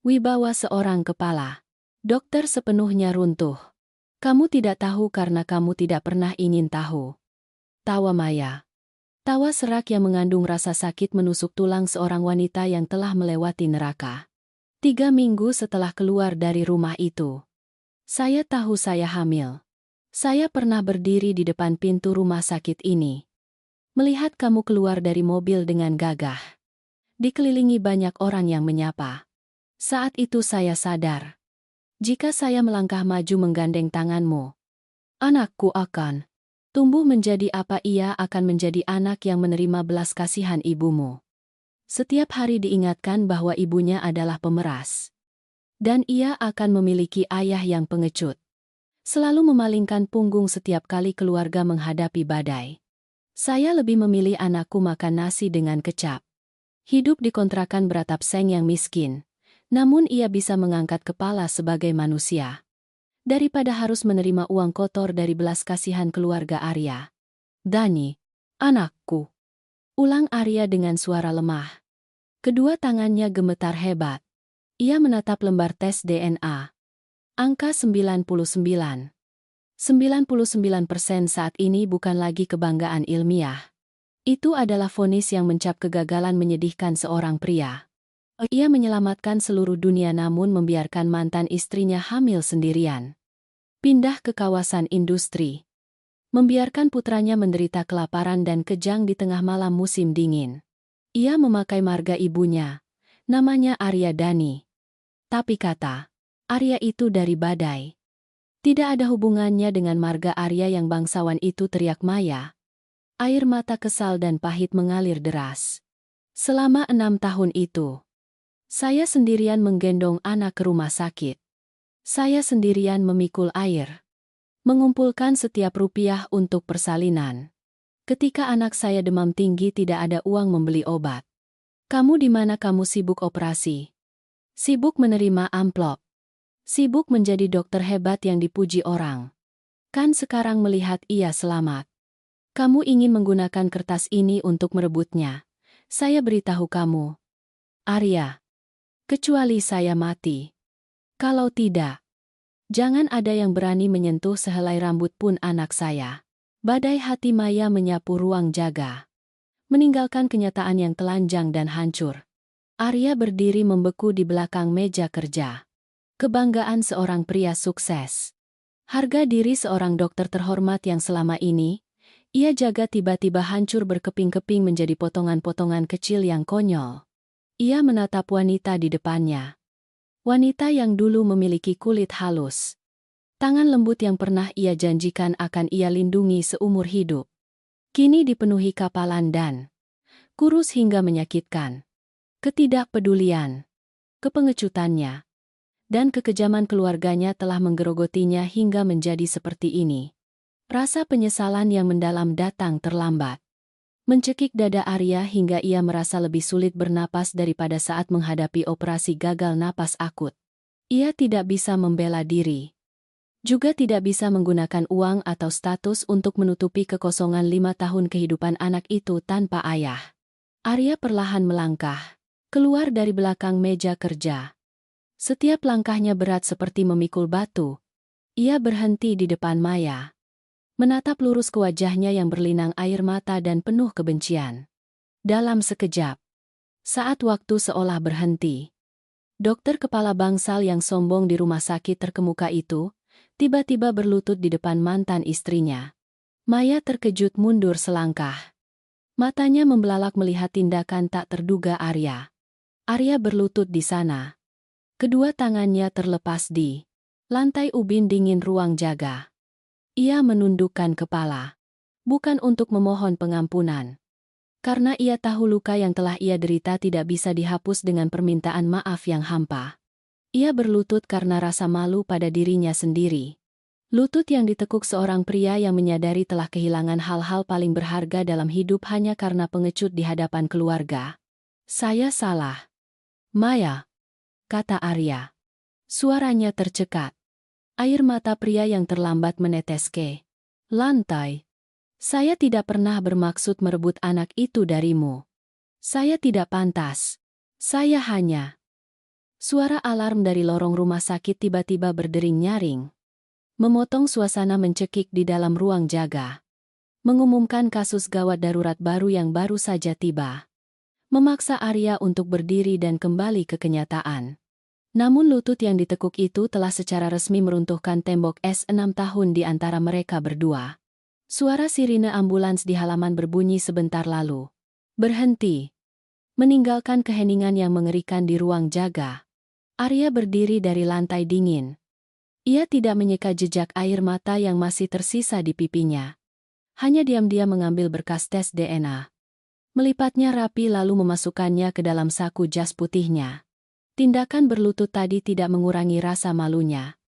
[SPEAKER 1] Wibawa seorang kepala dokter sepenuhnya runtuh. Kamu tidak tahu karena kamu tidak pernah ingin tahu. Tawa Maya. Tawa serak yang mengandung rasa sakit menusuk tulang seorang wanita yang telah melewati neraka. 3 minggu setelah keluar dari rumah itu. Saya tahu saya hamil. Saya pernah berdiri di depan pintu rumah sakit ini. Melihat kamu keluar dari mobil dengan gagah. Dikelilingi banyak orang yang menyapa. Saat itu saya sadar. Jika saya melangkah maju menggandeng tanganmu, anakku akan tumbuh menjadi apa? Ia akan menjadi anak yang menerima belas kasihan ibumu. Setiap hari diingatkan bahwa ibunya adalah pemeras. Dan ia akan memiliki ayah yang pengecut. Selalu memalingkan punggung setiap kali keluarga menghadapi badai. Saya lebih memilih anakku makan nasi dengan kecap. Hidup di kontrakan beratap seng yang miskin. Namun ia bisa mengangkat kepala sebagai manusia. Daripada harus menerima uang kotor dari belas kasihan keluarga Arya. Dani, anakku. Ulang Arya dengan suara lemah. Kedua tangannya gemetar hebat. Ia menatap lembar tes DNA. Angka 99. 99% saat ini bukan lagi kebanggaan ilmiah. Itu adalah vonis yang mencap kegagalan menyedihkan seorang pria. Ia menyelamatkan seluruh dunia namun membiarkan mantan istrinya hamil sendirian. Pindah ke kawasan industri. Membiarkan putranya menderita kelaparan dan kejang di tengah malam musim dingin. Ia memakai marga ibunya. Namanya Arya Dani. Tapi kata Arya itu dari badai. Tidak ada hubungannya dengan marga Arya yang bangsawan itu, teriak Maya. Air mata kesal dan pahit mengalir deras. Selama 6 tahun itu. Saya sendirian menggendong anak ke rumah sakit. Saya sendirian memikul air. Mengumpulkan setiap rupiah untuk persalinan. Ketika anak saya demam tinggi tidak ada uang membeli obat. Kamu di mana? Kamu sibuk operasi. Sibuk menerima amplop. Sibuk menjadi dokter hebat yang dipuji orang. Kan sekarang melihat ia selamat. Kamu ingin menggunakan kertas ini untuk merebutnya. Saya beritahu kamu, Arya. Kecuali saya mati. Kalau tidak, jangan ada yang berani menyentuh sehelai rambut pun anak saya. Badai hati Maya menyapu ruang jaga. Meninggalkan kenyataan yang telanjang dan hancur. Arya berdiri membeku di belakang meja kerja. Kebanggaan seorang pria sukses. Harga diri seorang dokter terhormat yang selama ini ia jaga tiba-tiba hancur berkeping-keping menjadi potongan-potongan kecil yang konyol. Ia menatap wanita di depannya. Wanita yang dulu memiliki kulit halus. Tangan lembut yang pernah ia janjikan akan ia lindungi seumur hidup. Kini dipenuhi kapalan dan kurus hingga menyakitkan. Ketidakpedulian, kepengecutannya, dan kekejaman keluarganya telah menggerogotinya hingga menjadi seperti ini. Rasa penyesalan yang mendalam datang terlambat. Mencekik dada Arya hingga ia merasa lebih sulit bernapas daripada saat menghadapi operasi gagal napas akut. Ia tidak bisa membela diri. Juga tidak bisa menggunakan uang atau status untuk menutupi kekosongan 5 tahun kehidupan anak itu tanpa ayah. Arya perlahan melangkah keluar dari belakang meja kerja. Setiap langkahnya berat seperti memikul batu. Ia berhenti di depan Maya. Menatap lurus ke wajahnya yang berlinang air mata dan penuh kebencian. Dalam sekejap, saat waktu seolah berhenti, dokter kepala bangsal yang sombong di rumah sakit terkemuka itu, tiba-tiba berlutut di depan mantan istrinya. Maya terkejut mundur selangkah. Matanya membelalak melihat tindakan tak terduga Arya. Arya berlutut di sana. Kedua tangannya terlepas di lantai ubin dingin ruang jaga. Ia menundukkan kepala. Bukan untuk memohon pengampunan. Karena ia tahu luka yang telah ia derita tidak bisa dihapus dengan permintaan maaf yang hampa. Ia berlutut karena rasa malu pada dirinya sendiri. Lutut yang ditekuk seorang pria yang menyadari telah kehilangan hal-hal paling berharga dalam hidup hanya karena pengecut di hadapan keluarga. Saya salah. Maya, kata Arya. Suaranya tercekat. Air mata pria yang terlambat menetes ke lantai. Saya tidak pernah bermaksud merebut anak itu darimu. Saya tidak pantas. Saya hanya... Suara alarm dari lorong rumah sakit tiba-tiba berdering nyaring. Memotong suasana mencekik di dalam ruang jaga. Mengumumkan kasus gawat darurat baru yang baru saja tiba. Memaksa Arya untuk berdiri dan kembali ke kenyataan. Namun lutut yang ditekuk itu telah secara resmi meruntuhkan tembok es 6 tahun di antara mereka berdua. Suara sirine ambulans di halaman berbunyi sebentar lalu. Berhenti. Meninggalkan keheningan yang mengerikan di ruang jaga. Arya berdiri dari lantai dingin. Ia tidak menyeka jejak air mata yang masih tersisa di pipinya. Hanya diam-diam mengambil berkas tes DNA. Melipatnya rapi lalu memasukkannya ke dalam saku jas putihnya. Tindakan berlutut tadi tidak mengurangi rasa malunya.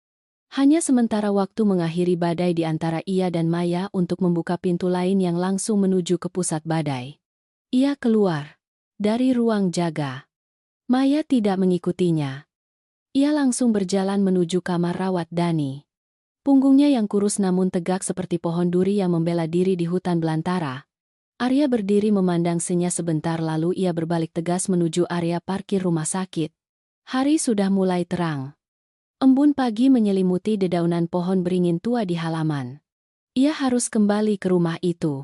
[SPEAKER 1] Hanya sementara waktu mengakhiri badai di antara ia dan Maya untuk membuka pintu lain yang langsung menuju ke pusat badai. Ia keluar dari ruang jaga. Maya tidak mengikutinya. Ia langsung berjalan menuju kamar rawat Dani. Punggungnya yang kurus namun tegak seperti pohon duri yang membela diri di hutan belantara. Arya berdiri memandang Senya sebentar lalu ia berbalik tegas menuju area parkir rumah sakit. Hari sudah mulai terang. Embun pagi menyelimuti dedaunan pohon beringin tua di halaman. Ia harus kembali ke rumah itu.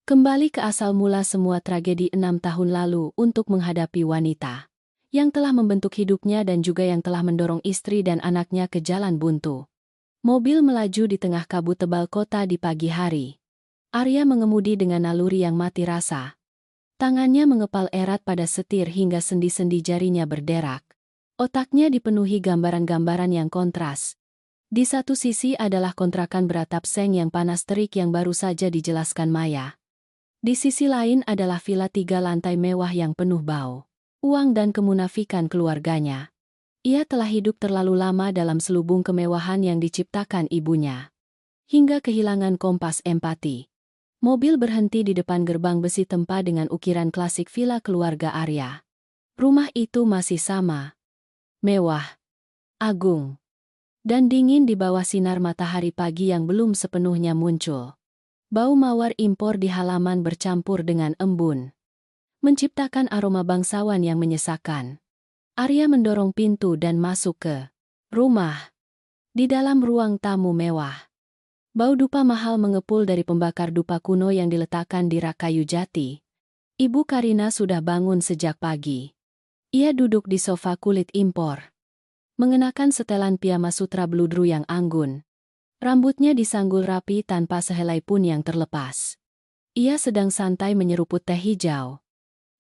[SPEAKER 1] Kembali ke asal mula semua tragedi 6 tahun lalu untuk menghadapi wanita yang telah membentuk hidupnya dan juga yang telah mendorong istri dan anaknya ke jalan buntu. Mobil melaju di tengah kabut tebal kota di pagi hari. Arya mengemudi dengan naluri yang mati rasa. Tangannya mengepal erat pada setir hingga sendi-sendi jarinya berderak. Otaknya dipenuhi gambaran-gambaran yang kontras. Di satu sisi adalah kontrakan beratap seng yang panas terik yang baru saja dijelaskan Maya. Di sisi lain adalah villa 3 lantai mewah yang penuh bau, uang dan kemunafikan keluarganya. Ia telah hidup terlalu lama dalam selubung kemewahan yang diciptakan ibunya. Hingga kehilangan kompas empati. Mobil berhenti di depan gerbang besi tempa dengan ukiran klasik villa keluarga Arya. Rumah itu masih sama. Mewah, agung, dan dingin di bawah sinar matahari pagi yang belum sepenuhnya muncul. Bau mawar impor di halaman bercampur dengan embun, menciptakan aroma bangsawan yang menyesakkan. Arya mendorong pintu dan masuk ke rumah. Di dalam ruang tamu mewah, bau dupa mahal mengepul dari pembakar dupa kuno yang diletakkan di rak kayu jati. Ibu Karina sudah bangun sejak pagi. Ia duduk di sofa kulit impor, mengenakan setelan piyama sutra bludru yang anggun. Rambutnya disanggul rapi tanpa sehelai pun yang terlepas. Ia sedang santai menyeruput teh hijau.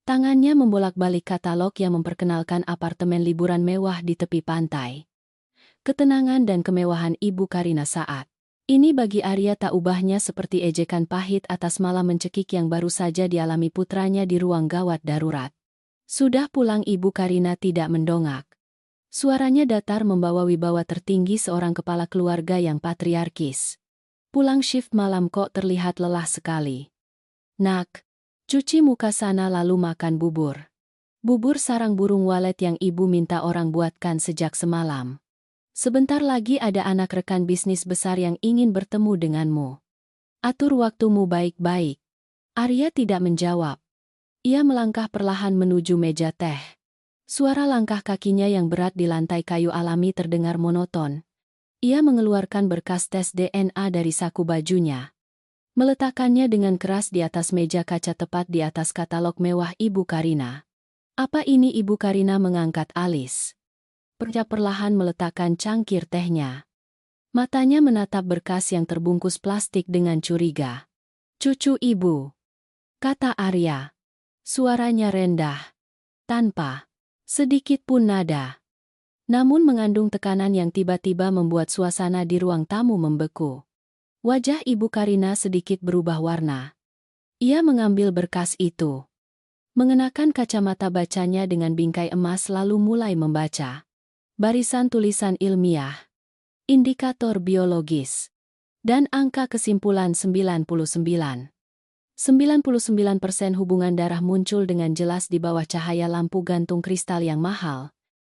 [SPEAKER 1] Tangannya membolak-balik katalog yang memperkenalkan apartemen liburan mewah di tepi pantai. ketenangan dan kemewahan Ibu Karina saat ini bagi Arya tak ubahnya seperti ejekan pahit atas malam mencekik yang baru saja dialami putranya di ruang gawat darurat. Sudah pulang Ibu Karina tidak mendongak. Suaranya datar membawa wibawa tertinggi seorang kepala keluarga yang patriarkis. Pulang shift malam kok terlihat lelah sekali. Nak, cuci muka sana lalu makan bubur. Bubur sarang burung walet yang ibu minta orang buatkan sejak semalam. Sebentar lagi ada anak rekan bisnis besar yang ingin bertemu denganmu. Atur waktumu baik-baik. Arya tidak menjawab. Ia melangkah perlahan menuju meja teh. Suara langkah kakinya yang berat di lantai kayu alami terdengar monoton. Ia mengeluarkan berkas tes DNA dari saku bajunya. Meletakkannya dengan keras di atas meja kaca tepat di atas katalog mewah Ibu Karina. Apa ini? Ibu Karina mengangkat alis. Pria perlahan meletakkan cangkir tehnya. Matanya menatap berkas yang terbungkus plastik dengan curiga. Cucu ibu, kata Arya. Suaranya rendah, tanpa sedikit pun nada. Namun mengandung tekanan yang tiba-tiba membuat suasana di ruang tamu membeku. Wajah Ibu Karina sedikit berubah warna. Ia mengambil berkas itu. Mengenakan kacamata bacanya dengan bingkai emas lalu mulai membaca. Barisan tulisan ilmiah, indikator biologis, dan angka kesimpulan 99. 99% hubungan darah muncul dengan jelas di bawah cahaya lampu gantung kristal yang mahal.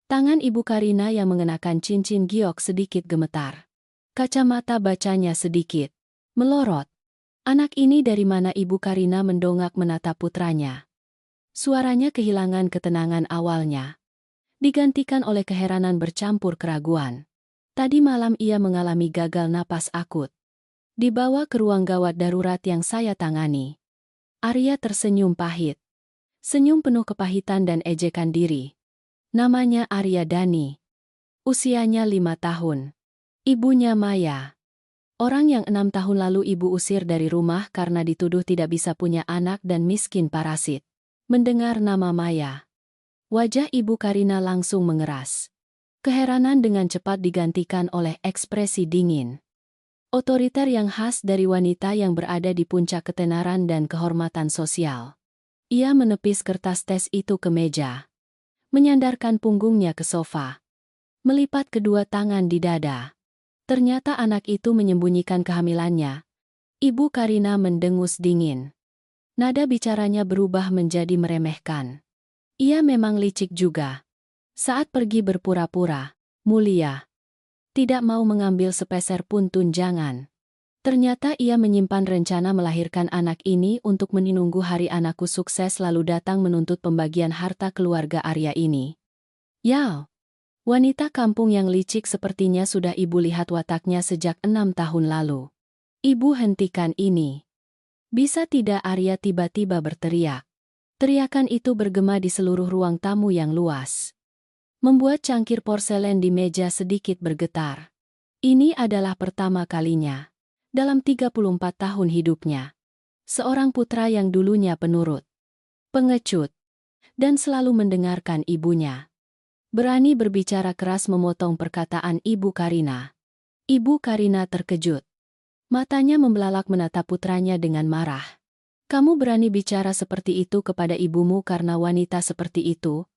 [SPEAKER 1] Tangan Ibu Karina yang mengenakan cincin giok sedikit gemetar. Kacamata bacanya sedikit melorot. Anak ini dari mana? Ibu Karina mendongak menatap putranya. Suaranya kehilangan ketenangan awalnya. Digantikan oleh keheranan bercampur keraguan. Tadi malam ia mengalami gagal napas akut. Dibawa ke ruang gawat darurat yang saya tangani. Arya tersenyum pahit. Senyum penuh kepahitan dan ejekan diri. Namanya Arya Dani. Usianya 5 tahun. Ibunya Maya. Orang yang 6 tahun lalu ibu usir dari rumah karena dituduh tidak bisa punya anak dan miskin parasit. Mendengar nama Maya, wajah Ibu Karina langsung mengeras. Keheranan dengan cepat digantikan oleh ekspresi dingin. Otoriter yang khas dari wanita yang berada di puncak ketenaran dan kehormatan sosial. Ia menepis kertas tes itu ke meja. Menyandarkan punggungnya ke sofa. Melipat kedua tangan di dada. Ternyata anak itu menyembunyikan kehamilannya. Ibu Karina mendengus dingin. Nada bicaranya berubah menjadi meremehkan. Ia memang licik juga. Saat pergi berpura-pura mulia. Tidak mau mengambil sepeser pun tunjangan. Ternyata ia menyimpan rencana melahirkan anak ini untuk menunggu hari anakku sukses lalu datang menuntut pembagian harta keluarga Arya ini. Yao! Wanita kampung yang licik sepertinya sudah ibu lihat wataknya sejak 6 tahun lalu. Ibu hentikan ini. Bisa tidak? Arya tiba-tiba berteriak. Teriakan itu bergema di seluruh ruang tamu yang luas. Membuat cangkir porselen di meja sedikit bergetar. Ini adalah pertama kalinya. Dalam 34 tahun hidupnya. Seorang putra yang dulunya penurut, pengecut, dan selalu mendengarkan ibunya. Berani berbicara keras memotong perkataan Ibu Karina. Ibu Karina terkejut. Matanya membelalak menatap putranya dengan marah. Kamu berani bicara seperti itu kepada ibumu karena wanita seperti itu?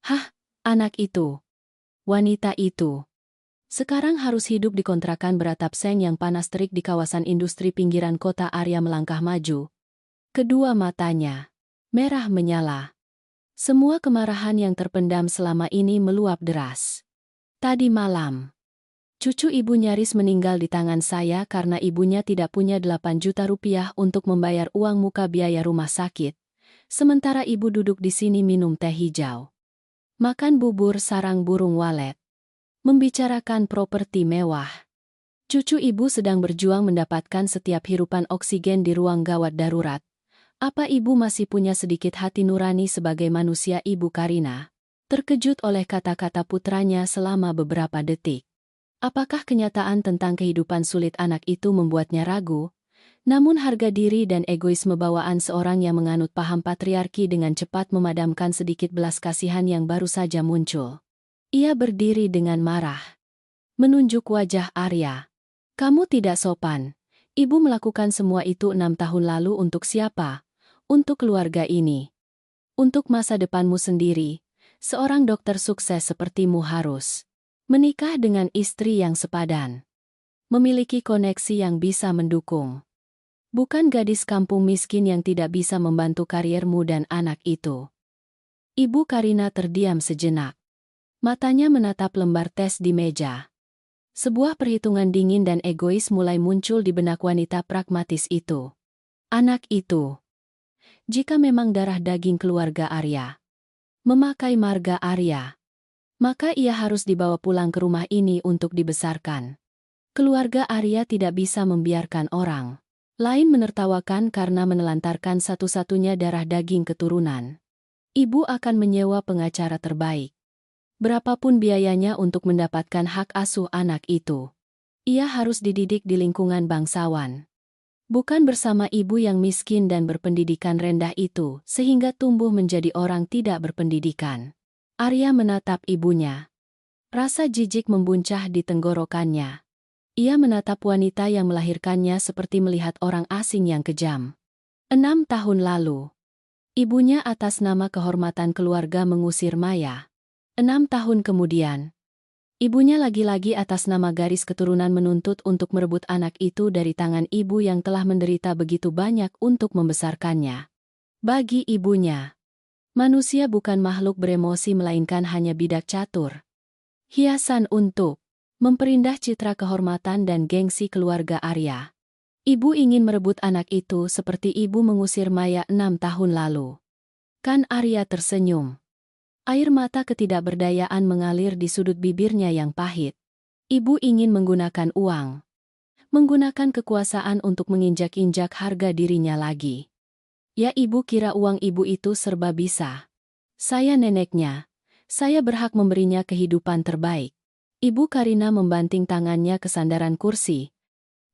[SPEAKER 1] Hah, anak itu. Wanita itu. Sekarang harus hidup di kontrakan beratap seng yang panas terik di kawasan industri pinggiran kota. Arya melangkah maju. Kedua matanya merah menyala. Semua kemarahan yang terpendam selama ini meluap deras. Tadi malam, cucu ibu nyaris meninggal di tangan saya karena ibunya tidak punya 8 juta rupiah untuk membayar uang muka biaya rumah sakit. Sementara ibu duduk di sini minum teh hijau. Makan bubur sarang burung walet. Membicarakan properti mewah. Cucu ibu sedang berjuang mendapatkan setiap hirupan oksigen di ruang gawat darurat. Apa ibu masih punya sedikit hati nurani sebagai manusia? Ibu Karina terkejut oleh kata-kata putranya selama beberapa detik. Apakah kenyataan tentang kehidupan sulit anak itu membuatnya ragu? Namun harga diri dan egoisme bawaan seorang yang menganut paham patriarki dengan cepat memadamkan sedikit belas kasihan yang baru saja muncul. Ia berdiri dengan marah. menunjuk wajah Arya. Kamu tidak sopan. Ibu melakukan semua itu 6 tahun lalu untuk siapa? Untuk keluarga ini. Untuk masa depanmu sendiri. Seorang dokter sukses sepertimu harus menikah dengan istri yang sepadan. Memiliki koneksi yang bisa mendukung. Bukan gadis kampung miskin yang tidak bisa membantu kariermu dan anak itu. Ibu Karina terdiam sejenak. Matanya menatap lembar tes di meja. Sebuah perhitungan dingin dan egois mulai muncul di benak wanita pragmatis itu. Anak itu. Jika memang darah daging keluarga Arya, memakai marga Arya, maka ia harus dibawa pulang ke rumah ini untuk dibesarkan. Keluarga Arya tidak bisa membiarkan orang lain menertawakan karena menelantarkan satu-satunya darah daging keturunan. Ibu akan menyewa pengacara terbaik. Berapapun biayanya untuk mendapatkan hak asuh anak itu. Ia harus dididik di lingkungan bangsawan. Bukan bersama ibu yang miskin dan berpendidikan rendah itu, sehingga tumbuh menjadi orang tidak berpendidikan. Arya menatap ibunya. Rasa jijik membuncah di tenggorokannya. Ia menatap wanita yang melahirkannya seperti melihat orang asing yang kejam. 6 tahun lalu, ibunya atas nama kehormatan keluarga mengusir Maya. 6 tahun kemudian, ibunya lagi-lagi atas nama garis keturunan menuntut untuk merebut anak itu dari tangan ibu yang telah menderita begitu banyak untuk membesarkannya. Bagi ibunya, manusia bukan makhluk beremosi melainkan hanya bidak catur. Hiasan untuk memperindah citra kehormatan dan gengsi keluarga Arya. Ibu ingin merebut anak itu seperti ibu mengusir Maya 6 tahun lalu. Kan Arya tersenyum. Air mata ketidakberdayaan mengalir di sudut bibirnya yang pahit. Ibu ingin menggunakan uang. Menggunakan kekuasaan untuk menginjak-injak harga dirinya lagi. Ya, ibu kira uang ibu itu serba bisa. Saya neneknya. Saya berhak memberinya kehidupan terbaik. Ibu Karina membanting tangannya ke sandaran kursi.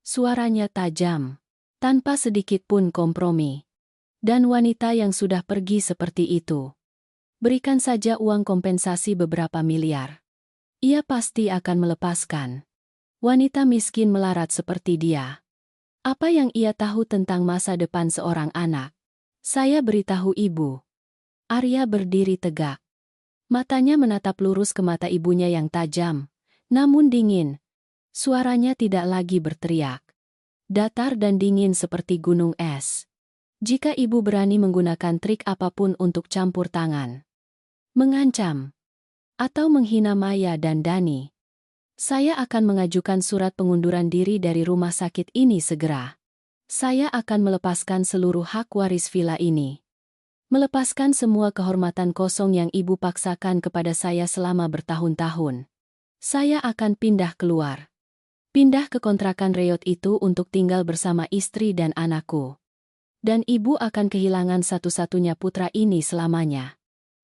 [SPEAKER 1] Suaranya tajam. Tanpa sedikit pun kompromi. Dan wanita yang sudah pergi seperti itu. Berikan saja uang kompensasi beberapa miliar. Ia pasti akan melepaskan. Wanita miskin melarat seperti dia. Apa yang ia tahu tentang masa depan seorang anak? Saya beritahu ibu. Arya berdiri tegak. Matanya menatap lurus ke mata ibunya yang tajam, namun dingin. Suaranya tidak lagi berteriak. Datar dan dingin seperti gunung es. Jika ibu berani menggunakan trik apapun untuk campur tangan, mengancam, atau menghina Maya dan Dani, saya akan mengajukan surat pengunduran diri dari rumah sakit ini segera. Saya akan melepaskan seluruh hak waris villa ini. Melepaskan semua kehormatan kosong yang ibu paksakan kepada saya selama bertahun-tahun. Saya akan pindah keluar. Pindah ke kontrakan reot itu untuk tinggal bersama istri dan anakku. Dan ibu akan kehilangan satu-satunya putra ini selamanya.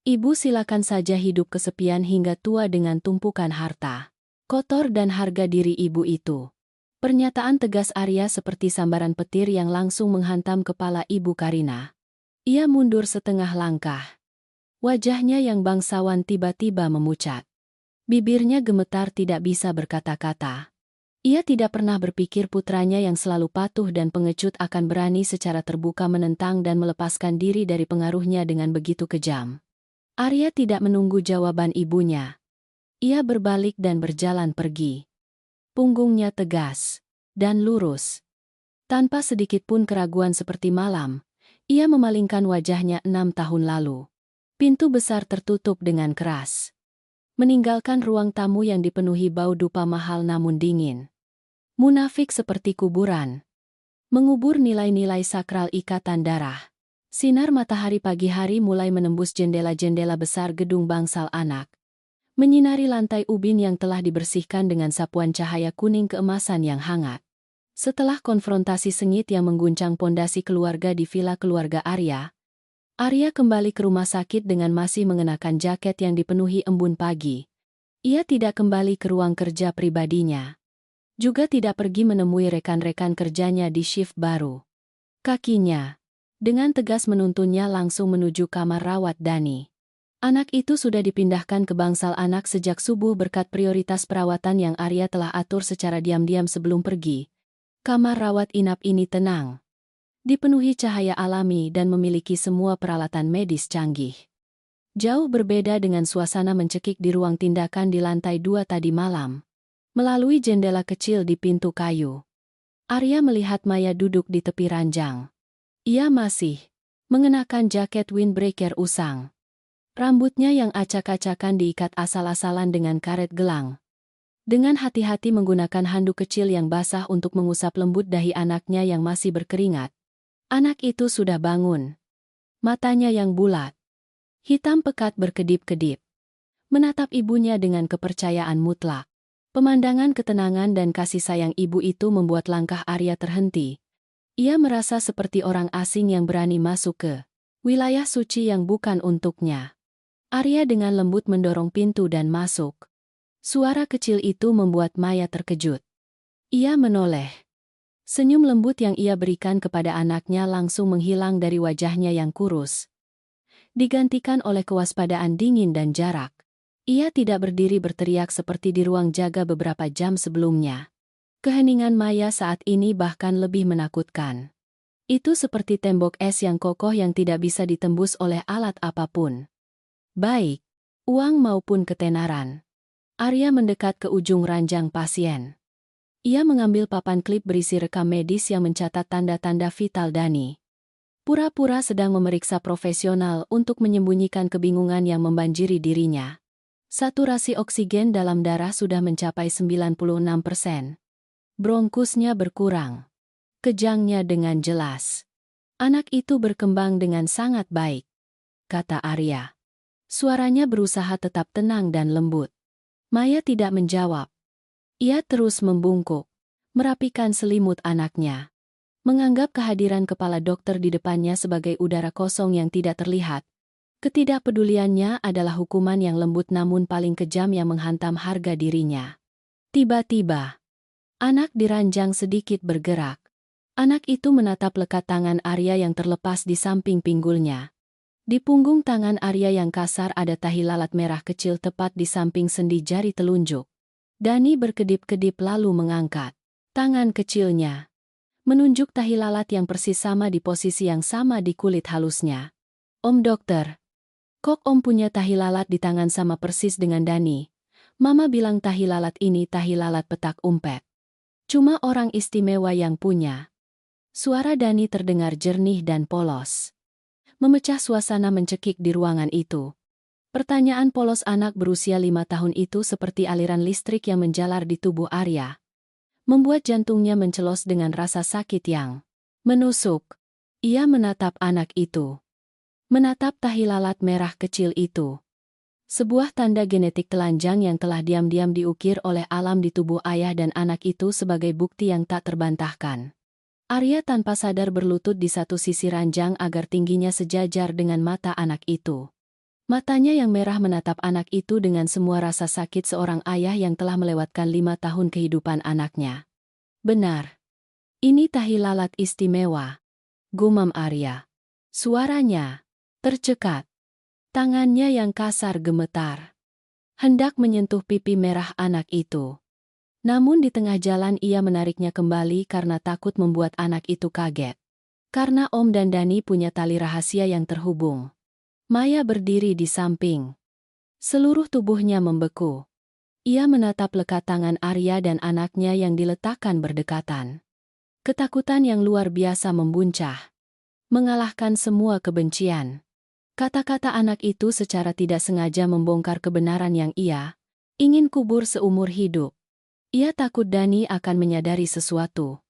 [SPEAKER 1] Ibu silakan saja hidup kesepian hingga tua dengan tumpukan harta kotor dan harga diri ibu itu. Pernyataan tegas Arya seperti sambaran petir yang langsung menghantam kepala ibu Karina. Ia mundur setengah langkah. Wajahnya yang bangsawan tiba-tiba memucat. Bibirnya gemetar tidak bisa berkata-kata. Ia tidak pernah berpikir putranya yang selalu patuh dan pengecut akan berani secara terbuka menentang dan melepaskan diri dari pengaruhnya dengan begitu kejam. Arya tidak menunggu jawaban ibunya. Ia berbalik dan berjalan pergi. Punggungnya tegas dan lurus. Tanpa sedikit pun keraguan seperti malam, ia memalingkan wajahnya 6 tahun lalu. Pintu besar tertutup dengan keras. Meninggalkan ruang tamu yang dipenuhi bau dupa mahal namun dingin. Munafik seperti kuburan. Mengubur nilai-nilai sakral ikatan darah. Sinar matahari pagi hari mulai menembus jendela-jendela besar gedung bangsal anak. Menyinari lantai ubin yang telah dibersihkan dengan sapuan cahaya kuning keemasan yang hangat. Setelah konfrontasi sengit yang mengguncang pondasi keluarga di villa keluarga Arya, Arya kembali ke rumah sakit dengan masih mengenakan jaket yang dipenuhi embun pagi. Ia tidak kembali ke ruang kerja pribadinya. Juga tidak pergi menemui rekan-rekan kerjanya di shift baru. Kakinya dengan tegas menuntunnya langsung menuju kamar rawat Dani. Anak itu sudah dipindahkan ke bangsal anak sejak subuh berkat prioritas perawatan yang Arya telah atur secara diam-diam sebelum pergi. Kamar rawat inap ini tenang, dipenuhi cahaya alami dan memiliki semua peralatan medis canggih. Jauh berbeda dengan suasana mencekik di ruang tindakan di lantai 2 tadi malam. Melalui jendela kecil di pintu kayu, Arya melihat Maya duduk di tepi ranjang. Ia masih mengenakan jaket windbreaker usang. Rambutnya yang acak-acakan diikat asal-asalan dengan karet gelang. Dengan hati-hati menggunakan handuk kecil yang basah untuk mengusap lembut dahi anaknya yang masih berkeringat. Anak itu sudah bangun. Matanya yang bulat, hitam pekat berkedip-kedip, menatap ibunya dengan kepercayaan mutlak. Pemandangan ketenangan dan kasih sayang ibu itu membuat langkah Arya terhenti. Ia merasa seperti orang asing yang berani masuk ke wilayah suci yang bukan untuknya. Arya dengan lembut mendorong pintu dan masuk. Suara kecil itu membuat Maya terkejut. Ia menoleh. Senyum lembut yang ia berikan kepada anaknya langsung menghilang dari wajahnya yang kurus, digantikan oleh kewaspadaan dingin dan jarak. Ia tidak berdiri berteriak seperti di ruang jaga beberapa jam sebelumnya. Keheningan Maya saat ini bahkan lebih menakutkan. Itu seperti tembok es yang kokoh yang tidak bisa ditembus oleh alat apapun. Baik uang maupun ketenaran. Arya mendekat ke ujung ranjang pasien. Ia mengambil papan klip berisi rekam medis yang mencatat tanda-tanda vital Dani. Pura-pura sedang memeriksa profesional untuk menyembunyikan kebingungan yang membanjiri dirinya. Saturasi oksigen dalam darah sudah mencapai 96%. Bronkusnya berkurang. Kejangnya dengan jelas. Anak itu berkembang dengan sangat baik, kata Arya. Suaranya berusaha tetap tenang dan lembut. Maya tidak menjawab. Ia terus membungkuk, merapikan selimut anaknya. Menganggap kehadiran kepala dokter di depannya sebagai udara kosong yang tidak terlihat. Ketidakpeduliannya adalah hukuman yang lembut namun paling kejam yang menghantam harga dirinya. Tiba-tiba, anak di ranjang sedikit bergerak. Anak itu menatap lekat tangan Arya yang terlepas di samping pinggulnya. Di punggung tangan Arya yang kasar ada tahi lalat merah kecil tepat di samping sendi jari telunjuk. Dani berkedip-kedip lalu mengangkat tangan kecilnya, menunjuk tahi lalat yang persis sama di posisi yang sama di kulit halusnya. Om dokter, kok om punya tahi lalat di tangan sama persis dengan Dani? Mama bilang tahi lalat ini tahi lalat petak umpet. Cuma orang istimewa yang punya. Suara Dani terdengar jernih dan polos, memecah suasana mencekik di ruangan itu. Pertanyaan polos anak berusia 5 tahun itu seperti aliran listrik yang menjalar di tubuh Arya, membuat jantungnya mencelos dengan rasa sakit yang menusuk. Ia menatap anak itu, menatap tahi lalat merah kecil itu. Sebuah tanda genetik telanjang yang telah diam-diam diukir oleh alam di tubuh ayah dan anak itu sebagai bukti yang tak terbantahkan. Arya tanpa sadar berlutut di satu sisi ranjang agar tingginya sejajar dengan mata anak itu. Matanya yang merah menatap anak itu dengan semua rasa sakit seorang ayah yang telah melewatkan 5 tahun kehidupan anaknya. Benar. Ini tahi lalat istimewa, gumam Arya. Suaranya tercekat. Tangannya yang kasar gemetar, hendak menyentuh pipi merah anak itu. Namun di tengah jalan ia menariknya kembali karena takut membuat anak itu kaget. Karena Om dan Dani punya tali rahasia yang terhubung. Maya berdiri di samping. Seluruh tubuhnya membeku. Ia menatap lekat tangan Arya dan anaknya yang diletakkan berdekatan. Ketakutan yang luar biasa membuncah, mengalahkan semua kebencian. Kata-kata anak itu secara tidak sengaja membongkar kebenaran yang ia ingin kubur seumur hidup. Ia takut Dani akan menyadari sesuatu.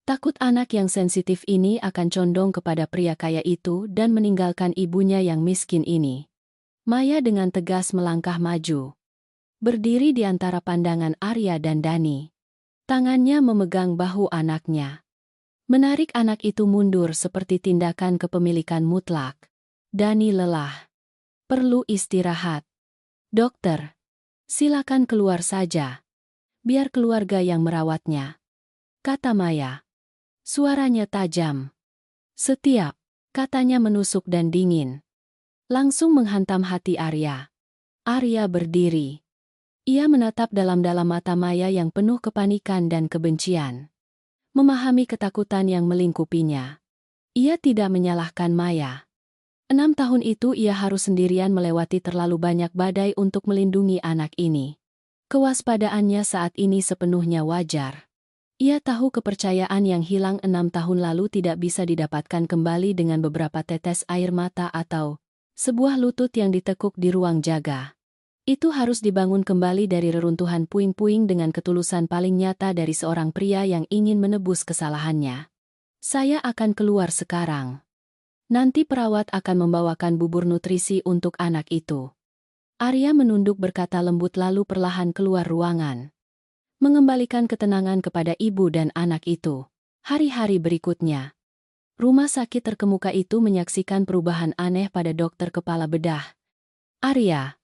[SPEAKER 1] Takut anak yang sensitif ini akan condong kepada pria kaya itu dan meninggalkan ibunya yang miskin ini. Maya dengan tegas melangkah maju, berdiri di antara pandangan Arya dan Dani. Tangannya memegang bahu anaknya, menarik anak itu mundur seperti tindakan kepemilikan mutlak. Dani lelah, perlu istirahat. Dokter, silakan keluar saja. Biar keluarga yang merawatnya, kata Maya. Suaranya tajam. Setiap katanya menusuk dan dingin. langsung menghantam hati Arya. Arya berdiri. Ia menatap dalam-dalam mata Maya yang penuh kepanikan dan kebencian. Memahami ketakutan yang melingkupinya. Ia tidak menyalahkan Maya. 6 tahun itu ia harus sendirian melewati terlalu banyak badai untuk melindungi anak ini. Kewaspadaannya saat ini sepenuhnya wajar. Ia tahu kepercayaan yang hilang 6 tahun lalu tidak bisa didapatkan kembali dengan beberapa tetes air mata atau sebuah lutut yang ditekuk di ruang jaga. Itu harus dibangun kembali dari reruntuhan puing-puing dengan ketulusan paling nyata dari seorang pria yang ingin menebus kesalahannya. Saya akan keluar sekarang. Nanti perawat akan membawakan bubur nutrisi untuk anak itu. Arya menunduk berkata lembut lalu perlahan keluar ruangan. Mengembalikan ketenangan kepada ibu dan anak itu. Hari-hari berikutnya. Rumah sakit terkemuka itu menyaksikan perubahan aneh pada dokter kepala bedah. Arya.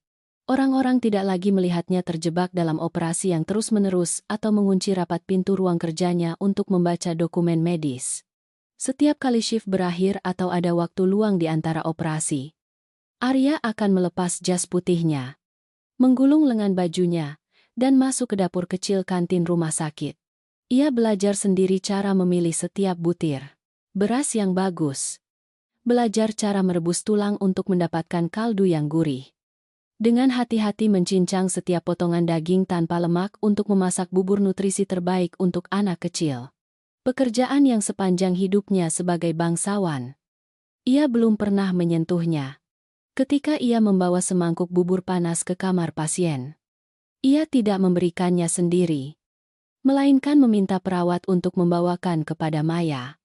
[SPEAKER 1] Orang-orang tidak lagi melihatnya terjebak dalam operasi yang terus-menerus atau mengunci rapat pintu ruang kerjanya untuk membaca dokumen medis. Setiap kali shift berakhir atau ada waktu luang di antara operasi, Arya akan melepas jas putihnya, menggulung lengan bajunya, dan masuk ke dapur kecil kantin rumah sakit. Ia belajar sendiri cara memilih setiap butir beras yang bagus. Belajar cara merebus tulang untuk mendapatkan kaldu yang gurih. Dengan hati-hati mencincang setiap potongan daging tanpa lemak untuk memasak bubur nutrisi terbaik untuk anak kecil. Pekerjaan yang sepanjang hidupnya sebagai bangsawan. Ia belum pernah menyentuhnya. Ketika ia membawa semangkuk bubur panas ke kamar pasien, ia tidak memberikannya sendiri, melainkan meminta perawat untuk membawakan kepada Maya.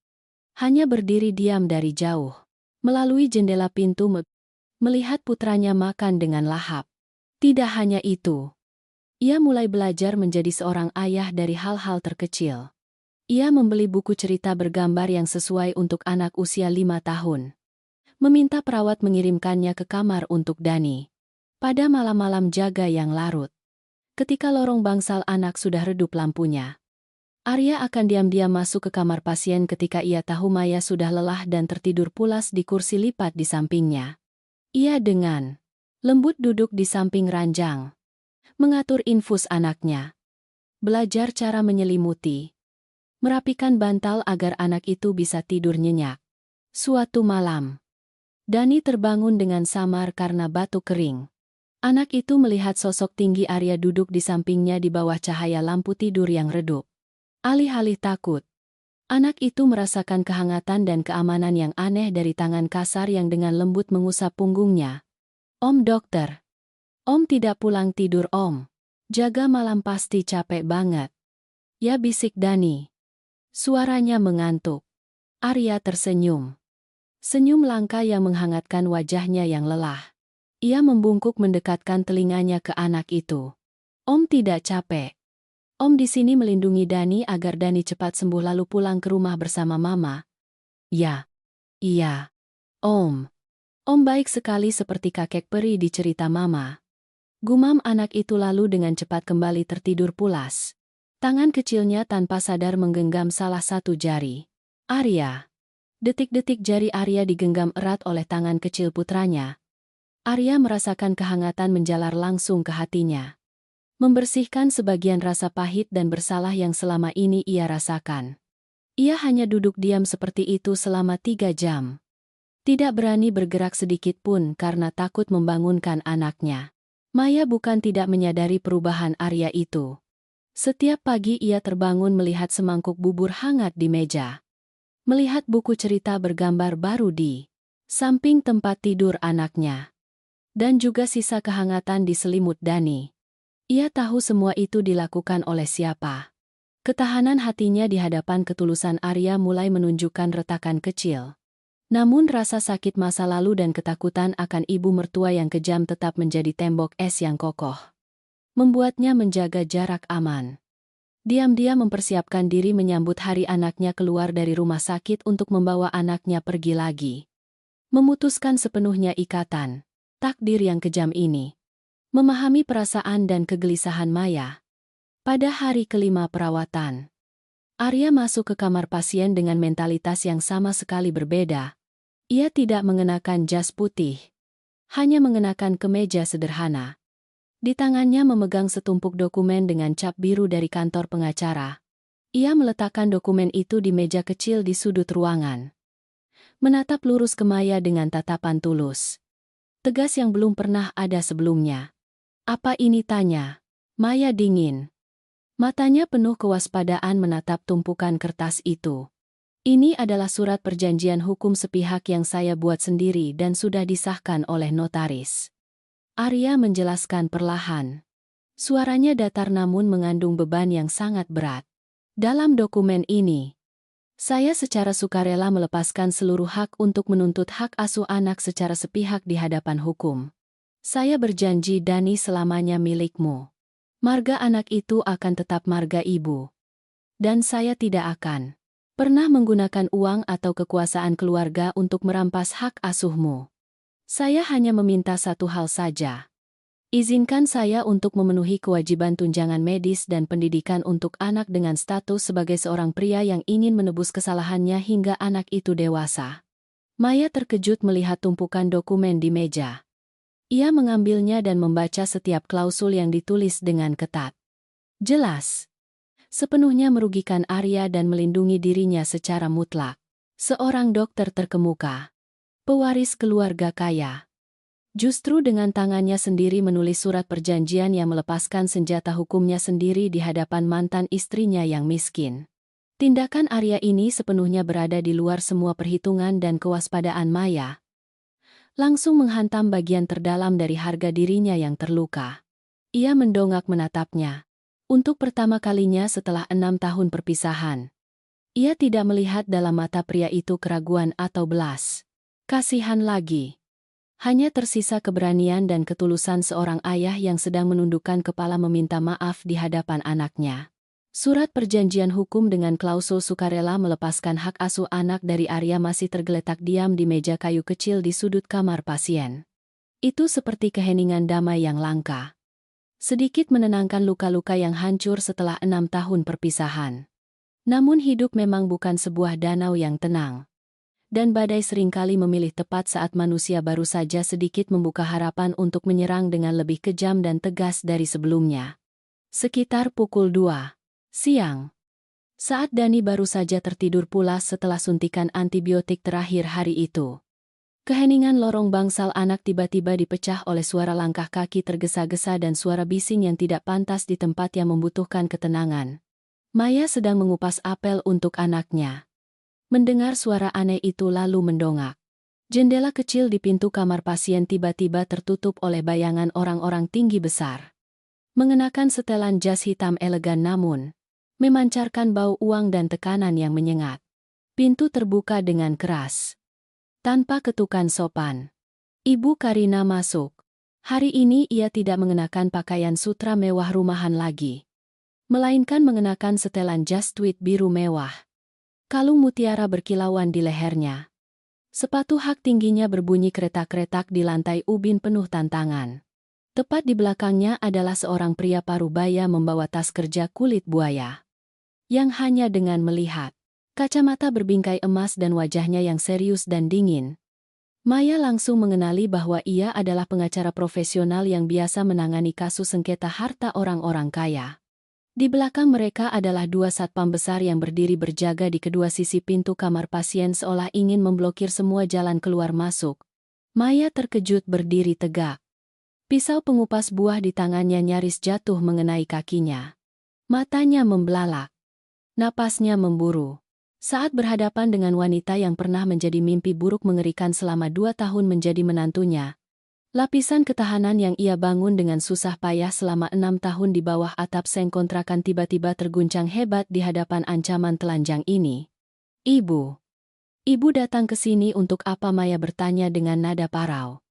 [SPEAKER 1] Hanya berdiri diam dari jauh, melalui jendela pintu melihat putranya makan dengan lahap. Tidak hanya itu, ia mulai belajar menjadi seorang ayah dari hal-hal terkecil. Ia membeli buku cerita bergambar yang sesuai untuk anak usia 5 tahun. Meminta perawat mengirimkannya ke kamar untuk Dani. Pada malam-malam jaga yang larut. Ketika lorong bangsal anak sudah redup lampunya, Arya akan diam-diam masuk ke kamar pasien ketika ia tahu Maya sudah lelah dan tertidur pulas di kursi lipat di sampingnya. Ia dengan lembut duduk di samping ranjang, mengatur infus anaknya, belajar cara menyelimuti, merapikan bantal agar anak itu bisa tidur nyenyak. Suatu malam, Dani terbangun dengan samar karena batuk kering. Anak itu melihat sosok tinggi Arya duduk di sampingnya di bawah cahaya lampu tidur yang redup. Alih-alih takut, anak itu merasakan kehangatan dan keamanan yang aneh dari tangan kasar yang dengan lembut mengusap punggungnya. Om dokter. Om tidak pulang tidur om. Jaga malam pasti capek banget. Ya bisik Dani. Suaranya mengantuk. Arya tersenyum. Senyum langka yang menghangatkan wajahnya yang lelah. Ia membungkuk mendekatkan telinganya ke anak itu. Om tidak capek. Om di sini melindungi Dani agar Dani cepat sembuh lalu pulang ke rumah bersama Mama. Ya. Iya. Om. Om baik sekali seperti kakek peri di cerita Mama. Gumam anak itu lalu dengan cepat kembali tertidur pulas. Tangan kecilnya tanpa sadar menggenggam salah satu jari. Arya. Detik-detik jari Arya digenggam erat oleh tangan kecil putranya. Arya merasakan kehangatan menjalar langsung ke hatinya. Membersihkan sebagian rasa pahit dan bersalah yang selama ini ia rasakan. Ia hanya duduk diam seperti itu selama 3 jam. Tidak berani bergerak sedikit pun karena takut membangunkan anaknya. Maya bukan tidak menyadari perubahan Arya itu. Setiap pagi ia terbangun melihat semangkuk bubur hangat di meja. Melihat buku cerita bergambar baru di samping tempat tidur anaknya. Dan juga sisa kehangatan di selimut Dani. Ia tahu semua itu dilakukan oleh siapa. Ketahanan hatinya di hadapan ketulusan Arya mulai menunjukkan retakan kecil. Namun rasa sakit masa lalu dan ketakutan akan ibu mertua yang kejam tetap menjadi tembok es yang kokoh. Membuatnya menjaga jarak aman. Diam-diam mempersiapkan diri menyambut hari anaknya keluar dari rumah sakit untuk membawa anaknya pergi lagi. Memutuskan sepenuhnya ikatan takdir yang kejam ini. Memahami perasaan dan kegelisahan Maya. Pada hari kelima perawatan, Arya masuk ke kamar pasien dengan mentalitas yang sama sekali berbeda. Ia tidak mengenakan jas putih. hanya mengenakan kemeja sederhana. Di tangannya memegang setumpuk dokumen dengan cap biru dari kantor pengacara. Ia meletakkan dokumen itu di meja kecil di sudut ruangan. Menatap lurus ke Maya dengan tatapan tulus. Tegas yang belum pernah ada sebelumnya. "Apa ini?" tanya. Maya dingin. Matanya penuh kewaspadaan menatap tumpukan kertas itu. "Ini adalah surat perjanjian hukum sepihak yang saya buat sendiri dan sudah disahkan oleh notaris." Arya menjelaskan perlahan. Suaranya datar namun mengandung beban yang sangat berat. "Dalam dokumen ini, saya secara sukarela melepaskan seluruh hak untuk menuntut hak asuh anak secara sepihak di hadapan hukum. Saya berjanji Dani selamanya milikmu. Marga anak itu akan tetap marga ibu. Dan saya tidak akan pernah menggunakan uang atau kekuasaan keluarga untuk merampas hak asuhmu. Saya hanya meminta satu hal saja. Izinkan saya untuk memenuhi kewajiban tunjangan medis dan pendidikan untuk anak dengan status sebagai seorang pria yang ingin menebus kesalahannya hingga anak itu dewasa." Maya terkejut melihat tumpukan dokumen di meja. Ia mengambilnya dan membaca setiap klausul yang ditulis dengan ketat. Jelas. Sepenuhnya merugikan Arya dan melindungi dirinya secara mutlak. Seorang dokter terkemuka. Pewaris keluarga kaya. Justru dengan tangannya sendiri menulis surat perjanjian yang melepaskan senjata hukumnya sendiri di hadapan mantan istrinya yang miskin. Tindakan Arya ini sepenuhnya berada di luar semua perhitungan dan kewaspadaan Maya. Langsung menghantam bagian terdalam dari harga dirinya yang terluka. Ia mendongak menatapnya. Untuk pertama kalinya setelah 6 tahun perpisahan. Ia tidak melihat dalam mata pria itu keraguan atau belas kasihan lagi. Hanya tersisa keberanian dan ketulusan seorang ayah yang sedang menundukkan kepala meminta maaf di hadapan anaknya. Surat perjanjian hukum dengan klausul sukarela melepaskan hak asuh anak dari Arya masih tergeletak diam di meja kayu kecil di sudut kamar pasien. Itu seperti keheningan damai yang langka. Sedikit menenangkan luka-luka yang hancur setelah 6 tahun perpisahan. Namun hidup memang bukan sebuah danau yang tenang. Dan badai seringkali memilih tepat saat manusia baru saja sedikit membuka harapan untuk menyerang dengan lebih kejam dan tegas dari sebelumnya. Sekitar pukul 2 siang. Saat Dani baru saja tertidur pulas setelah suntikan antibiotik terakhir hari itu. Keheningan lorong bangsal anak tiba-tiba dipecah oleh suara langkah kaki tergesa-gesa dan suara bising yang tidak pantas di tempat yang membutuhkan ketenangan. Maya sedang mengupas apel untuk anaknya. Mendengar suara aneh itu lalu mendongak. Jendela kecil di pintu kamar pasien tiba-tiba tertutup oleh bayangan orang-orang tinggi besar. Mengenakan setelan jas hitam elegan namun memancarkan bau uang dan tekanan yang menyengat. Pintu terbuka dengan keras. Tanpa ketukan sopan. Ibu Karina masuk. Hari ini ia tidak mengenakan pakaian sutra mewah rumahan lagi. Melainkan mengenakan setelan jas tweed biru mewah. Kalung mutiara berkilauan di lehernya. Sepatu hak tingginya berbunyi kretak-kretak di lantai ubin penuh tantangan. Tepat di belakangnya adalah seorang pria parubaya membawa tas kerja kulit buaya. Yang hanya dengan melihat kacamata berbingkai emas dan wajahnya yang serius dan dingin, Maya langsung mengenali bahwa ia adalah pengacara profesional yang biasa menangani kasus sengketa harta orang-orang kaya. Di belakang mereka adalah 2 satpam besar yang berdiri berjaga di kedua sisi pintu kamar pasien seolah ingin memblokir semua jalan keluar masuk. Maya terkejut berdiri tegak. Pisau pengupas buah di tangannya nyaris jatuh mengenai kakinya. Matanya membelalak. Napasnya memburu. Saat berhadapan dengan wanita yang pernah menjadi mimpi buruk mengerikan selama 2 tahun menjadi menantunya, lapisan ketahanan yang ia bangun dengan susah payah selama 6 tahun di bawah atap seng kontrakan tiba-tiba terguncang hebat di hadapan ancaman telanjang ini. "Ibu. Ibu datang ke sini untuk apa?" Maya bertanya dengan nada parau.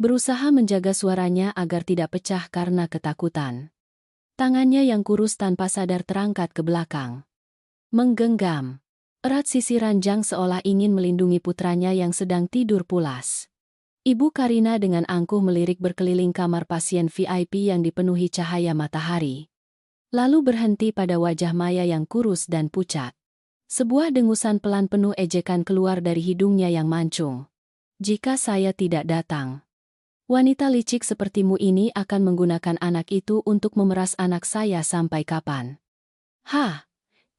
[SPEAKER 1] Berusaha menjaga suaranya agar tidak pecah karena ketakutan. Tangannya yang kurus tanpa sadar terangkat ke belakang. Menggenggam erat sisi ranjang seolah ingin melindungi putranya yang sedang tidur pulas. Ibu Karina dengan angkuh melirik berkeliling kamar pasien VIP yang dipenuhi cahaya matahari. Lalu berhenti pada wajah Maya yang kurus dan pucat. Sebuah dengusan pelan penuh ejekan keluar dari hidungnya yang mancung. "Jika saya tidak datang, Wanita licik sepertimu ini akan menggunakan anak itu untuk memeras anak saya sampai kapan? Hah?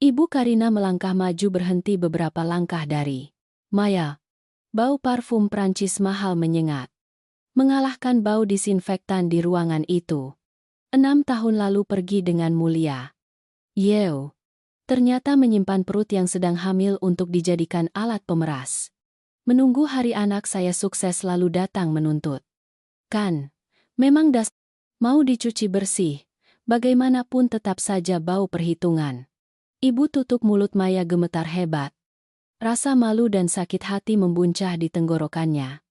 [SPEAKER 1] Ibu Karina melangkah maju berhenti beberapa langkah dari Maya. Bau parfum Prancis mahal menyengat, mengalahkan bau disinfektan di ruangan itu. 6 tahun lalu pergi dengan mulia. Yew. Ternyata menyimpan perut yang sedang hamil untuk dijadikan alat pemeras. Menunggu hari anak saya sukses lalu datang menuntut. Kan, memang mau dicuci bersih, bagaimanapun tetap saja bau perhitungan. Ibu tutup mulut. Maya gemetar hebat. Rasa malu dan sakit hati membuncah di tenggorokannya.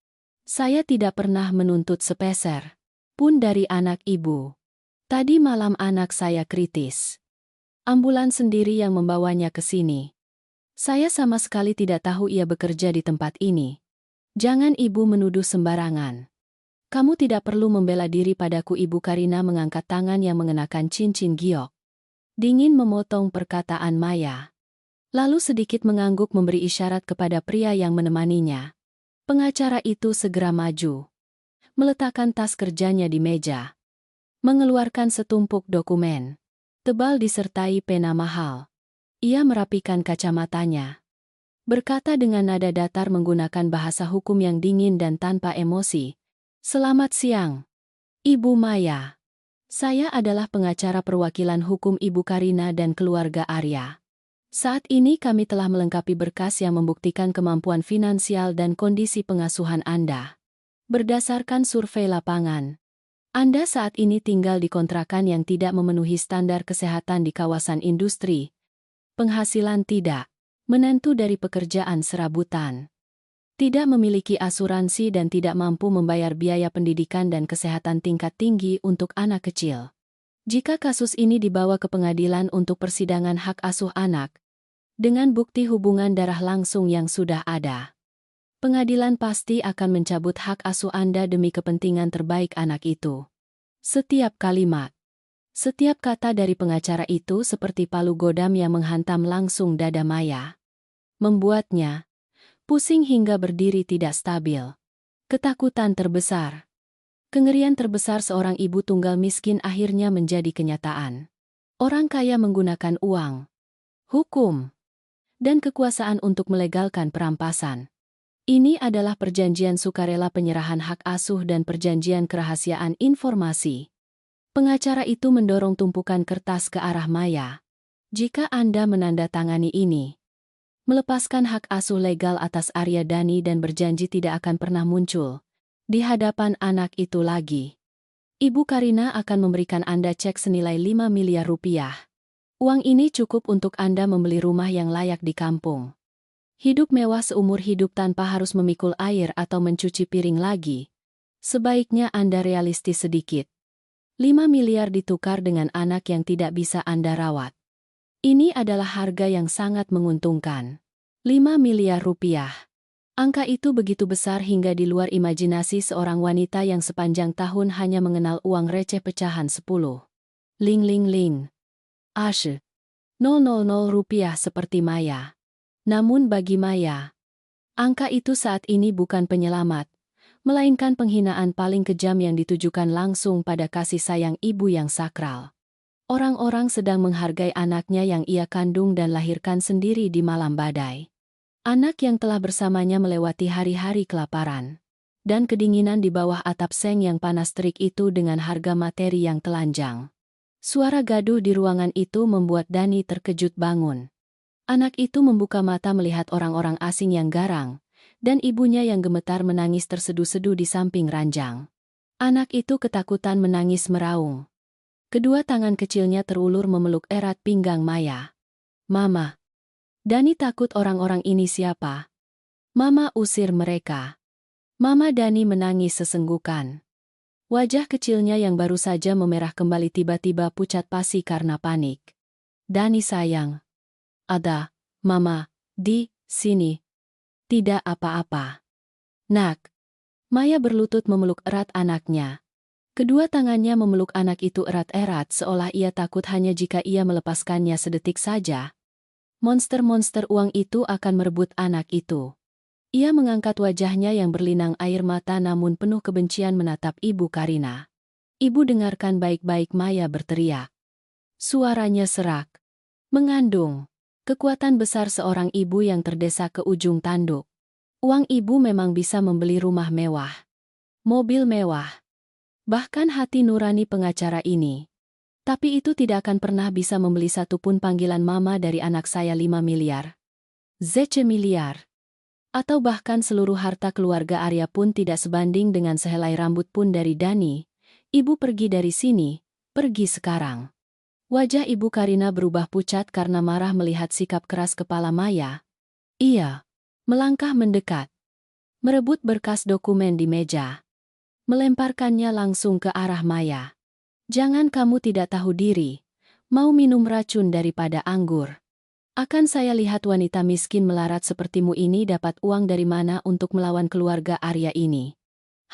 [SPEAKER 1] Saya tidak pernah menuntut sepeser pun dari anak ibu. Tadi malam anak saya kritis. Ambulans sendiri yang membawanya ke sini. Saya sama sekali tidak tahu ia bekerja di tempat ini. Jangan ibu menuduh sembarangan. Kamu tidak perlu membela diri padaku. Ibu Karina mengangkat tangan yang mengenakan cincin giok. Dingin memotong perkataan Maya. Lalu sedikit mengangguk memberi isyarat kepada pria yang menemaninya. Pengacara itu segera maju. Meletakkan tas kerjanya di meja. Mengeluarkan setumpuk dokumen tebal disertai pena mahal. Ia merapikan kacamatanya. Berkata dengan nada datar menggunakan bahasa hukum yang dingin dan tanpa emosi. Selamat siang, Ibu Maya. Saya adalah pengacara perwakilan hukum Ibu Karina dan keluarga Arya. Saat ini kami telah melengkapi berkas yang membuktikan kemampuan finansial dan kondisi pengasuhan Anda. Berdasarkan survei lapangan, Anda saat ini tinggal di kontrakan yang tidak memenuhi standar kesehatan di kawasan industri. Penghasilan tidak menentu dari pekerjaan serabutan. Tidak memiliki asuransi dan tidak mampu membayar biaya pendidikan dan kesehatan tingkat tinggi untuk anak kecil. Jika kasus ini dibawa ke pengadilan untuk persidangan hak asuh anak, dengan bukti hubungan darah langsung yang sudah ada, pengadilan pasti akan mencabut hak asuh Anda demi kepentingan terbaik anak itu. Setiap kalimat, setiap kata dari pengacara itu seperti palu godam yang menghantam langsung dada Maya. Membuatnya pusing hingga berdiri tidak stabil. Ketakutan terbesar. Kengerian terbesar seorang ibu tunggal miskin akhirnya menjadi kenyataan. Orang kaya menggunakan uang, hukum, dan kekuasaan untuk melegalkan perampasan. Ini adalah perjanjian sukarela penyerahan hak asuh dan perjanjian kerahasiaan informasi. Pengacara itu mendorong tumpukan kertas ke arah Maya. Jika Anda menandatangani ini, melepaskan hak asuh legal atas Arya Dhani dan berjanji tidak akan pernah muncul di hadapan anak itu lagi. Ibu Karina akan memberikan Anda cek senilai 5 miliar rupiah. Uang ini cukup untuk Anda membeli rumah yang layak di kampung. Hidup mewah seumur hidup tanpa harus memikul air atau mencuci piring lagi. Sebaiknya Anda realistis sedikit. 5 miliar ditukar dengan anak yang tidak bisa Anda rawat. Ini adalah harga yang sangat menguntungkan. 5 miliar rupiah. Angka itu begitu besar hingga di luar imajinasi seorang wanita yang sepanjang tahun hanya mengenal uang receh pecahan 10. Ling ling ling. Ashe. 000 rupiah seperti Maya. Namun bagi Maya, angka itu saat ini bukan penyelamat, melainkan penghinaan paling kejam yang ditujukan langsung pada kasih sayang ibu yang sakral. Orang-orang sedang menghargai anaknya yang ia kandung dan lahirkan sendiri di malam badai. Anak yang telah bersamanya melewati hari-hari kelaparan dan kedinginan di bawah atap seng yang panas terik itu dengan harga materi yang telanjang. Suara gaduh di ruangan itu membuat Dhani terkejut bangun. Anak itu membuka mata melihat orang-orang asing yang garang, dan ibunya yang gemetar menangis terseduh-seduh di samping ranjang. Anak itu ketakutan menangis meraung. Kedua tangan kecilnya terulur memeluk erat pinggang Maya. Mama. Dhani takut orang-orang ini siapa? Mama usir mereka. Mama. Dhani menangis sesenggukan. Wajah kecilnya yang baru saja memerah kembali tiba-tiba pucat pasi karena panik. Dhani sayang. Ada, Mama, di sini. Tidak apa-apa. Nak. Maya berlutut memeluk erat anaknya. Kedua tangannya memeluk anak itu erat-erat seolah ia takut hanya jika ia melepaskannya sedetik saja, monster-monster uang itu akan merebut anak itu. Ia mengangkat wajahnya yang berlinang air mata namun penuh kebencian menatap Ibu Karina. "Ibu dengarkan baik-baik," Maya berteriak. Suaranya serak, mengandung kekuatan besar seorang ibu yang terdesak ke ujung tanduk. Uang ibu memang bisa membeli rumah mewah, mobil mewah, bahkan hati nurani pengacara ini. Tapi itu tidak akan pernah bisa membeli satupun panggilan mama dari anak saya 5 miliar. 10 miliar. Atau bahkan seluruh harta keluarga Arya pun tidak sebanding dengan sehelai rambut pun dari Dani. "Ibu pergi dari sini, pergi sekarang." Wajah Ibu Karina berubah pucat karena marah melihat sikap keras kepala Maya. Ia melangkah mendekat, merebut berkas dokumen di meja, melemparkannya langsung ke arah Maya. "Jangan, kamu tidak tahu diri, mau minum racun daripada anggur. Akan saya lihat wanita miskin melarat sepertimu ini dapat uang dari mana untuk melawan keluarga Arya ini.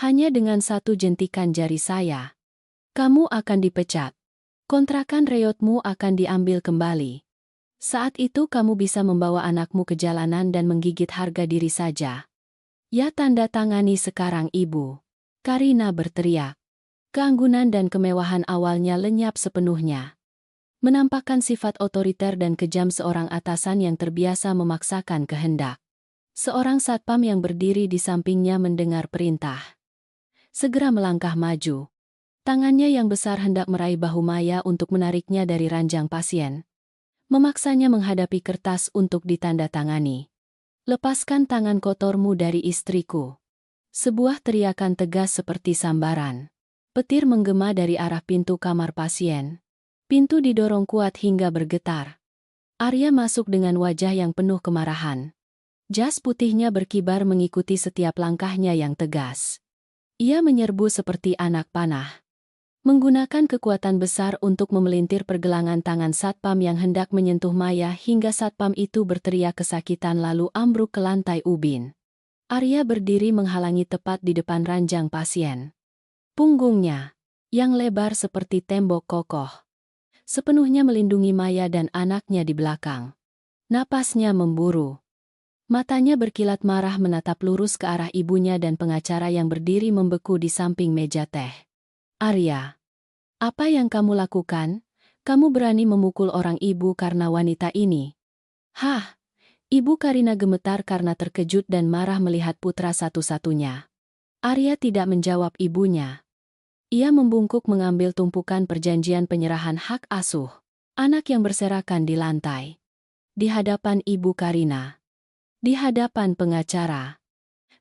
[SPEAKER 1] Hanya dengan satu jentikan jari saya, kamu akan dipecat. Kontrakan reotmu akan diambil kembali. Saat itu kamu bisa membawa anakmu ke jalanan dan menggigit harga diri saja." "Ya, tanda tangani sekarang, Ibu," Karina berteriak. Keanggunan dan kemewahan awalnya lenyap sepenuhnya, menampakkan sifat otoriter dan kejam seorang atasan yang terbiasa memaksakan kehendak. Seorang satpam yang berdiri di sampingnya mendengar perintah, segera melangkah maju. Tangannya yang besar hendak meraih bahu Maya untuk menariknya dari ranjang pasien, memaksanya menghadapi kertas untuk ditandatangani. "Lepaskan tangan kotormu dari istriku." Sebuah teriakan tegas seperti sambaran petir menggema dari arah pintu kamar pasien. Pintu didorong kuat hingga bergetar. Arya masuk dengan wajah yang penuh kemarahan. Jas putihnya berkibar mengikuti setiap langkahnya yang tegas. Ia menyerbu seperti anak panah, menggunakan kekuatan besar untuk memelintir pergelangan tangan satpam yang hendak menyentuh Maya hingga satpam itu berteriak kesakitan lalu ambruk ke lantai ubin. Arya berdiri menghalangi tepat di depan ranjang pasien. Punggungnya, yang lebar seperti tembok kokoh, sepenuhnya melindungi Maya dan anaknya di belakang. Napasnya memburu. Matanya berkilat marah menatap lurus ke arah ibunya dan pengacara yang berdiri membeku di samping meja teh. "Arya, apa yang kamu lakukan? Kamu berani memukul orang ibu karena wanita ini?" "Hah?" Ibu Karina gemetar karena terkejut dan marah melihat putra satu-satunya. Arya tidak menjawab ibunya. Ia membungkuk mengambil tumpukan perjanjian penyerahan hak asuh anak yang berserakan di lantai. Di hadapan Ibu Karina, di hadapan pengacara,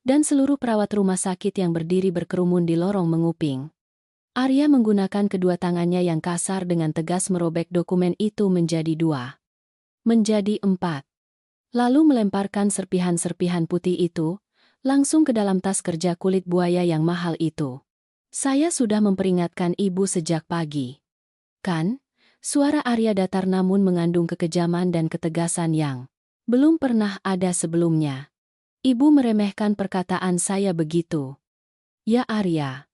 [SPEAKER 1] dan seluruh perawat rumah sakit yang berdiri berkerumun di lorong menguping. Arya menggunakan kedua tangannya yang kasar dengan tegas merobek dokumen itu menjadi 2, menjadi 4. Lalu melemparkan serpihan-serpihan putih itu langsung ke dalam tas kerja kulit buaya yang mahal itu. "Saya sudah memperingatkan ibu sejak pagi. Kan?" Suara Arya datar namun mengandung kekejaman dan ketegasan yang belum pernah ada sebelumnya. "Ibu meremehkan perkataan saya begitu. Ya Arya,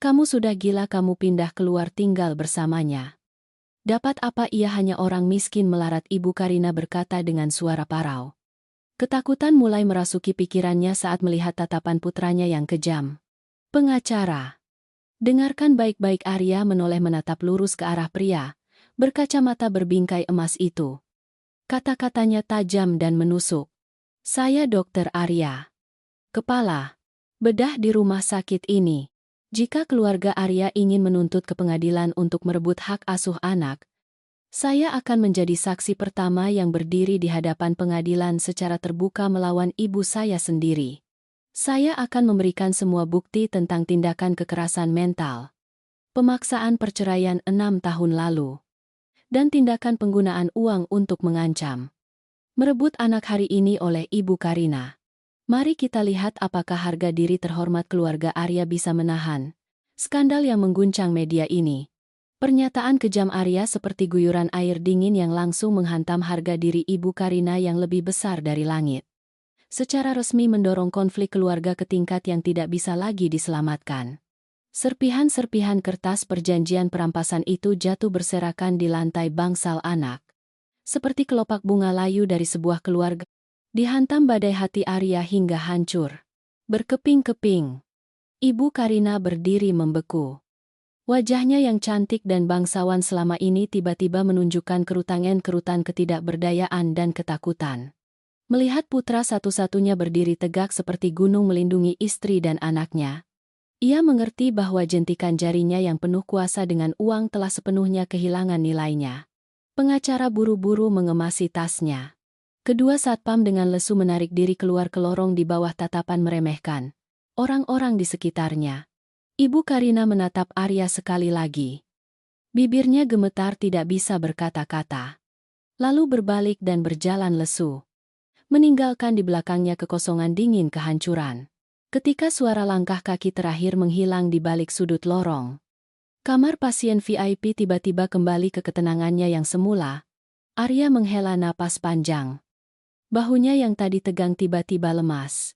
[SPEAKER 1] kamu sudah gila, kamu pindah keluar tinggal bersamanya." "Dapat apa? Ia hanya orang miskin melarat," Ibu Karina berkata dengan suara parau. Ketakutan mulai merasuki pikirannya saat melihat tatapan putranya yang kejam. "Pengacara, dengarkan baik-baik." Arya menoleh menatap lurus ke arah pria berkacamata berbingkai emas itu. Kata-katanya tajam dan menusuk. "Saya Dokter Arya, kepala bedah di rumah sakit ini. Jika keluarga Arya ingin menuntut ke pengadilan untuk merebut hak asuh anak, saya akan menjadi saksi pertama yang berdiri di hadapan pengadilan secara terbuka melawan ibu saya sendiri. Saya akan memberikan semua bukti tentang tindakan kekerasan mental, pemaksaan perceraian 6 tahun lalu, dan tindakan penggunaan uang untuk mengancam, merebut anak hari ini oleh Ibu Karina. Mari kita lihat apakah harga diri terhormat keluarga Arya bisa menahan skandal yang mengguncang media ini." Pernyataan kejam Arya seperti guyuran air dingin yang langsung menghantam harga diri Ibu Karina yang lebih besar dari langit. Secara resmi mendorong konflik keluarga ke tingkat yang tidak bisa lagi diselamatkan. Serpihan-serpihan kertas perjanjian perampasan itu jatuh berserakan di lantai bangsal anak, seperti kelopak bunga layu dari sebuah keluarga. Dihantam badai hati Arya hingga hancur. Berkeping-keping. Ibu Karina berdiri membeku. Wajahnya yang cantik dan bangsawan selama ini tiba-tiba menunjukkan kerutan ketidakberdayaan dan ketakutan. Melihat putra satu-satunya berdiri tegak seperti gunung melindungi istri dan anaknya, ia mengerti bahwa jentikan jarinya yang penuh kuasa dengan uang telah sepenuhnya kehilangan nilainya. Pengacara buru-buru mengemasi tasnya. Kedua satpam dengan lesu menarik diri keluar ke lorong di bawah tatapan meremehkan orang-orang di sekitarnya. Ibu Karina menatap Arya sekali lagi. Bibirnya gemetar tidak bisa berkata-kata. Lalu berbalik dan berjalan lesu, meninggalkan di belakangnya kekosongan dingin kehancuran. Ketika suara langkah kaki terakhir menghilang di balik sudut lorong, kamar pasien VIP tiba-tiba kembali ke ketenangannya yang semula. Arya menghela napas panjang. Bahunya yang tadi tegang tiba-tiba lemas.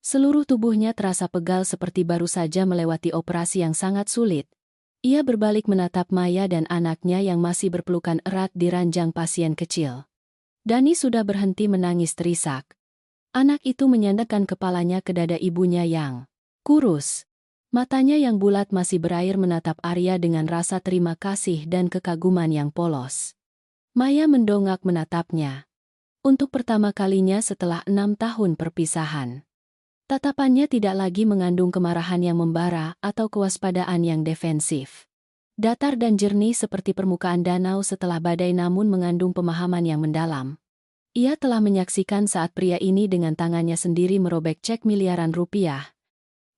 [SPEAKER 1] Seluruh tubuhnya terasa pegal seperti baru saja melewati operasi yang sangat sulit. Ia berbalik menatap Maya dan anaknya yang masih berpelukan erat di ranjang pasien kecil. Dani sudah berhenti menangis terisak. Anak itu menyandakkan kepalanya ke dada ibunya yang kurus. Matanya yang bulat masih berair menatap Arya dengan rasa terima kasih dan kekaguman yang polos. Maya mendongak menatapnya. Untuk pertama kalinya setelah 6 tahun perpisahan. Tatapannya tidak lagi mengandung kemarahan yang membara atau kewaspadaan yang defensif. Datar dan jernih seperti permukaan danau setelah badai namun mengandung pemahaman yang mendalam. Ia telah menyaksikan saat pria ini dengan tangannya sendiri merobek cek miliaran rupiah.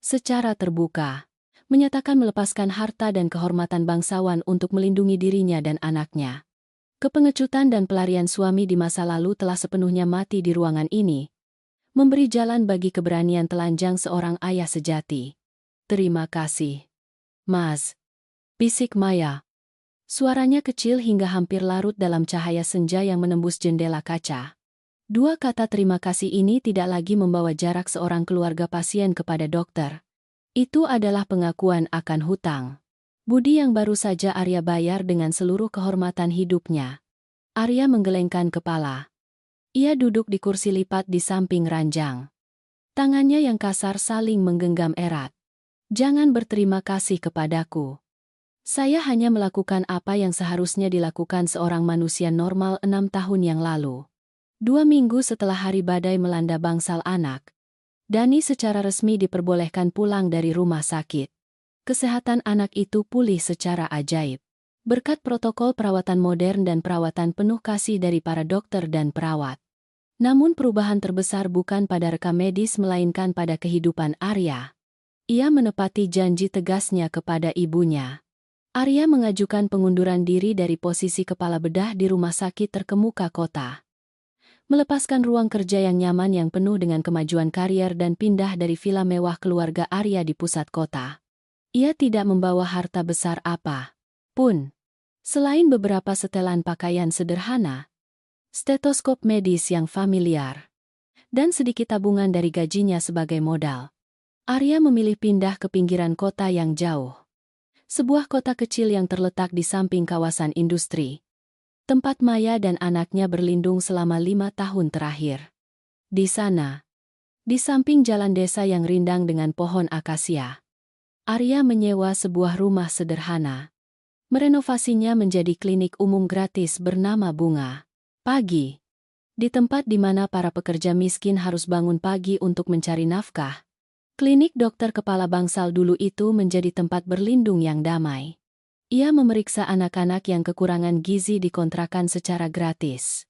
[SPEAKER 1] Secara terbuka, menyatakan melepaskan harta dan kehormatan bangsawan untuk melindungi dirinya dan anaknya. Kepengecutan dan pelarian suami di masa lalu telah sepenuhnya mati di ruangan ini, memberi jalan bagi keberanian telanjang seorang ayah sejati. Terima kasih, Mas. Bisik Maya. Suaranya kecil hingga hampir larut dalam cahaya senja yang menembus jendela kaca. Dua kata terima kasih ini tidak lagi membawa jarak seorang keluarga pasien kepada dokter. Itu adalah pengakuan akan hutang budi yang baru saja Arya bayar dengan seluruh kehormatan hidupnya. Arya menggelengkan kepala. Ia duduk di kursi lipat di samping ranjang. Tangannya yang kasar saling menggenggam erat. Jangan berterima kasih kepadaku. Saya hanya melakukan apa yang seharusnya dilakukan seorang manusia normal 6 tahun yang lalu. 2 minggu setelah hari badai melanda bangsal anak, Dani secara resmi diperbolehkan pulang dari rumah sakit. Kesehatan anak itu pulih secara ajaib. Berkat protokol perawatan modern dan perawatan penuh kasih dari para dokter dan perawat. Namun perubahan terbesar bukan pada rekam medis melainkan pada kehidupan Arya. Ia menepati janji tegasnya kepada ibunya. Arya mengajukan pengunduran diri dari posisi kepala bedah di rumah sakit terkemuka kota. Melepaskan ruang kerja yang nyaman yang penuh dengan kemajuan karier dan pindah dari villa mewah keluarga Arya di pusat kota. Ia tidak membawa harta besar apa pun. Selain beberapa setelan pakaian sederhana, stetoskop medis yang familiar, dan sedikit tabungan dari gajinya sebagai modal. Arya memilih pindah ke pinggiran kota yang jauh. Sebuah kota kecil yang terletak di samping kawasan industri. Tempat Maya dan anaknya berlindung selama 5 tahun terakhir. Di sana, di samping jalan desa yang rindang dengan pohon akasia, Arya menyewa sebuah rumah sederhana. Merenovasinya menjadi klinik umum gratis bernama Bunga Pagi. Di tempat di mana para pekerja miskin harus bangun pagi untuk mencari nafkah, klinik dokter kepala bangsal dulu itu menjadi tempat berlindung yang damai. Ia memeriksa anak-anak yang kekurangan gizi di kontrakan secara gratis.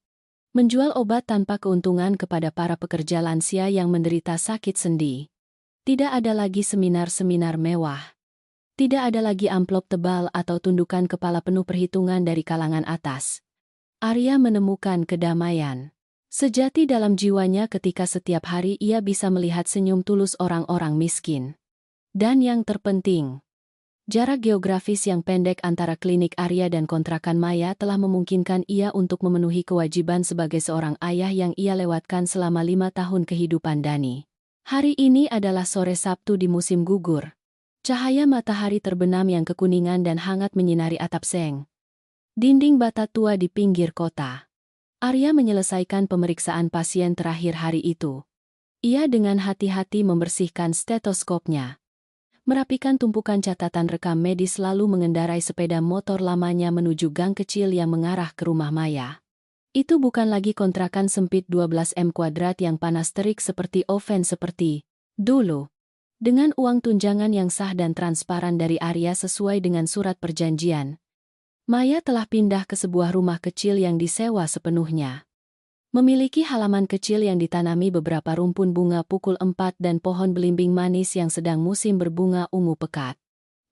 [SPEAKER 1] Menjual obat tanpa keuntungan kepada para pekerja lansia yang menderita sakit sendi. Tidak ada lagi seminar-seminar mewah. Tidak ada lagi amplop tebal atau tundukan kepala penuh perhitungan dari kalangan atas. Arya menemukan kedamaian sejati dalam jiwanya ketika setiap hari ia bisa melihat senyum tulus orang-orang miskin. Dan yang terpenting, jarak geografis yang pendek antara klinik Arya dan kontrakan Maya telah memungkinkan ia untuk memenuhi kewajiban sebagai seorang ayah yang ia lewatkan selama 5 tahun kehidupan Dani. Hari ini adalah sore Sabtu di musim gugur. Cahaya matahari terbenam yang kekuningan dan hangat menyinari atap seng dinding bata tua di pinggir kota. Arya menyelesaikan pemeriksaan pasien terakhir hari itu. Ia dengan hati-hati membersihkan stetoskopnya, merapikan tumpukan catatan rekam medis lalu mengendarai sepeda motor lamanya menuju gang kecil yang mengarah ke rumah Maya. Itu bukan lagi kontrakan sempit 12 m kuadrat yang panas terik seperti oven seperti dulu. Dengan uang tunjangan yang sah dan transparan dari Arya sesuai dengan surat perjanjian, Maya telah pindah ke sebuah rumah kecil yang disewa sepenuhnya. Memiliki halaman kecil yang ditanami beberapa rumpun bunga pukul 4 dan pohon belimbing manis yang sedang musim berbunga ungu pekat.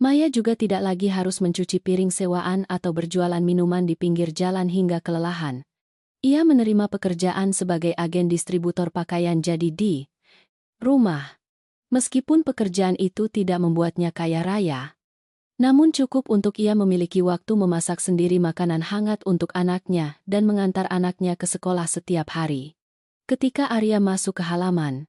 [SPEAKER 1] Maya juga tidak lagi harus mencuci piring sewaan atau berjualan minuman di pinggir jalan hingga kelelahan. Ia menerima pekerjaan sebagai agen distributor pakaian jadi di rumah. Meskipun pekerjaan itu tidak membuatnya kaya raya, namun cukup untuk ia memiliki waktu memasak sendiri makanan hangat untuk anaknya dan mengantar anaknya ke sekolah setiap hari. Ketika Arya masuk ke halaman,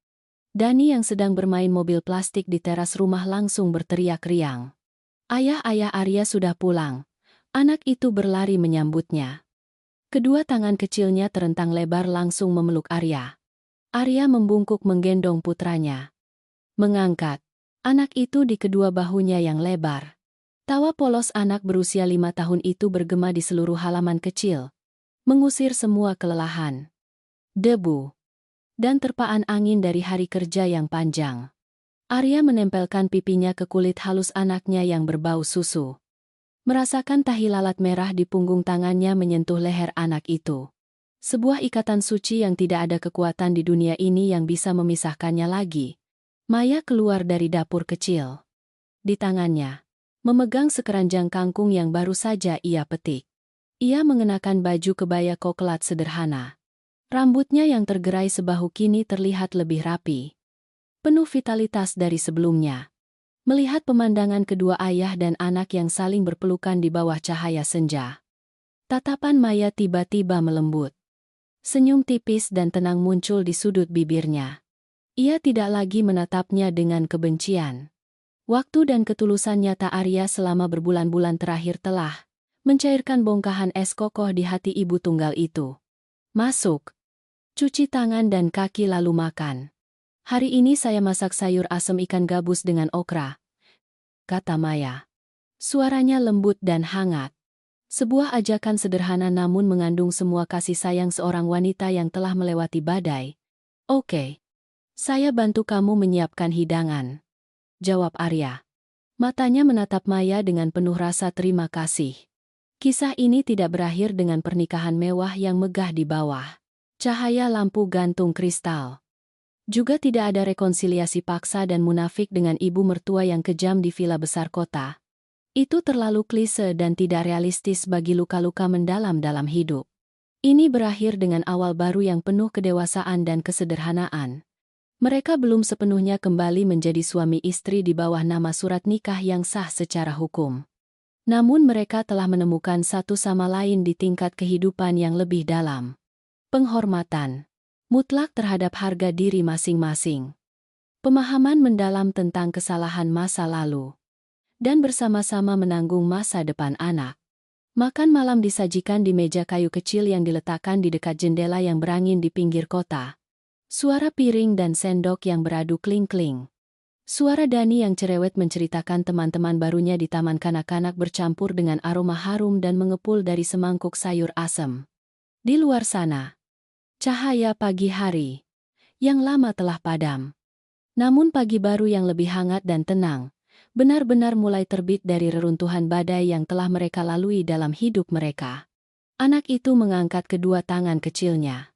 [SPEAKER 1] Dani yang sedang bermain mobil plastik di teras rumah langsung berteriak riang. Ayah Arya sudah pulang. Anak itu berlari menyambutnya. Kedua tangan kecilnya terentang lebar langsung memeluk Arya. Arya membungkuk menggendong putranya. Mengangkat anak itu di kedua bahunya yang lebar. Tawa polos anak berusia 5 tahun itu bergema di seluruh halaman kecil, mengusir semua kelelahan, debu, dan terpaan angin dari hari kerja yang panjang. Arya menempelkan pipinya ke kulit halus anaknya yang berbau susu. Merasakan tahi lalat merah di punggung tangannya menyentuh leher anak itu. Sebuah ikatan suci yang tidak ada kekuatan di dunia ini yang bisa memisahkannya lagi. Maya keluar dari dapur kecil. Di tangannya memegang sekeranjang kangkung yang baru saja ia petik. Ia mengenakan baju kebaya koklat sederhana. Rambutnya yang tergerai sebahu kini terlihat lebih rapi, penuh vitalitas dari sebelumnya. Melihat pemandangan kedua ayah dan anak yang saling berpelukan di bawah cahaya senja, tatapan Maya tiba-tiba melembut. Senyum tipis dan tenang muncul di sudut bibirnya. Ia tidak lagi menatapnya dengan kebencian. Waktu dan ketulusan nyata Arya selama berbulan-bulan terakhir telah mencairkan bongkahan es kokoh di hati ibu tunggal itu. Masuk, cuci tangan dan kaki lalu makan. Hari ini saya masak sayur asem ikan gabus dengan okra, kata Maya. Suaranya lembut dan hangat. Sebuah ajakan sederhana namun mengandung semua kasih sayang seorang wanita yang telah melewati badai. Oke, saya bantu kamu menyiapkan hidangan, jawab Arya. Matanya menatap Maya dengan penuh rasa terima kasih. Kisah ini tidak berakhir dengan pernikahan mewah yang megah di bawah cahaya lampu gantung kristal. Juga tidak ada rekonsiliasi paksa dan munafik dengan ibu mertua yang kejam di vila besar kota. Itu terlalu klise dan tidak realistis bagi luka-luka mendalam dalam hidup. Ini berakhir dengan awal baru yang penuh kedewasaan dan kesederhanaan. Mereka belum sepenuhnya kembali menjadi suami istri di bawah nama surat nikah yang sah secara hukum. Namun mereka telah menemukan satu sama lain di tingkat kehidupan yang lebih dalam. Penghormatan mutlak terhadap harga diri masing-masing. Pemahaman mendalam tentang kesalahan masa lalu. Dan bersama-sama menanggung masa depan anak. Makan malam disajikan di meja kayu kecil yang diletakkan di dekat jendela yang berangin di pinggir kota. Suara piring dan sendok yang beradu kling-kling. Suara Dani yang cerewet menceritakan teman-teman barunya di taman kanak-kanak bercampur dengan aroma harum dan mengepul dari semangkuk sayur asem. Di luar sana, cahaya pagi hari yang lama telah padam. Namun pagi baru yang lebih hangat dan tenang, benar-benar mulai terbit dari reruntuhan badai yang telah mereka lalui dalam hidup mereka. Anak itu mengangkat kedua tangan kecilnya,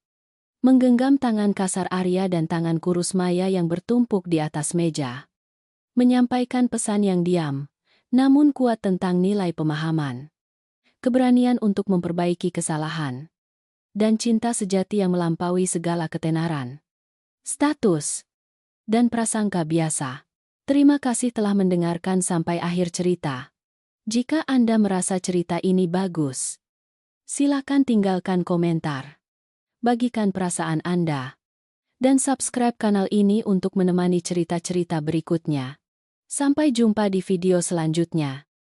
[SPEAKER 1] menggenggam tangan kasar Arya dan tangan kurus Maya yang bertumpuk di atas meja. Menyampaikan pesan yang diam, namun kuat tentang nilai pemahaman. Keberanian untuk memperbaiki kesalahan. Dan cinta sejati yang melampaui segala ketenaran. Status. Dan prasangka biasa. Terima kasih telah mendengarkan sampai akhir cerita. Jika Anda merasa cerita ini bagus, silakan tinggalkan komentar. Bagikan perasaan Anda. Dan subscribe kanal ini untuk menemani cerita-cerita berikutnya. Sampai jumpa di video selanjutnya.